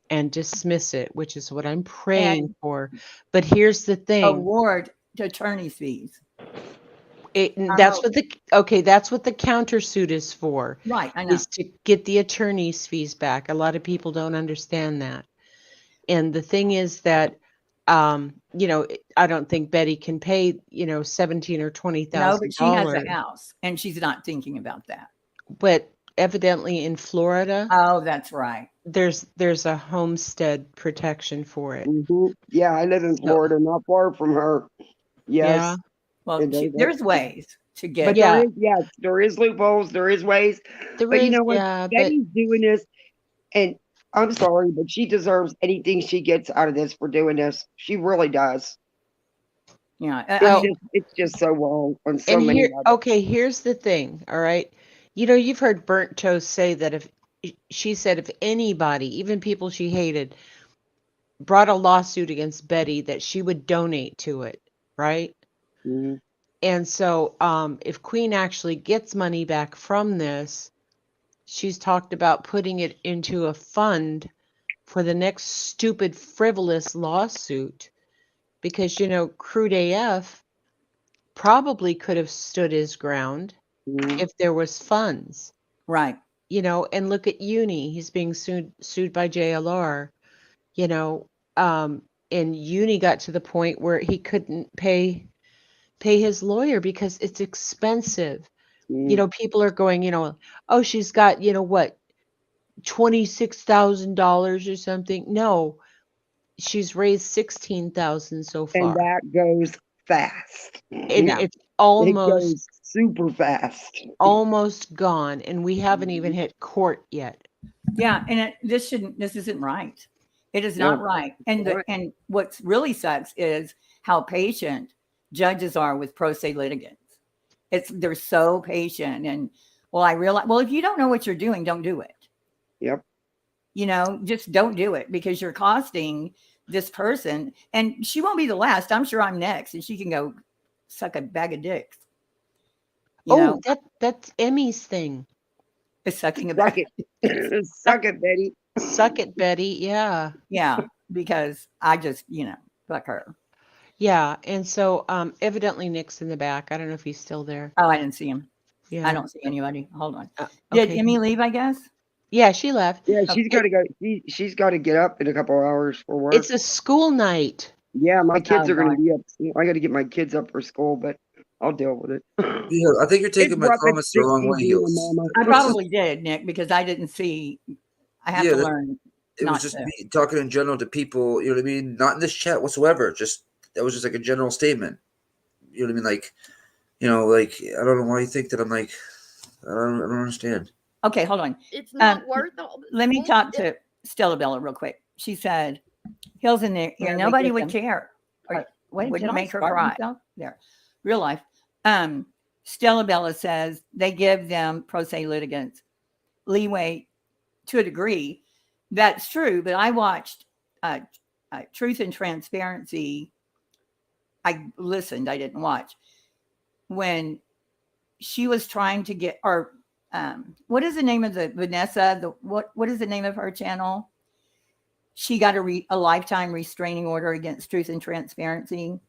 and dismiss it, which is what I'm praying for. But here's the thing. Award to attorney's fees. That's what the countersuit is for. Right. I know. Is to get the attorney's fees back. A lot of people don't understand that. And the thing is that, I don't think Betty can pay, $17,000 or $20,000. No, but she has a house, and she's not thinking about that. But evidently in Florida, oh, that's right. There's a homestead protection for it. Mm-hmm. Yeah, I live in Florida, not far from her. Yes. Yeah. Well, there's ways to get. But there is loopholes. There is ways. But you know what? Betty's doing this, and I'm sorry, but she deserves anything she gets out of this for doing this. She really does. Yeah. It's just so wrong on so many levels. Okay, here's the thing. All right. You've heard Burnt Toast say that if anybody, even people she hated, brought a lawsuit against Betty, that she would donate to it. Right. Mm-hmm. And so if Queen actually gets money back from this, she's talked about putting it into a fund for the next stupid, frivolous lawsuit because, Crude AF probably could have stood his ground if there was funds. Right. And look at Uni. He's being sued by JLR, and Uni got to the point where he couldn't pay his lawyer because it's expensive. People are going, oh, she's got, $26,000 or something. No, she's raised $16,000 so far. And that goes fast. It's almost it goes super fast. Almost gone. And we haven't even hit court yet. Yeah. And this isn't right. It is not right. And what's really sucks is how patient judges are with pro se litigants. They're so patient. And I realize, if you don't know what you're doing, don't do it. Yep. Just don't do it because you're costing this person, and she won't be the last. I'm sure I'm next, and she can go suck a bag of dicks. That's Emmy's thing. Is sucking a bag. Suck it, Betty. Suck it, Betty. Yeah. Yeah. Because I just, fuck her. Yeah. And so evidently Nick's in the back. I don't know if he's still there. Oh, I didn't see him. Yeah. I don't see anybody. Hold on. Did okay. Emmy leave, I guess? Yeah, she left. Yeah, she's got to go. She's got to get up in a couple of hours for work. It's a school night. Yeah, my kids Oh, are going to God. be up. I got to get my kids up for school, but I'll deal with it. Yeah, I think you're taking my comments the wrong way, Heels. Mama. I probably did, Nick, because I didn't see. I have to learn. It was just me talking in general to people, you know what I mean? Not in this chat whatsoever. Just that was just like a general statement. You know what I mean? Like, like I don't know why you think that I'm like, I don't understand. Okay, hold on. It's not worth all this. Let me talk to Stella Bella real quick. She said, Hills in there, nobody would care. Or wouldn't make her cry. There. Real life. Stella Bella says they give them pro se litigants leeway to a degree. That's true, but I watched Truth and Transparency. I listened, I didn't watch. When she was trying to get, or what is the name of the Vanessa? What is the name of her channel? She got a lifetime restraining order against Truth and Transparency.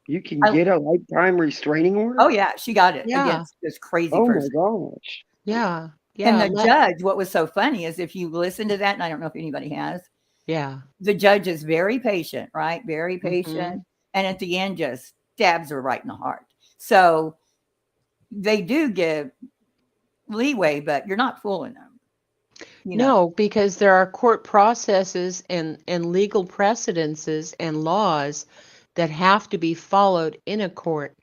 You can get a lifetime restraining order? Oh yeah, she got it against this crazy person. Oh my gosh. Yeah. Yeah. And the judge, what was so funny is if you listen to that, and I don't know if anybody has. Yeah. The judge is very patient, right? Very patient. And at the end just stabs her right in the heart. So they do give leeway, but you're not fooling them. No, because there are court processes and legal precedences and laws that have to be followed in a court.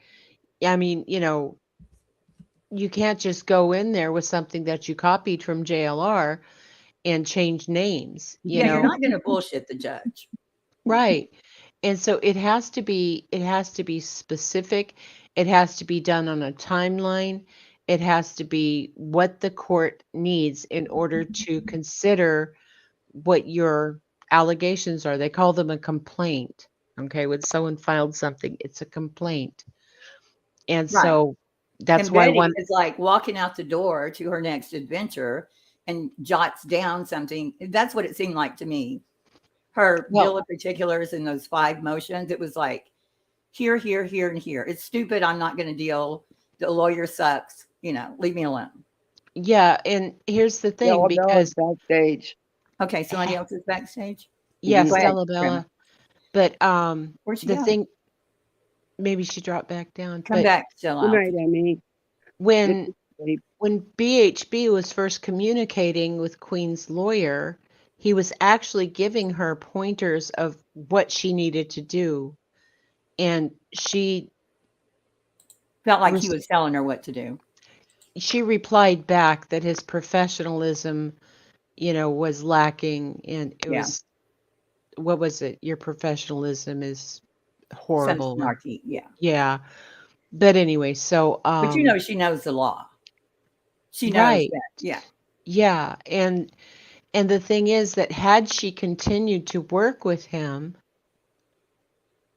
I mean, you can't just go in there with something that you copied from JLR and change names. You're not going to bullshit the judge. Right. And so it has to be specific. It has to be done on a timeline. It has to be what the court needs in order to consider what your allegations are. They call them a complaint. Okay. When someone filed something, it's a complaint. And so that's why Betty is like walking out the door to her next adventure and jots down something. That's what it seemed like to me. Her bill of particulars in those 5 motions, it was like here, here, here, and here. It's stupid. I'm not going to deal. The lawyer sucks. Leave me alone. Yeah, and here's the thing, because backstage. Okay, somebody else is backstage. Yeah, Stella Bella. But where's she the going? thing, maybe she dropped back down. Come back, Stella. Good night, Emmy. When BHB was first communicating with Queen's lawyer, he was actually giving her pointers of what she needed to do. And she felt like he was telling her what to do. She replied back that his professionalism, was lacking. And it was, what was it? Your professionalism is horrible. Snarky, yeah. Yeah. But anyway, so. But she knows the law. She knows that. Yeah. Yeah. And the thing is that had she continued to work with him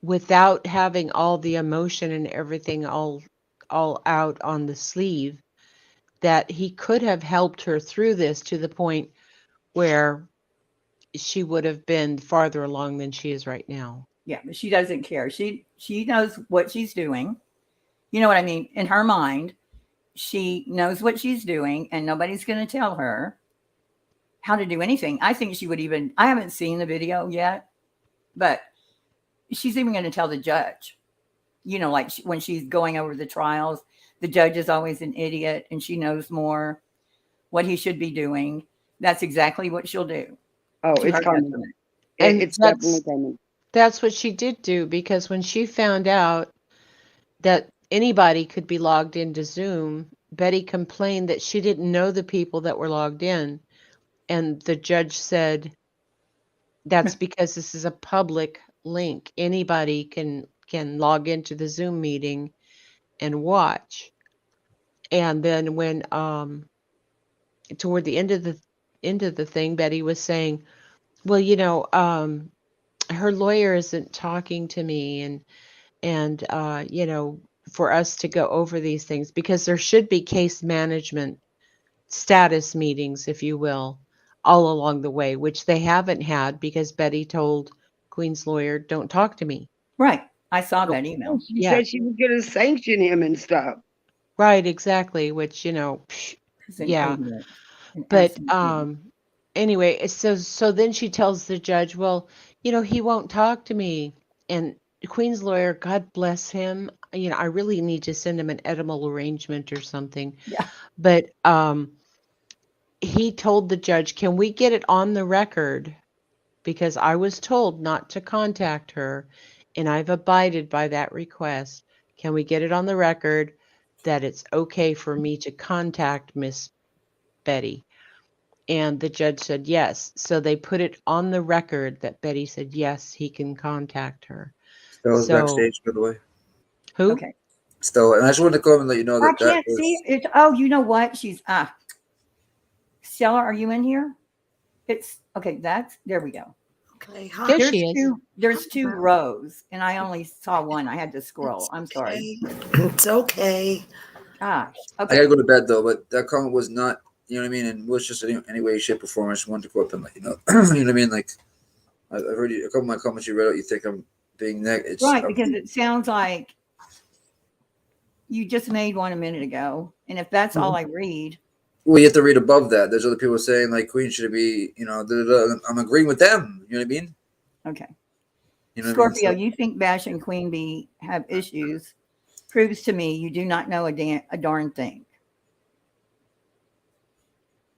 without having all the emotion and everything all out on the sleeve, that he could have helped her through this to the point where she would have been farther along than she is right now. Yeah, but she doesn't care. She knows what she's doing. You know what I mean? In her mind, she knows what she's doing, and nobody's going to tell her how to do anything. I think she would even, I haven't seen the video yet, but she's even going to tell the judge, like when she's going over the trials, the judge is always an idiot and she knows more what he should be doing. That's exactly what she'll do. Oh, it's coming. And it's definitely coming. That's what she did do, because when she found out that anybody could be logged into Zoom, Betty complained that she didn't know the people that were logged in. And the judge said, that's because this is a public link. Anybody can log into the Zoom meeting and watch. And then when toward the end of the thing, Betty was saying, well, her lawyer isn't talking to me, and for us to go over these things, because there should be case management status meetings, if you will, all along the way, which they haven't had because Betty told Queen's lawyer, don't talk to me. Right. I saw that email. She said she was going to sanction him and stuff. Right, exactly, which, It's yeah. ignorant. But anyway, so then she tells the judge, well, he won't talk to me. And the Queen's lawyer, God bless him, I really need to send him an edible arrangement or something. Yeah. But he told the judge, can we get it on the record? Because I was told not to contact her, and I've abided by that request. Can we get it on the record that it's okay for me to contact Miss Betty? And the judge said yes. So they put it on the record that Betty said yes, he can contact her. That was backstage, by the way. Who? Okay. Still, and I just wanted to come and let you know that I can't see it. Oh, you know what? She's Seylah, are you in here? It's okay. There we go. Okay, hi. There she is. There's two rows, and I only saw one. I had to scroll. I'm sorry. It's okay. Gosh. I gotta go to bed though, but that comment was not, you know what I mean, and was just any way, shape, or form. I just wanted to go up and let you know. You know what I mean? Like, I've heard a couple of my comments you read out. You think I'm being negative, Right? Because it sounds like you just made one a minute ago, and if that's all I read. Well, you have to read above that. There's other people saying like Queen should be, I'm agreeing with them. You know what I mean? Okay. You know Scorpio, what I mean? you think Bash and Queen Bee have issues? Proves to me you do not know a darn thing.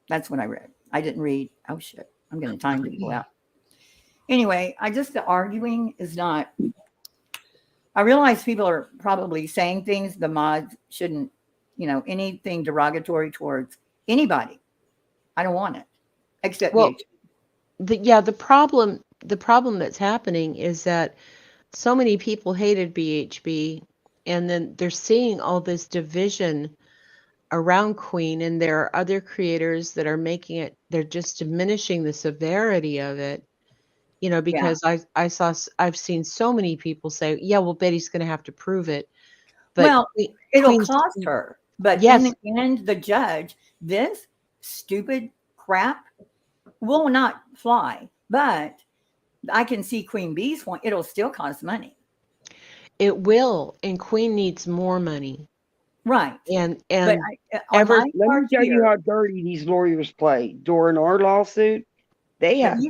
That's what I read. I didn't read. Oh shit! I'm going to time people out. Anyway, the arguing is not. I realize people are probably saying things the mods shouldn't. Anything derogatory towards anybody. I don't want it, except the problem that's happening is that so many people hated BHB, and then they're seeing all this division around Queen, and there are other creators that are making it. They're just diminishing the severity of it, because I've seen so many people say, yeah, well, Betty's going to have to prove it. But it'll cost her. But yes, in the end, the judge, this stupid crap will not fly. But I can see Queen Bee's point. It'll still cost money. It will, and Queen needs more money. Right. And let me tell you how dirty these lawyers play. During our lawsuit, they have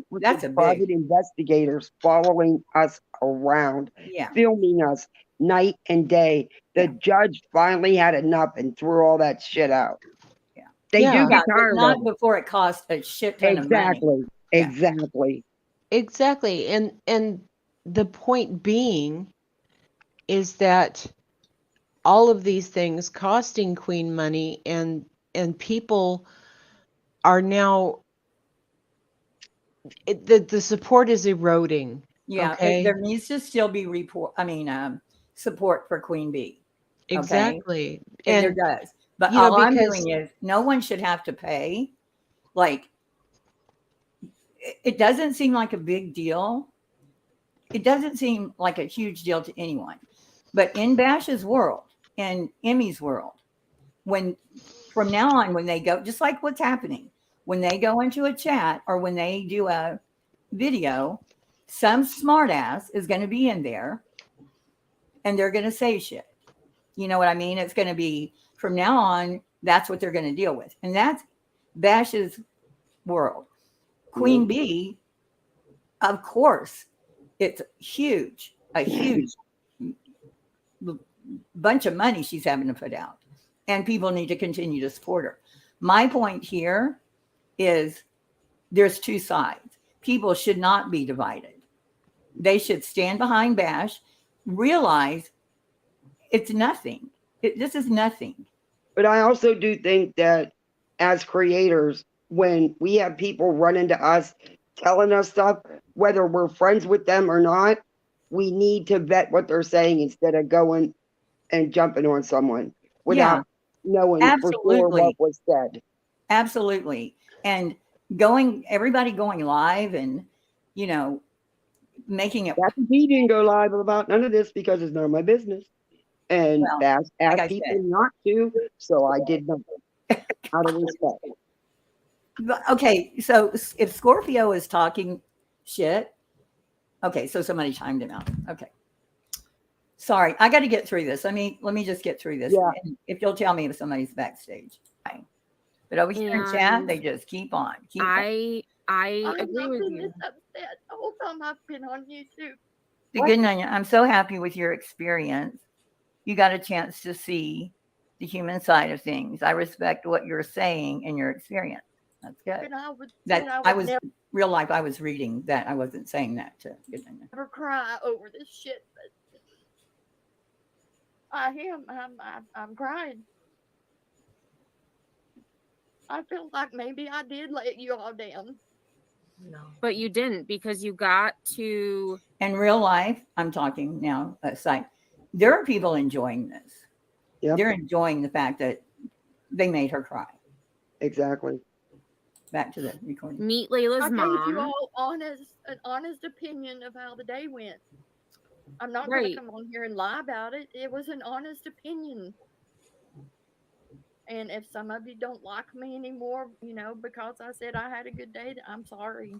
private investigators following us around, filming us night and day. The judge finally had enough and threw all that shit out. Yeah. They do get tired not of it. before it costs a shit ton of money. Exactly. And the point being is that all of these things costing Queen money, and people are now the support is eroding. Yeah, okay? There needs to still be support for Queen Bee. Okay? Exactly. And there does. But all I'm doing is no one should have to pay. Like, it doesn't seem like a big deal. It doesn't seem like a huge deal to anyone. But in Bash's world, in Emmy's world, from now on, when they go, just like what's happening, when they go into a chat or when they do a video, some smartass is going to be in there and they're going to say shit. You know what I mean? It's going to be, from now on, that's what they're going to deal with. And that's Bash's world. Queen Bee, of course, it's huge, a huge bunch of money she's having to put out. And people need to continue to support her. My point here is there's two sides. People should not be divided. They should stand behind Bash, realize it's nothing. This is nothing. But I also do think that as creators, when we have people running to us, telling us stuff, whether we're friends with them or not, we need to vet what they're saying instead of going and jumping on someone without knowing for sure what was said. Absolutely. And everybody going live and, making it. He didn't go live about none of this because it's none of my business. And asked people not to, so I did nothing out of respect. Okay, so if Scorpio is talking shit, okay, so somebody timed him out. Okay. Sorry, I got to get through this. Let me just get through this. Yeah. And if you'll tell me if somebody's backstage. Fine. But over here in chat, they just keep on. I I've agree not with been you. this upset the whole time I've been on YouTube. The good night. I'm so happy with your experience. You got a chance to see the human side of things. I respect what you're saying and your experience. That's good. And I would, That and I I would was real life. I was reading that. I wasn't saying that to good night. never cry over this shit, but I am. I'm crying. I feel like maybe I did let you all down. No. But you didn't, because you got to. In real life, I'm talking now aside. There are people enjoying this. Yep. They're enjoying the fact that they made her cry. Exactly. Back to the recording. Meet Layla's I mom. gave you all an honest opinion of how the day went. I'm not going to come on here and lie about it. It was an honest opinion. And if some of you don't like me anymore, because I said I had a good day, I'm sorry.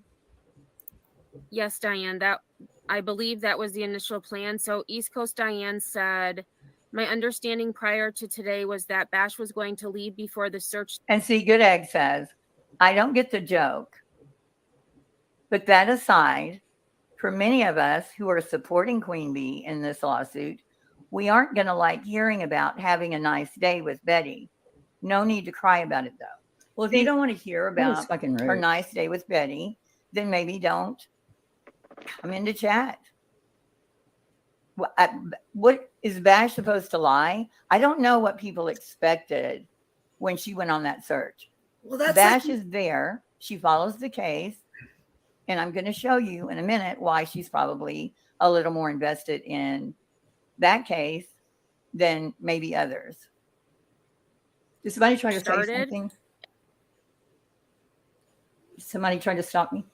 Yes, Diane, that I believe that was the initial plan. So East Coast Diane said, my understanding prior to today was that Bash was going to leave before the search. And see, Good Egg says, I don't get the joke. But that aside, for many of us who are supporting Queen Bee in this lawsuit, we aren't going to like hearing about having a nice day with Betty. No need to cry about it, though. Well, if you don't want to hear about her nice day with Betty, then maybe don't come into chat. What is Bash supposed to lie? I don't know what people expected when she went on that search. Well, that's Bash is there. She follows the case. And I'm going to show you in a minute why she's probably a little more invested in that case than maybe others. Did somebody try to say something? Somebody tried to stop me?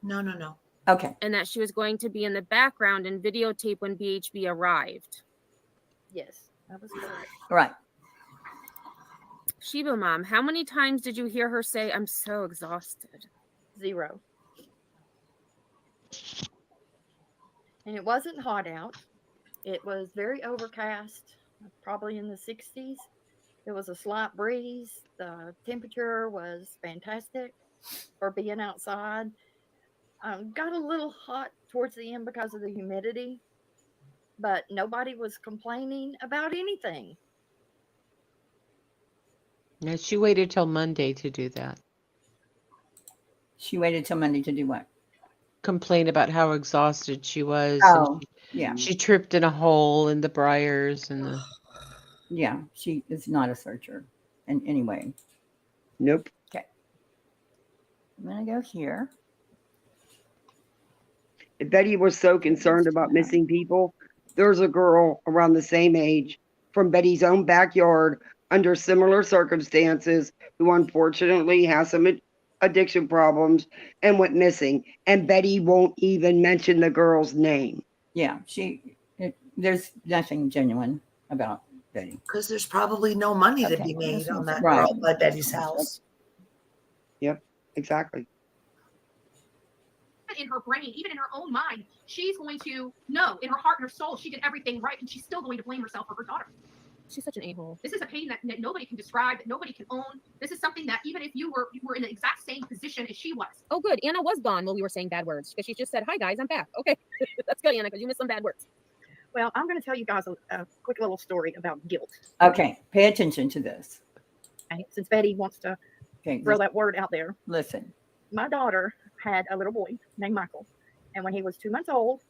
No. Okay. And that she was going to be in the background and videotape when BHB arrived. Yes, that was correct. Right. Sheba Mom, how many times did you hear her say, I'm so exhausted? 0. And it wasn't hot out. It was very overcast, probably in the 60s. There was a slight breeze. The temperature was fantastic for being outside. Got a little hot towards the end because of the humidity, but nobody was complaining about anything. No, she waited till Monday to do that. She waited till Monday to do what? Complain about how exhausted she was. Oh, and she tripped in a hole in the briars and the. Yeah, she is not a searcher. And anyway. Nope. Okay. I'm going to go here. If Betty was so concerned about missing people, there's a girl around the same age from Betty's own backyard under similar circumstances who unfortunately has some addiction problems and went missing. And Betty won't even mention the girl's name. Yeah, there's nothing genuine about Betty. Because there's probably no money to be made on that girl by Betty's house. Yep, exactly. In her brain, even in her own mind, she's going to know in her heart and her soul she did everything right, and she's still going to blame herself for her daughter. She's such an a-hole. This is a pain that nobody can describe, that nobody can own. This is something that even if you were in the exact same position as she was. Oh, good. Anna was gone while we were saying bad words because she just said, hi, guys, I'm back. Okay. That's good, Anna, because you missed some bad words. Well, I'm going to tell you guys a quick little story about guilt. Okay, pay attention to this. Okay, since Betty wants to throw that word out there. Listen. My daughter had a little boy named Michael. And when he was 2 months old,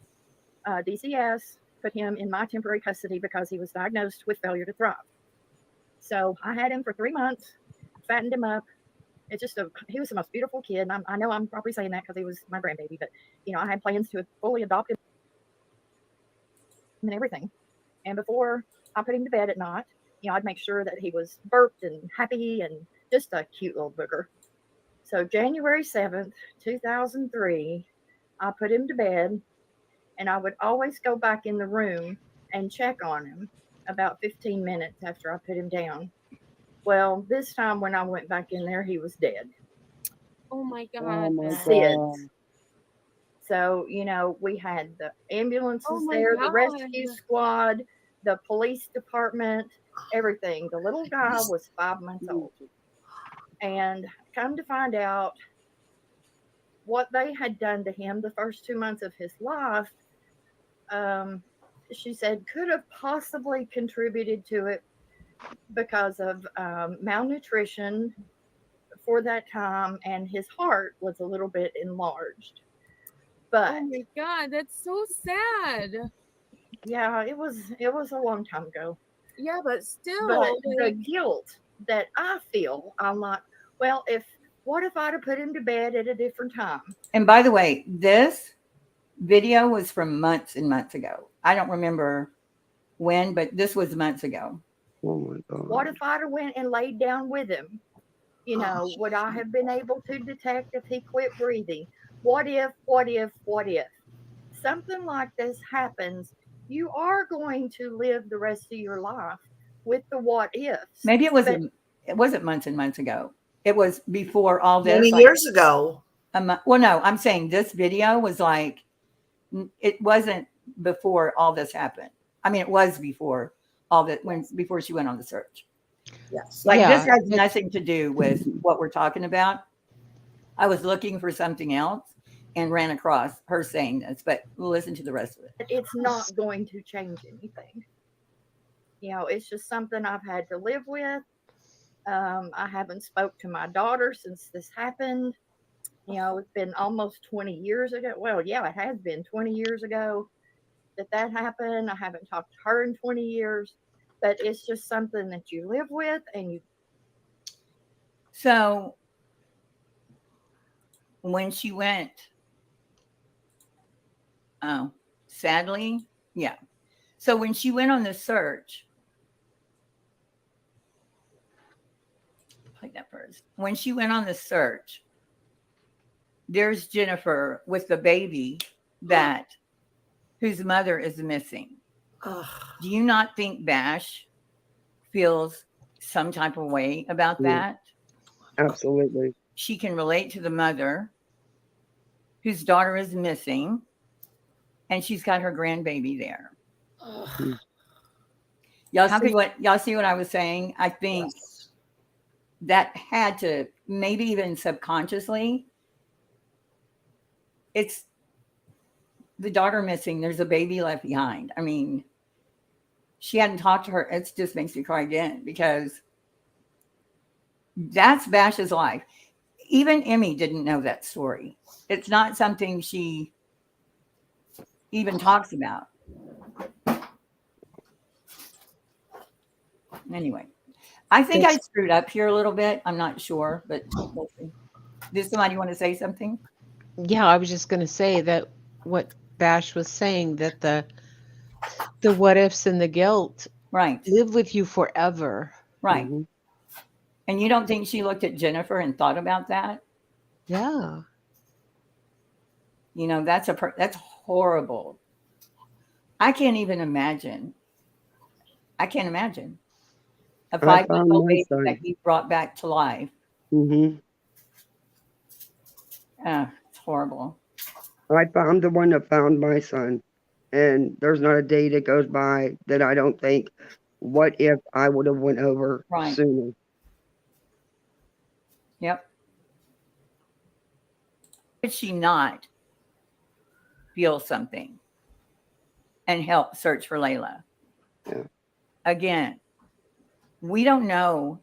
DCS put him in my temporary custody because he was diagnosed with failure to thrive. So I had him for 3 months, fattened him up. He was the most beautiful kid. And I know I'm probably saying that because he was my grandbaby, but I had plans to fully adopt him and everything. And before I put him to bed at night, I'd make sure that he was burped and happy and just a cute little booger. So January 7th, 2003, I put him to bed, and I would always go back in the room and check on him about 15 minutes after I put him down. Well, this time when I went back in there, he was dead. Oh my God. Oh my SIDS. So, you know, we had the ambulances Oh my there, the God. rescue squad, the police department, everything. The little guy was 5 months old. And come to find out, what they had done to him the first 2 months of his life, she said could have possibly contributed to it because of malnutrition for that time, and his heart was a little bit enlarged. But oh my God, that's so sad. yeah, it was a long time ago. Yeah, but still, But the like, guilt that I feel, I'm like, well, what if I'd have put him to bed at a different time? And by the way, this video was from months and months ago. I don't remember when, but this was months ago. Oh my God. What if I'd have went and laid down with him? You know, would I have been able to detect if he quit breathing? What if? Something like this happens, you are going to live the rest of your life with the what ifs. Maybe it wasn't months and months ago. It was before all this. Many years ago. Well, no, I'm saying this video was like, it wasn't before all this happened. I mean, it was before all that, before she went on the search. Yes. Like this has nothing to do with what we're talking about. I was looking for something else and ran across her saying this, but listen to the rest of it. It's not going to change anything. You know, it's just something I've had to live with. I haven't spoke to my daughter since this happened. You know, it's been almost 20 years ago. Well, yeah, it has been 20 years ago that happened. I haven't talked to her in 20 years, but it's just something that you live with and you. So when she went, sadly, yeah. So when she went on the search, play that first. When she went on the search, there's Jennifer with the baby whose mother is missing. Ugh. Do you not think Bash feels some type of way about that? Absolutely. She can relate to the mother whose daughter is missing, and she's got her grandbaby there. Y'all see what I was saying? I think that had to, maybe even subconsciously, it's the daughter missing. There's a baby left behind. I mean, she hadn't talked to her. It just makes me cry again because that's Bash's life. Even Emmy didn't know that story. It's not something she even talks about. Anyway, I think I screwed up here a little bit. I'm not sure, but we'll see. Did somebody want to say something? Yeah, I was just going to say that what Bash was saying, that the what ifs and the guilt live with you forever. Right. Mm-hmm. And you don't think she looked at Jennifer and thought about that? Yeah. You know, that's horrible. I can't even imagine. I can't imagine a 5-month-old baby that he brought back to life. Mm-hmm. It's horrible. I found the one that found my son, and there's not a day that goes by that I don't think, what if I would have went over sooner? Yep. Did she not feel something and help search for Layla? Yeah. Again, we don't know.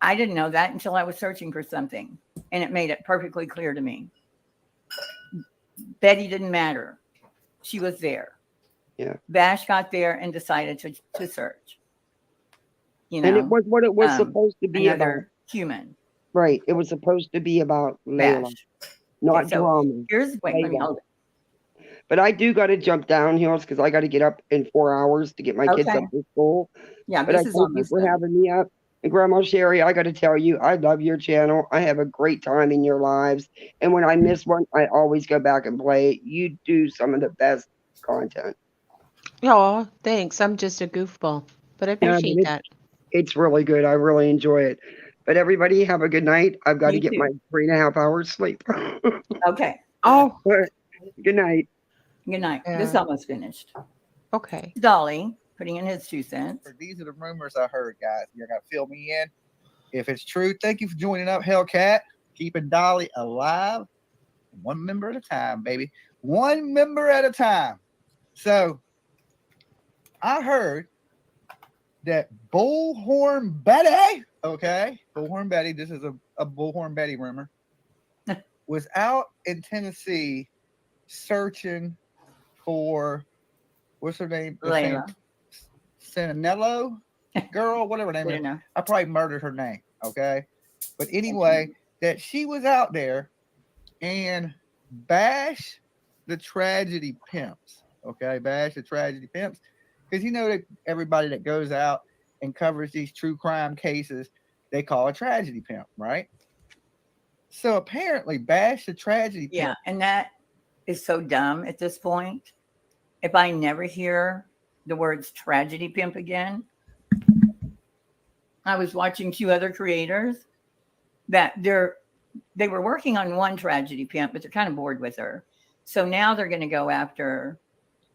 I didn't know that until I was searching for something, and it made it perfectly clear to me. Betty didn't matter. She was there. Yeah. Bash got there and decided to search. You know, and it was what it was supposed to be about. Human. Right. It was supposed to be about Layla, not drama. Let me hold it. But I do got to jump down hills because I got to get up in 4 hours to get my kids up to school. Yeah, but I thank you for having me up. And Grandma Sherry, I got to tell you, I love your channel. I have a great time in your lives. And when I miss one, I always go back and play it. You do some of the best content. Oh, thanks. I'm just a goofball, but I appreciate that. It's really good. I really enjoy it. But everybody have a good night. I've got to get my 3.5 hours sleep. Okay. Oh, Good night. Good night. This is almost finished. Okay. Dolly putting in his 2 cents. These are the rumors I heard, guys. You're going to fill me in. If it's true, thank you for joining up, Hellcat. Keeping Dolly alive. One member at a time, baby. One member at a time. So, I heard that Bullhorn Betty, okay, Bullhorn Betty, this is a Bullhorn Betty rumor, was out in Tennessee searching for, what's her name? Seylah. Sananello girl, whatever her name is. I probably murdered her name, okay? But anyway, that she was out there and Bash the Tragedy Pimps, okay? Bash the Tragedy Pimps. Because you know that everybody that goes out and covers these true crime cases, they call a tragedy pimp, right? So apparently Bash the Tragedy Pimp. Yeah, and that is so dumb at this point. If I never hear the words tragedy pimp again, I was watching 2 other creators that they were working on one tragedy pimp, but they're kind of bored with her. So now they're going to go after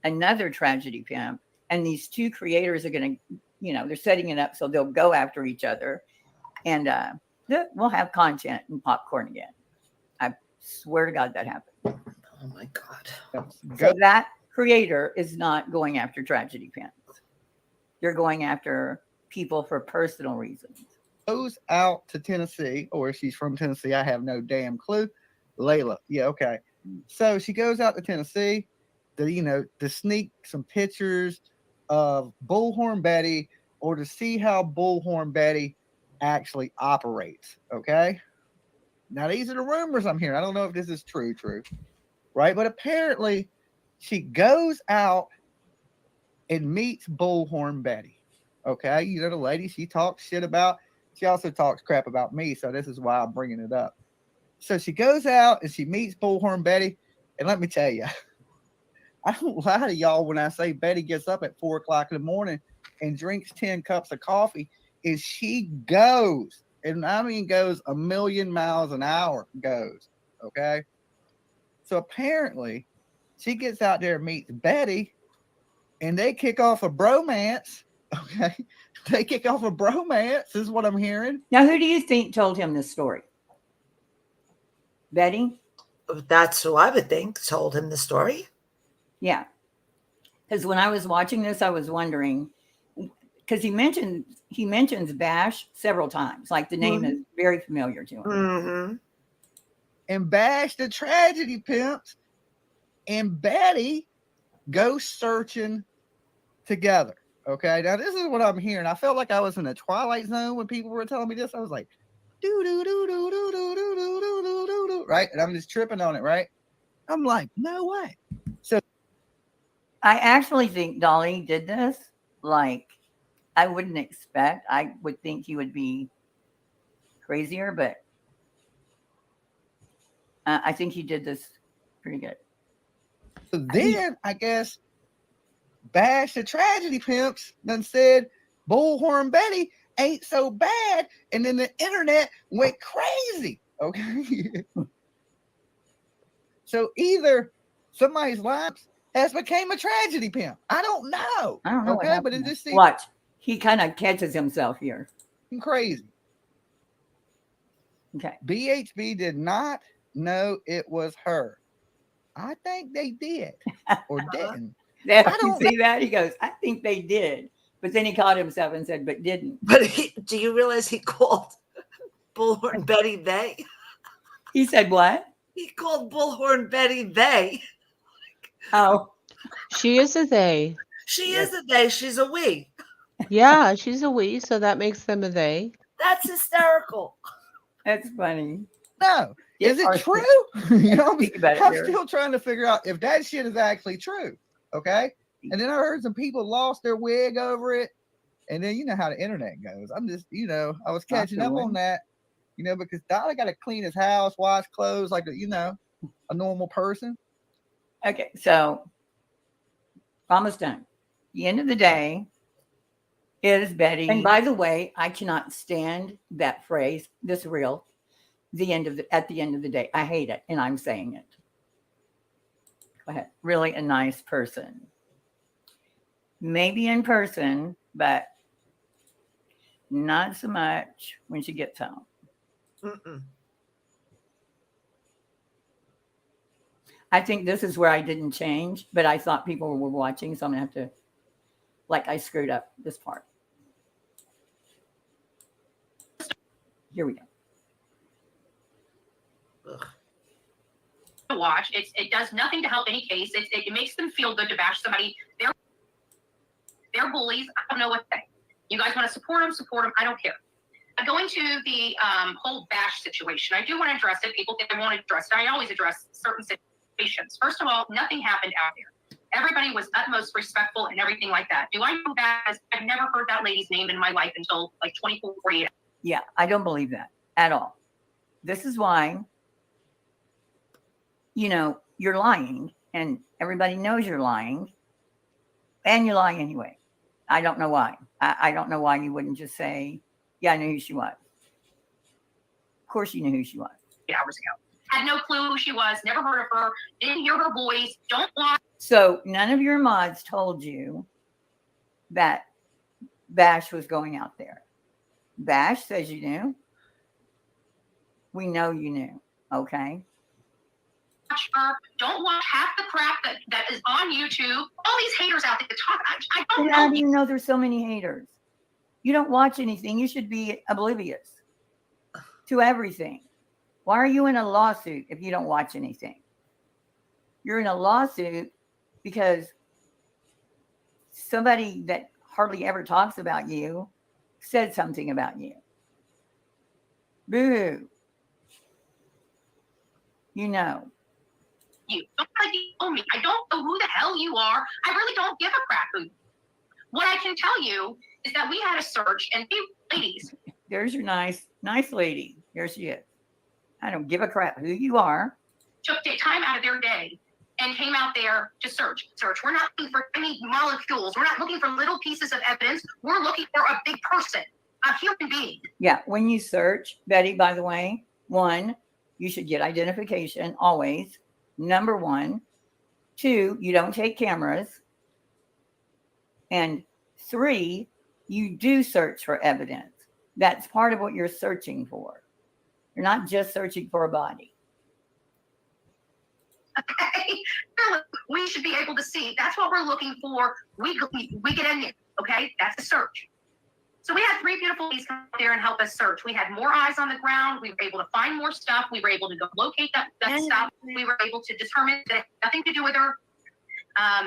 another tragedy pimp. And these 2 creators are going to, they're setting it up so they'll go after each other. And we'll have content and popcorn again. I swear to God that happened. Oh my God. So that creator is not going after tragedy pimps. They're going after people for personal reasons. Goes out to Tennessee, or if she's from Tennessee, I have no damn clue. Layla. Yeah, okay. So she goes out to Tennessee to sneak some pictures of Bullhorn Betty, or to see how Bullhorn Betty actually operates. Okay. Now these are the rumors I'm hearing. I don't know if this is true, right? But apparently she goes out and meets Bullhorn Betty. Okay. The lady she talks shit about. She also talks crap about me. So this is why I'm bringing it up. So she goes out and she meets Bullhorn Betty. And let me tell you, I don't lie to y'all when I say Betty gets up at 4 o'clock in the morning and drinks 10 cups of coffee, and she goes, and I mean goes a million miles an hour goes, okay? So apparently she gets out there and meets Betty, and they kick off a bromance, okay? They kick off a bromance is what I'm hearing. Now, who do you think told him this story? Betty? That's who I would think told him the story. Yeah, because when I was watching this, I was wondering, because he mentions Bash several times, like the name is very familiar to him. Mm-hmm. And Bash the Tragedy Pimps and Betty go searching together. Okay, now this is what I'm hearing. I felt like I was in a Twilight Zone when people were telling me this. I was like, right, and I'm just tripping on it, right? I'm like, no way. So I actually think Dolly did this. Like, I wouldn't expect. I would think he would be crazier, but I think he did this pretty good. So then I guess Bash the Tragedy Pimps then said Bullhorn Betty ain't so bad, and then the internet went crazy. Okay. So either somebody's lives has became a tragedy pimp. I don't know. I don't know. Okay, but it just seems watch. He kind of catches himself here. Crazy. Okay. BHB did not know it was her. I think they did or didn't. Yeah, you see that? He goes, I think they did. But then he caught himself and said, but didn't. But do you realize he called Bullhorn Betty they? He said what? He called Bullhorn Betty they. Oh. She is a they. She is a they. She's a we. Yeah, she's a we, so that makes them a they. That's hysterical. That's funny. No. Is it true? I'm still trying to figure out if that shit is actually true. Okay. And then I heard some people lost their wig over it. And then you know how the internet goes. I'm just, I was catching up on that, because Dolly got to clean his house, wash clothes like, a normal person. Okay. So almost done. The end of the day is Betty. And by the way, I cannot stand that phrase, this real, at the end of the day. I hate it. And I'm saying it. Go ahead. Really a nice person. Maybe in person, but not so much when she gets home. Mm-mm. I think this is where I didn't change, but I thought people were watching, so I'm going to have to, like, I screwed up this part. Here we go. To watch. It does nothing to help any case. It makes them feel good to bash somebody. They're bullies. I don't know what to say. You guys want to support them. I don't care. Going to the whole bash situation, I do want to address it. People think I won't address it. I always address certain situations. First of all, nothing happened out there. Everybody was utmost respectful and everything like that. Do I know that? I've never heard that lady's name in my life until like 24, 48 hours. Yeah, I don't believe that at all. This is why, you know, you're lying and everybody knows you're lying and you lie anyway. I don't know why. I don't know why you wouldn't just say, yeah, I knew who she was. Of course you knew who she was. Hours ago. Had no clue who she was, never heard of her, didn't hear her voice, don't watch. So none of your mods told you that Bash was going out there. Bash says you knew. We know you knew. Okay. Watch her, don't watch half the crap that is on YouTube. All these haters out there that talk. I don't And know. how do you know there's so many haters? You don't watch anything. You should be oblivious to everything. Why are you in a lawsuit if you don't watch anything? You're in a lawsuit because somebody that hardly ever talks about you said something about you. Boo. You know. You don't like you know me. I don't know who the hell you are. I really don't give a crap who. What I can tell you is that we had a search and two ladies. There's your nice lady. Here she is. I don't give a crap who you are. Took time out of their day and came out there to search. We're not looking for any molecules. We're not looking for little pieces of evidence. We're looking for a big person, a human being. Yeah, when you search, Betty, by the way, 1, you should get identification always. Number 1. 2, you don't take cameras. And 3, you do search for evidence. That's part of what you're searching for. You're not just searching for a body. Okay, we should be able to see. That's what we're looking for. We get in there. Okay, that's a search. So we had 3 beautiful ladies come out there and help us search. We had more eyes on the ground. We were able to find more stuff. We were able to go locate that stuff. We were able to determine that it had nothing to do with her.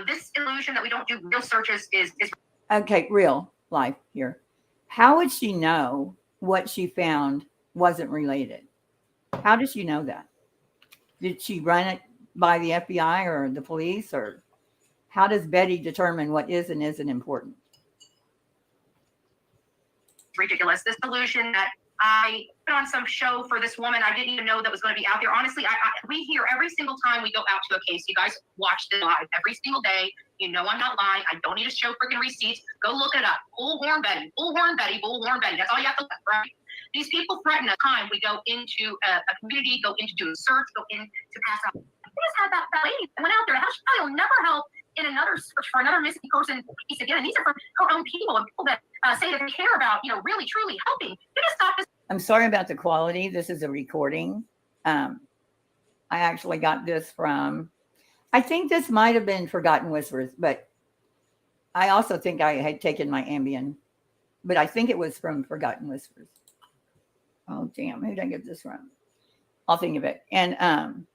This illusion that we don't do real searches is Okay, real life here. How would she know what she found wasn't related? How does she know that? Did she run it by the FBI or the police, or how does Betty determine what is and isn't important? ridiculous. This illusion that I put on some show for this woman I didn't even know that was going to be out there. Honestly, we hear every single time we go out to a case. You guys watch this live every single day. You know I'm not lying. I don't need to show freaking receipts. Go look it up. Bullhorn Betty, Bullhorn Betty, Bullhorn Betty. That's all you have to look at, right? These people threaten us time we go into a community, go into do a search, go in to pass out. We just had that lady that went out there. How she probably will never help in another search for another missing person case again. And these are from her own people and people that say that they care about, really, truly helping. You just stop this. I'm sorry about the quality. This is a recording. I actually got this from, I think this might have been Forgotten Whispers, but I also think I had taken my Ambien, but I think it was from Forgotten Whispers. Oh, damn. Who did I get this from? I'll think of it. And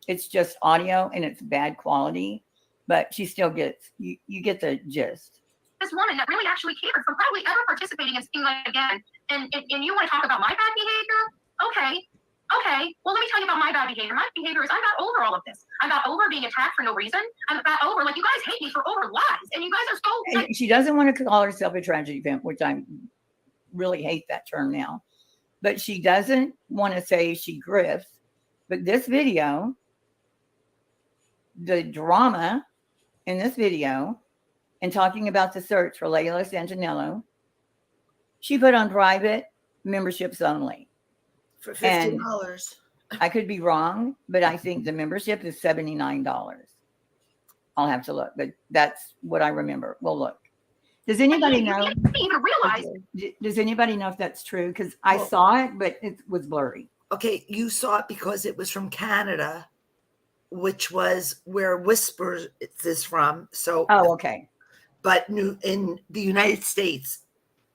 it's just audio and it's bad quality, but she still gets, you get the gist. This woman that really actually cared from probably ever participating in Sting Life again. And you want to talk about my bad behavior? Okay. Well, let me tell you about my bad behavior. My behavior is I got over all of this. I got over being attacked for no reason. I got over, like, you guys hate me for over lies. And you guys are so... And she doesn't want to call herself a tragedy vamp, which I really hate that term now. But she doesn't want to say she grifts. But this video, the drama in this video, and talking about the search for Seylah Santinello, she put on private memberships only. For $15. I could be wrong, but I think the membership is $79. I'll have to look, but that's what I remember. We'll look. Does anybody know? You didn't even realize. Does anybody know if that's true? Because I saw it, but it was blurry. Okay, you saw it because it was from Canada, which was where Whispers is from. So, okay. But in the United States,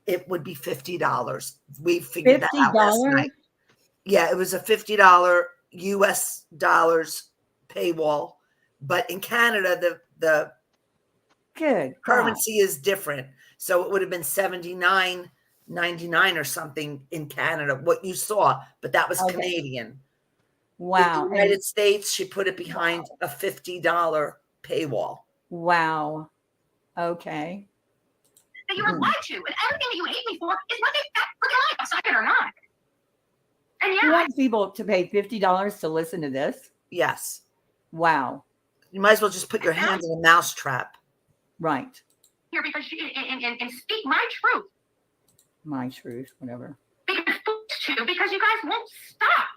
it would be $50. We figured that out last night. Yeah, it was a $50 US dollars paywall, but in Canada, the currency is different. So it would have been $79.99 or something in Canada, what you saw, but that was Canadian. Wow. In the United States, she put it behind a $50 paywall. Wow. Okay. That you were lied to, and everything that you hate me for is what they freaking like, outside it or not. And You want people to pay $50 to listen to this? Yes. Wow. You might as well just put your hand in a mouse trap. Right. Here because and speak my truth. My truth, whatever. Because you guys won't stop.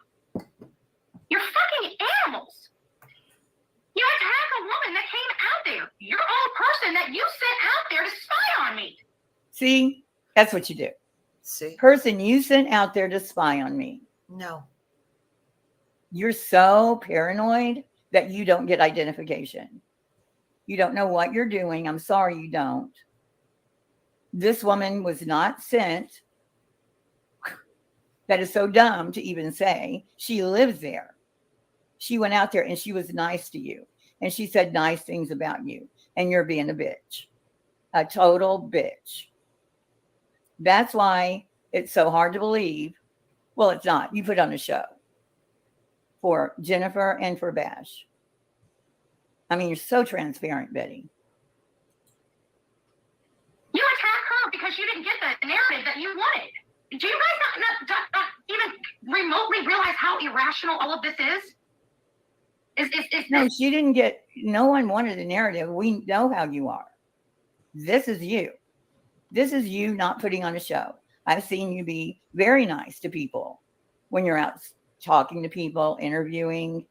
You're fucking animals. You attack a woman that came out there. Your own person that you sent out there to spy on me. See, that's what you do. See, person you sent out there to spy on me. No. You're so paranoid that you don't get identification. You don't know what you're doing. I'm sorry you don't. This woman was not sent. That is so dumb to even say. She lives there. She went out there and she was nice to you. And she said nice things about you. And you're being a bitch. A total bitch. That's why it's so hard to believe. Well, it's not. You put on a show for Jennifer and for Bash. I mean, you're so transparent, Betty. You attack her because you didn't get the narrative that you wanted. Do you guys not even remotely realize how irrational all of this is? No, she didn't get, no one wanted a narrative. We know how you are. This is you. This is you not putting on a show. I've seen you be very nice to people when you're out talking to people, interviewing.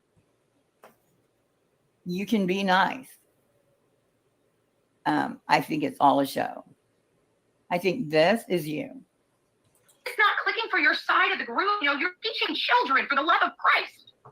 You can be nice. I think it's all a show. I think this is you. It's not clicking for your side of the group. You know, you're teaching children for the love of Christ. I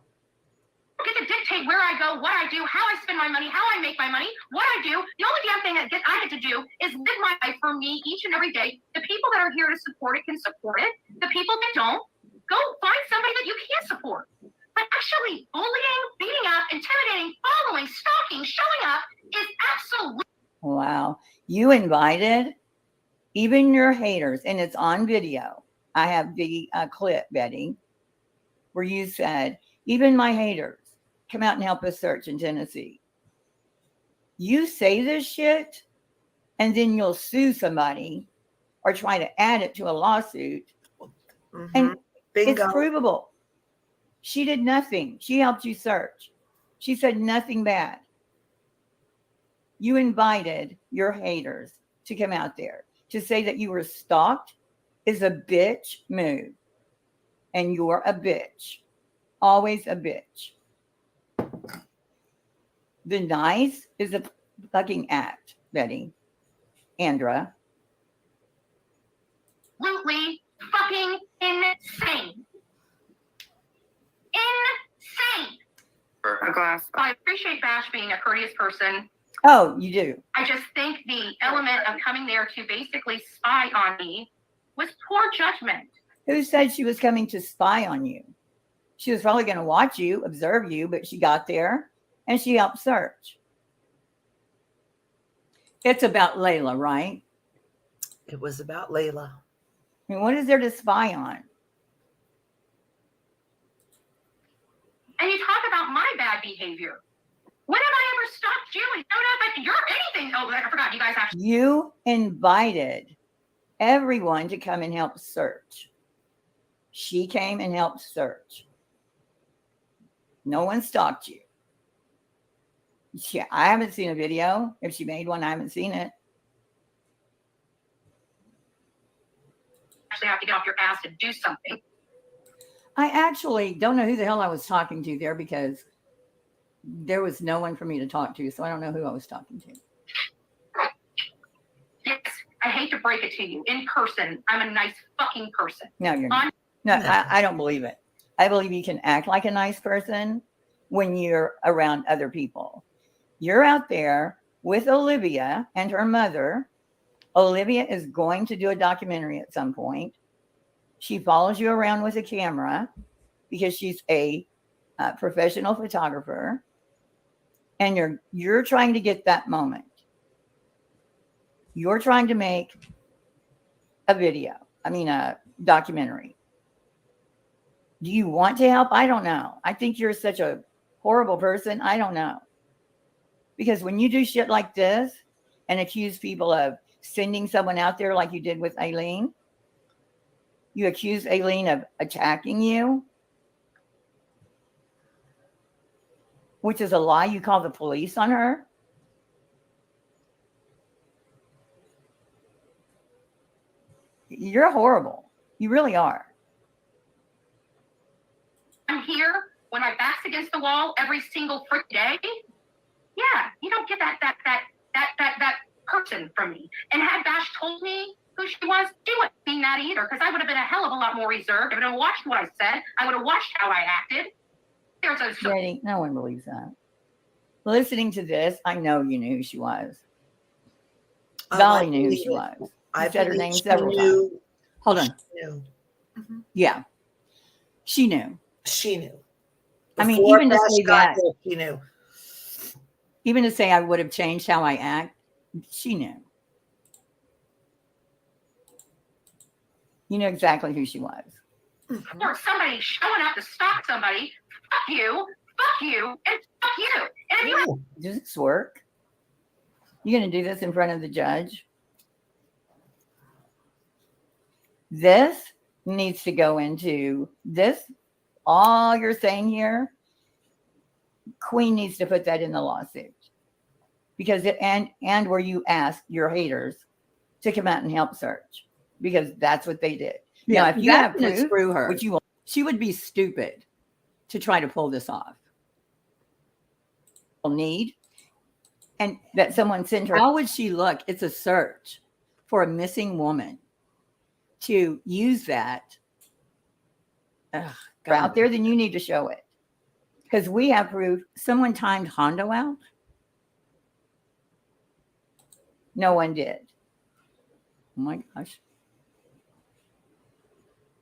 don't get to dictate where I go, what I do, how I spend my money, how I make my money, what I do. The only damn thing that I get to do is live my life for me each and every day. The people that are here to support it can support it. The people that don't, go find somebody that you can support. But actually bullying, beating up, intimidating, following, stalking, showing up is absolutely. Wow. You invited even your haters, and it's on video. I have the clip, Betty, where you said, even my haters, come out and help us search in Tennessee. You say this shit, and then you'll sue somebody or try to add it to a lawsuit. Mm-hmm. And Bingo. It's provable. She did nothing. She helped you search. She said nothing bad. You invited your haters to come out there. To say that you were stalked is a bitch move. And you're a bitch. Always a bitch. The nice is a fucking act, Betty. Andra. Absolutely fucking insane. Insane. A glass. I appreciate Bash being a courteous person. Oh, you do. I just think the element of coming there to basically spy on me was poor judgment. Who said she was coming to spy on you? She was probably going to watch you, observe you, but she got there and she helped search. It's about Layla, right? It was about Layla. I mean, what is there to spy on? And you talk about my bad behavior. When have I ever stopped you and showed up at your anything? Oh, I forgot. You guys actually. You invited everyone to come and help search. She came and helped search. No one stalked you. Yeah, I haven't seen a video. If she made one, I haven't seen it. Actually have to get off your ass to do something. I actually don't know who the hell I was talking to there because there was no one for me to talk to, so I don't know who I was talking to. Yes, I hate to break it to you. In person, I'm a nice fucking person. No, you're not. No, I don't believe it. I believe you can act like a nice person when you're around other people. You're out there with Olivia and her mother. Olivia is going to do a documentary at some point. She follows you around with a camera because she's a professional photographer, and you're trying to get that moment. You're trying to make a documentary. Do you want to help? I don't know. I think you're such a horrible person. I don't know. Because when you do shit like this and accuse people of sending someone out there like you did with Aileen, you accuse Aileen of attacking you, which is a lie. You call the police on her. You're horrible. You really are. I'm here when my back's against the wall every single freaking day. Yeah, you don't get that person from me. And had Bash told me who she was, she wouldn't mean that either, because I would have been a hell of a lot more reserved. I would have watched what I said. I would have watched how I acted. Jenny, no one believes that. Listening to this, I know you knew who she was. Dolly knew who she was. I said her name several times. Hold on. Mm-hmm. Yeah. She knew. She knew. I mean, Before even to Bash say got that, there, she knew. even to say I would have changed how I act, she knew. You know exactly who she was. Or somebody showing up to stop somebody. Fuck you, and fuck you. And if you have Does this work? You going to do this in front of the judge? This needs to go into this. All you're saying here, Queen needs to put that in the lawsuit, because it and where you ask your haters to come out and help search, because that's what they did. Yeah, now, if you have that's gonna proof, screw her. which you will, she would be stupid to try to pull this off. Need and that someone sent her. How would she look? It's a search for a missing woman. To use that out there, then you need to show it, because we have proof. Someone timed Hondo out. No one did. Oh my gosh.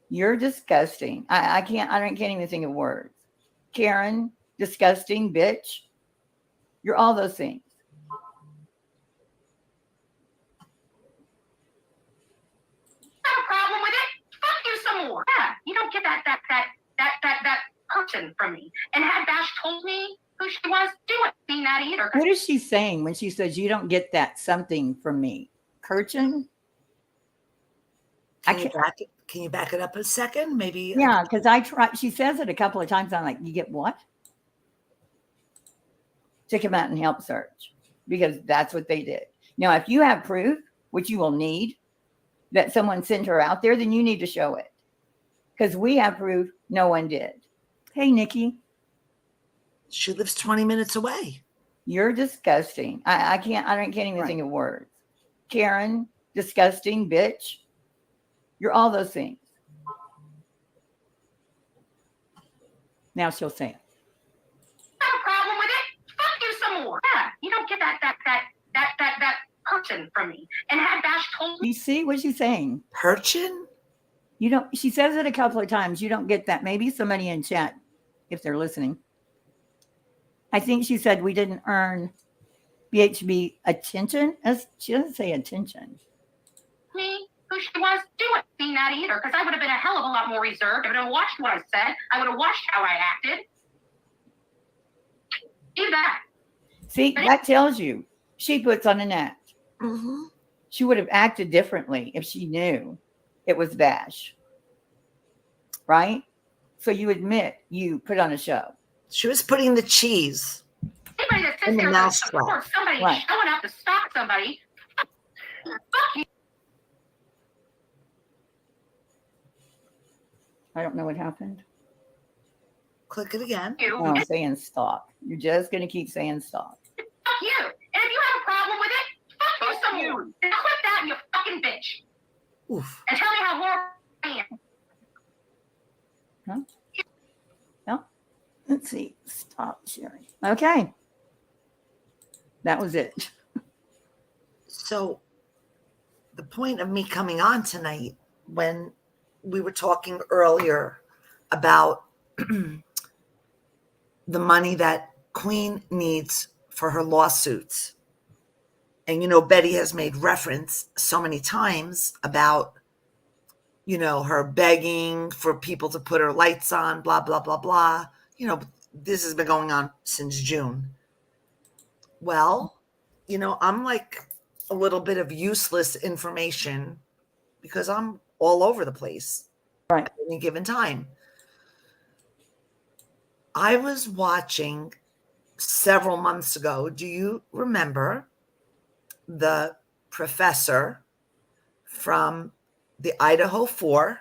You're disgusting. I can't even think of words. Karen, disgusting, bitch. You're all those things. a problem with it, fuck you some more. Yeah, you don't get that person from me. And had Bash told me who she was, she wouldn't mean that either. What is she saying when she says you don't get that something from me? Kirchen? Can you back it up a second? Maybe. Yeah, because I tried. She says it a couple of times. I'm like, you get what? To come out and help search, because that's what they did. Now, if you have proof, which you will need, that someone sent her out there, then you need to show it, because we have proof no one did. Hey, Nikki. She lives 20 minutes away. You're disgusting. I can't even think of words. Karen, disgusting, bitch. You're all those things. Now she'll say it. Have a problem with it? Fuck you some more. Yeah, you don't get that person from me. And had Bash told me. You see what she's saying? Perchin? You don't. She says it a couple of times. You don't get that. Maybe somebody in chat, if they're listening. I think she said we didn't earn BHB attention. As she doesn't say attention. Me who she was, she wouldn't mean that either, because I would have been a hell of a lot more reserved. I would have watched what I said. I would have watched how I acted. Do that. See, that tells you she puts on an act. Mm-hmm. She would have acted differently if she knew it was Bash. Right? So you admit you put on a show. She was putting the cheese Anybody that in sits the there and mousetrap. supports somebody Right. showing up to stop somebody, fuck you. I don't know what happened. Click it again. Oh, saying stalk. You're just going to keep saying stalk. Fuck you. And if you have a problem with it, fuck you. And click that and you fucking bitch. Oof. And tell me how horrible I am. Huh? No. Let's see. Stop sharing. Okay. That was it. So the point of me coming on tonight, when we were talking earlier about the money that Queen needs for her lawsuits. And, you know, Betty has made reference so many times about, you know, her begging for people to put her lights on, blah, blah, blah, blah. You know, this has been going on since June. Well, you know, I'm like a little bit of useless information because I'm all over the place right at any given time. I was watching several months ago. Do you remember the professor from the Idaho 4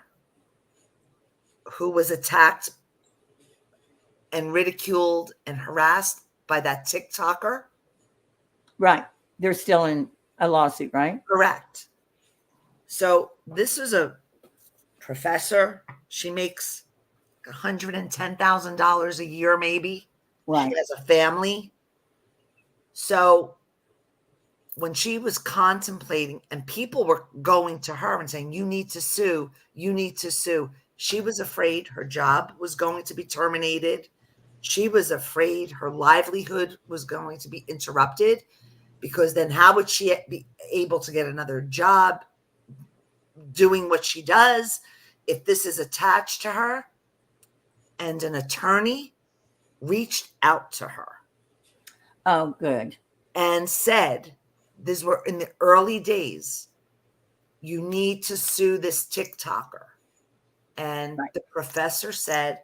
who was attacked and ridiculed and harassed by that TikToker? Right. They're still in a lawsuit, right? Correct. So this is a professor. She makes $110,000 a year, maybe. Right. She has a family. So when she was contemplating and people were going to her and saying, you need to sue, you need to sue. She was afraid her job was going to be terminated. She was afraid her livelihood was going to be interrupted, because then how would she be able to get another job doing what she does if this is attached to her? And an attorney reached out to her. Oh, good. And said, these were in the early days, you need to sue this TikToker. And the professor said,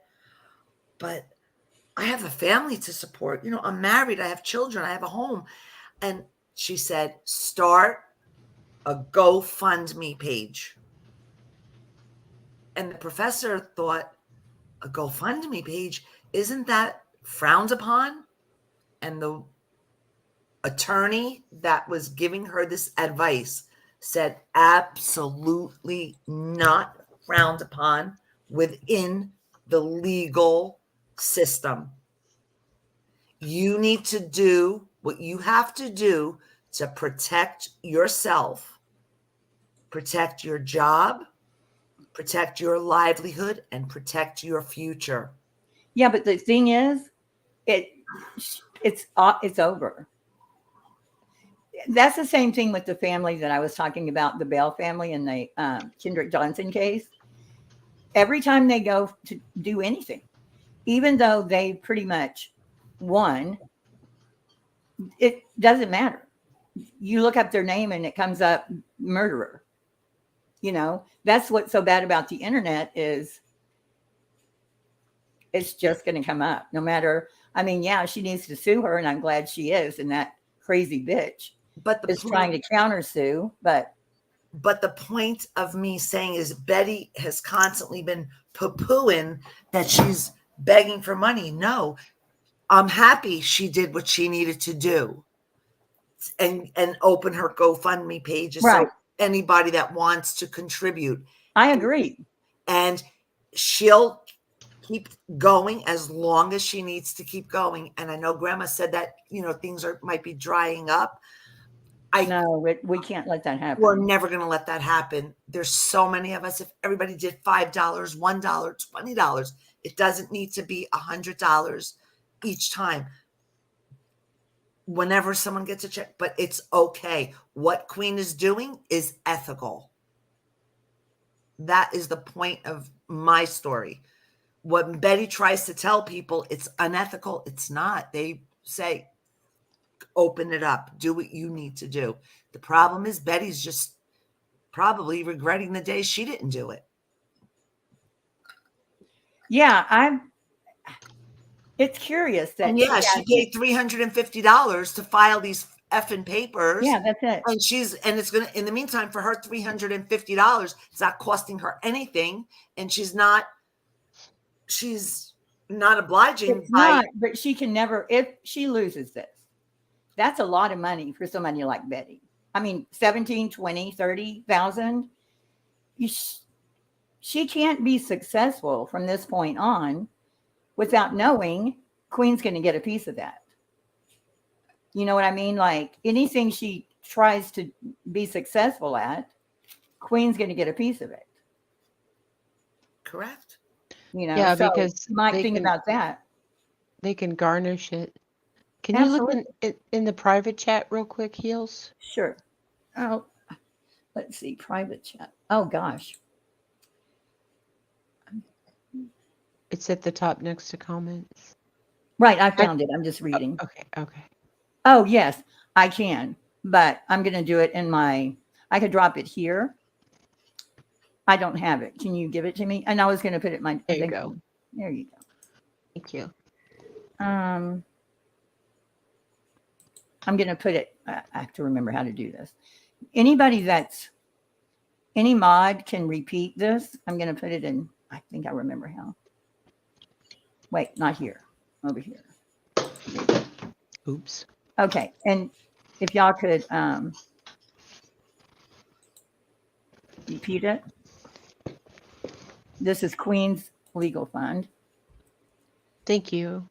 but I have a family to support. You know, I'm married. I have children. I have a home. And she said, start a GoFundMe page. And the professor thought, a GoFundMe page, isn't that frowned upon? And the attorney that was giving her this advice said, absolutely not frowned upon within the legal system. You need to do what you have to do to protect yourself, protect your job, protect your livelihood, and protect your future. Yeah, but the thing is, it's over. That's the same thing with the family that I was talking about, the Bell family and the Kendrick Johnson case. Every time they go to do anything, even though they pretty much won, it doesn't matter. You look up their name and it comes up murderer. You know, that's what's so bad about the internet is it's just going to come up no matter. I mean, yeah, she needs to sue her, and I'm glad she is. And that crazy bitch is trying to counter sue. But the point of me saying is Betty has constantly been poo-pooing that she's begging for money. No, I'm happy she did what she needed to do and open her GoFundMe pages. Right. So anybody that wants to contribute. I agree. And she'll keep going as long as she needs to keep going. And I know Grandma said that, you know, things might be drying up. No, we can't let that happen. We're never going to let that happen. There's so many of us. If everybody did $5, $1, $20, it doesn't need to be $100 each time. Whenever someone gets a check, but it's okay. What Queen is doing is ethical. That is the point of my story. What Betty tries to tell people, it's unethical. It's not. They say, open it up. Do what you need to do. The problem is Betty's just probably regretting the day she didn't do it. Yeah, it's curious that she paid $350 to file these effing papers. Yeah, that's it. And it's gonna, in the meantime, for her $350, it's not costing her anything, and she's not obliging. It's not, but she can never, if she loses this, that's a lot of money for somebody like Betty. I mean, 17, 20, 30,000. She can't be successful from this point on without knowing Queen's going to get a piece of that. You know what I mean? Like anything she tries to be successful at, Queen's going to get a piece of it. Correct. Yeah, so because you might they think can- about that. They can garnish it. Can you look in the private chat real quick, Heels? Sure. Oh, let's see, private chat. Oh gosh. It's at the top next to comments. Right, I found it. I'm just reading. Okay. Oh yes, I can, but I'm going to do it in I could drop it here. I don't have it. Can you give it to me? And I was going to put it in my. There you go. There you go. Thank you. I'm going to put it. I have to remember how to do this. Any mod can repeat this. I'm going to put it in. I think I remember how. Wait, not here. Over here. Oops. Okay, and if y'all could repeat it. This is Queen's Legal Fund. Thank you.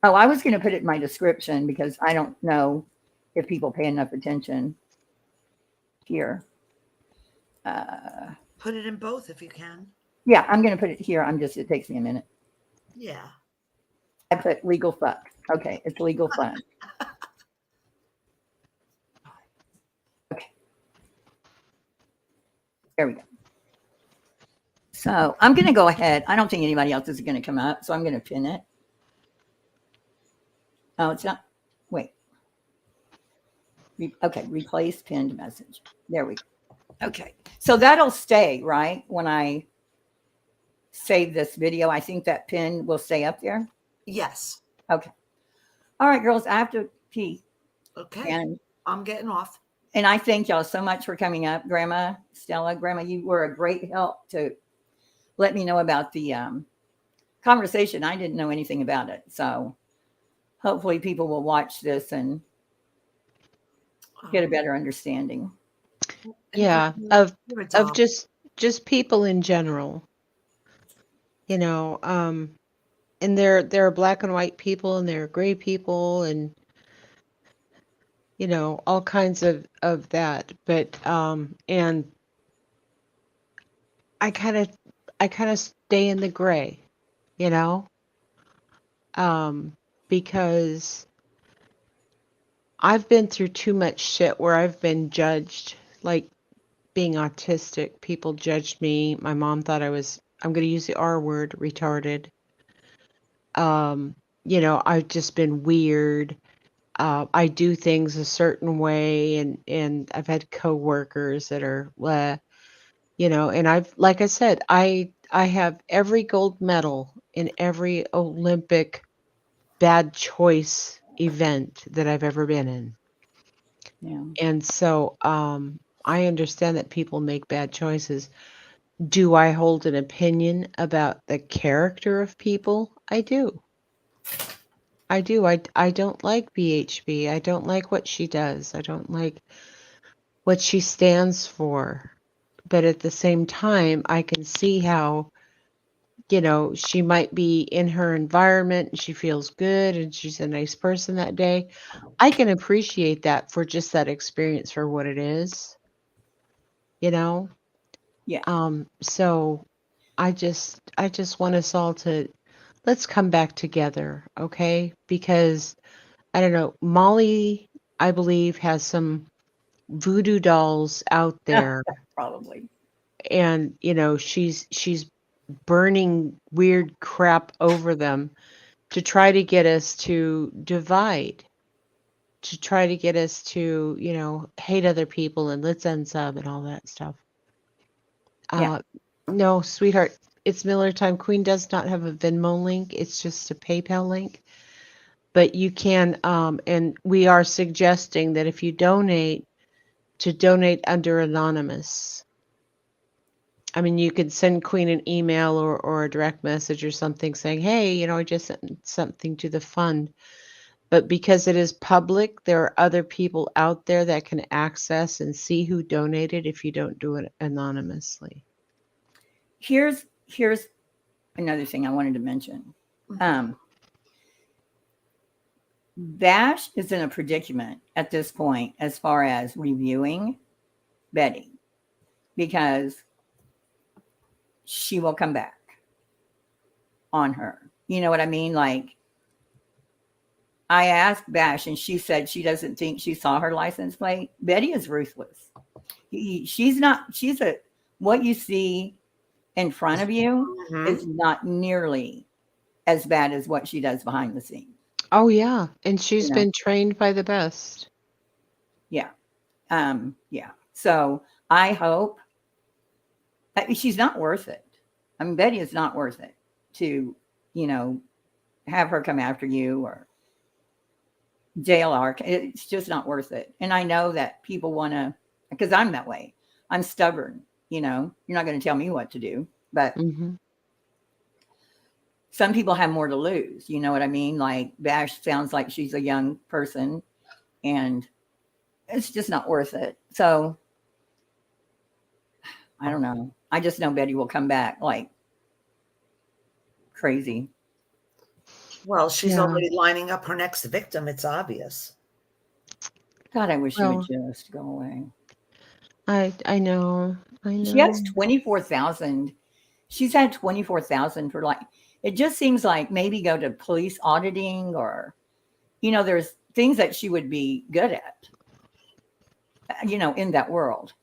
Oh, I was going to put it in my description because I don't know if people pay enough attention here. Put it in both if you can. Yeah, I'm going to put it here. It takes me a minute. Yeah. I put legal fuck. Okay, it's legal fund. Okay. There we go. So I'm going to go ahead. I don't think anybody else is going to come up, so I'm going to pin it. Oh, it's not. Wait. Okay, replace pinned message. There we go. Okay, so that'll stay, right? When I save this video, I think that pin will stay up there. Yes. Okay. All right, girls, I have to pee. Okay. And I'm getting off. And I thank y'all so much for coming up. Grandma, Stella, Grandma, you were a great help to let me know about the conversation. I didn't know anything about it. So hopefully people will watch this and get a better understanding. Yeah, of just people in general. You know, and there are black and white people and there are gray people and you know all kinds of that. But and I kind of stay in the gray, you know, because I've been through too much shit where I've been judged, like being autistic. People judged me. My mom thought I'm going to use the R word, retarded. You know, I've just been weird. I do things a certain way, and I've had coworkers that are, you know, and like I said, I have every gold medal in every Olympic bad choice event that I've ever been in. Yeah. And so, I understand that people make bad choices. Do I hold an opinion about the character of people? I do. I don't like BHB. I don't like what she does. I don't like what she stands for. But at the same time, I can see how, you know, she might be in her environment and she feels good and she's a nice person that day. I can appreciate that for just that experience for what it is, you know? Yeah. So I just want us all to, let's come back together, okay? Because I don't know, Molly, I believe, has some voodoo dolls out there. Probably. And, you know, she's burning weird crap over them to try to get us to divide, to try to get us to, you know, hate other people and let's unsub and all that stuff. Yeah. No, sweetheart, it's Miller time. Queen does not have a Venmo link. It's just a PayPal link. But you can, and we are suggesting that if you donate, to donate under anonymous. I mean, you could send Queen an email or a direct message or something saying, hey, I just sent something to the fund. But because it is public, there are other people out there that can access and see who donated if you don't do it anonymously. Here's another thing I wanted to mention. Bash is in a predicament at this point as far as reviewing Betty, because she will come back on her. You know what I mean? Like, I asked Bash and she said she doesn't think she saw her license plate. Betty is ruthless. What you see in front of you is not nearly as bad as what she does behind the scenes. Oh yeah. And she's been trained by the best. Yeah. Yeah. So I hope she's not worth it. I mean, Betty is not worth it to, have her come after you or jail her. It's just not worth it. And I know that people want to, because I'm that way. I'm stubborn. You're not going to tell me what to do, but some people have more to lose. You know what I mean? Like Bash sounds like she's a young person and it's just not worth it. So I don't know. I just know Betty will come back like crazy. Well, she's already lining up her next victim. It's obvious. God, I wish she would just go away. I know. She has 24,000. She's had 24,000 for it just seems like maybe go to police auditing or, there's things that she would be good at, in that world.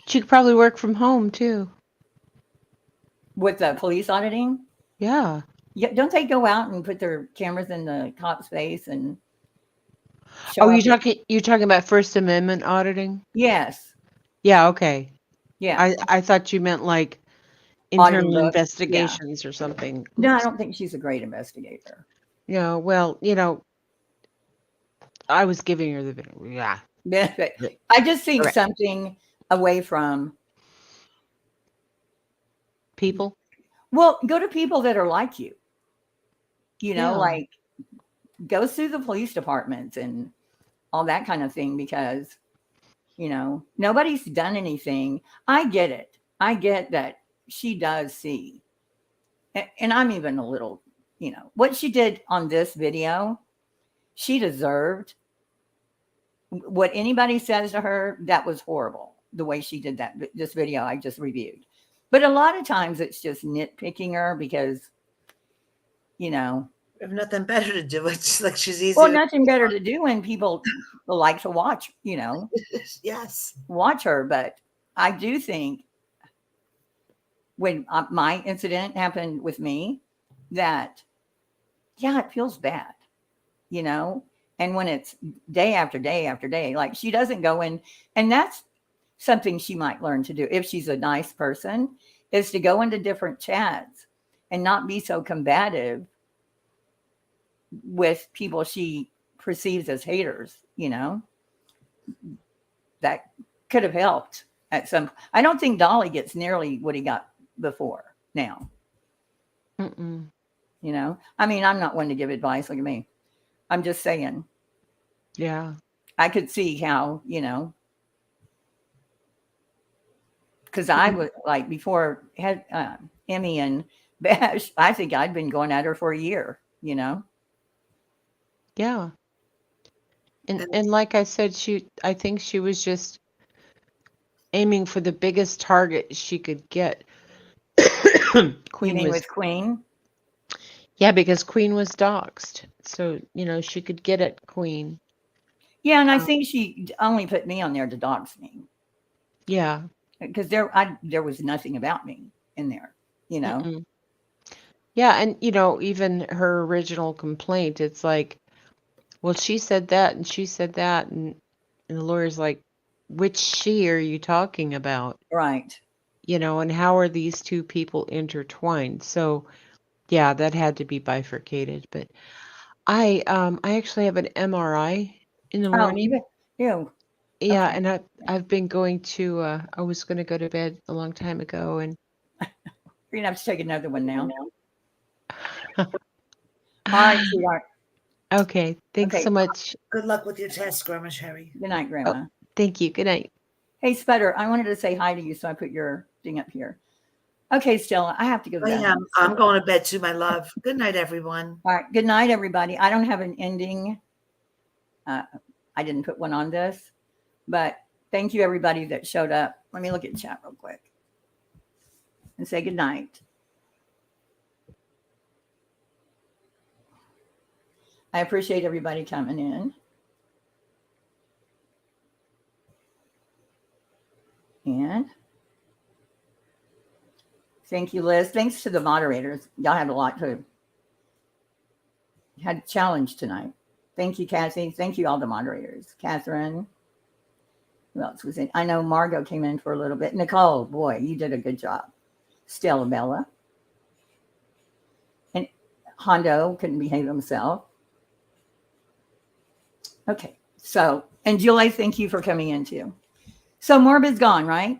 She could probably work from home too. With the police auditing? Yeah. Yeah. Don't they go out and put their cameras in the cop's face and you're talking about First Amendment auditing? Yes. Yeah, okay. Yeah. I thought you meant like internal investigations or something. No, I don't think she's a great investigator. Yeah, well, I was giving her the video. Yeah. I just think something away from people. Well, go to people that are like you. Like go through the police departments and all that kind of thing because, nobody's done anything. I get it. I get that she does see. And I'm even a little, what she did on this video, she deserved. What anybody says to her, that was horrible. The way she did this video I just reviewed. But a lot of times it's just nitpicking her because, We have nothing better to do. It's like she's easy. Well, nothing better to do when people like to watch, Yes. Watch her. But I do think when my incident happened with me that, it feels bad, and when it's day after day after day, like she doesn't go in, and that's something she might learn to do if she's a nice person, is to go into different chats and not be so combative with people she perceives as haters, that could have helped at some. I don't think Dolly gets nearly what he got before now. I mean, I'm not one to give advice. Look at me. I'm just saying. Yeah. I could see how, because I was like before had Emmy and Bash, I think I'd been going at her for a year, Yeah. And like I said, I think she was just aiming for the biggest target she could get. Queen was Queen. Yeah, because Queen was doxxed. So, she could get at Queen. Yeah, and I think she only put me on there to dox me. Yeah. Because there was nothing about me in there, Mm-mm. Yeah, and even her original complaint, it's like, well, she said that and she said that, and the lawyer's like, which she are you talking about? Right. And how are these two people intertwined? So, yeah, that had to be bifurcated. But I actually have an MRI in the morning. Ew. Yeah, and I've been going to I was going to go to bed a long time ago, and You're gonna have to take another one now. All right, sweetheart. okay, thanks Okay. so much. Good luck with your test, Grandma Sherry. Good night, Grandma. Thank you. Good night. Hey, Sputter, I wanted to say hi to you, so I put your thing up here. Okay, Stella, I have to go to bed. I'm going to bed too, my love. Good night, everyone. All right. Good night, everybody. I don't have an ending. I didn't put one on this, but thank you, everybody that showed up. Let me look at chat real quick and say good night. I appreciate everybody coming in. And thank you, Liz. Thanks to the moderators. Y'all had a lot to had a challenge tonight. Thank you, Cassie. Thank you, all the moderators. Catherine. Who else was in? I know Margot came in for a little bit. Nicole, boy, you did a good job. Stella Bella. And Hondo couldn't behave himself. Okay. So, and Julie, thank you for coming in too. So Morbid's gone, right?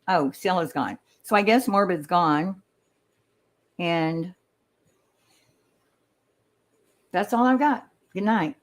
Oh, Stella's gone. So I guess Morbid's gone. And that's all I've got. Good night.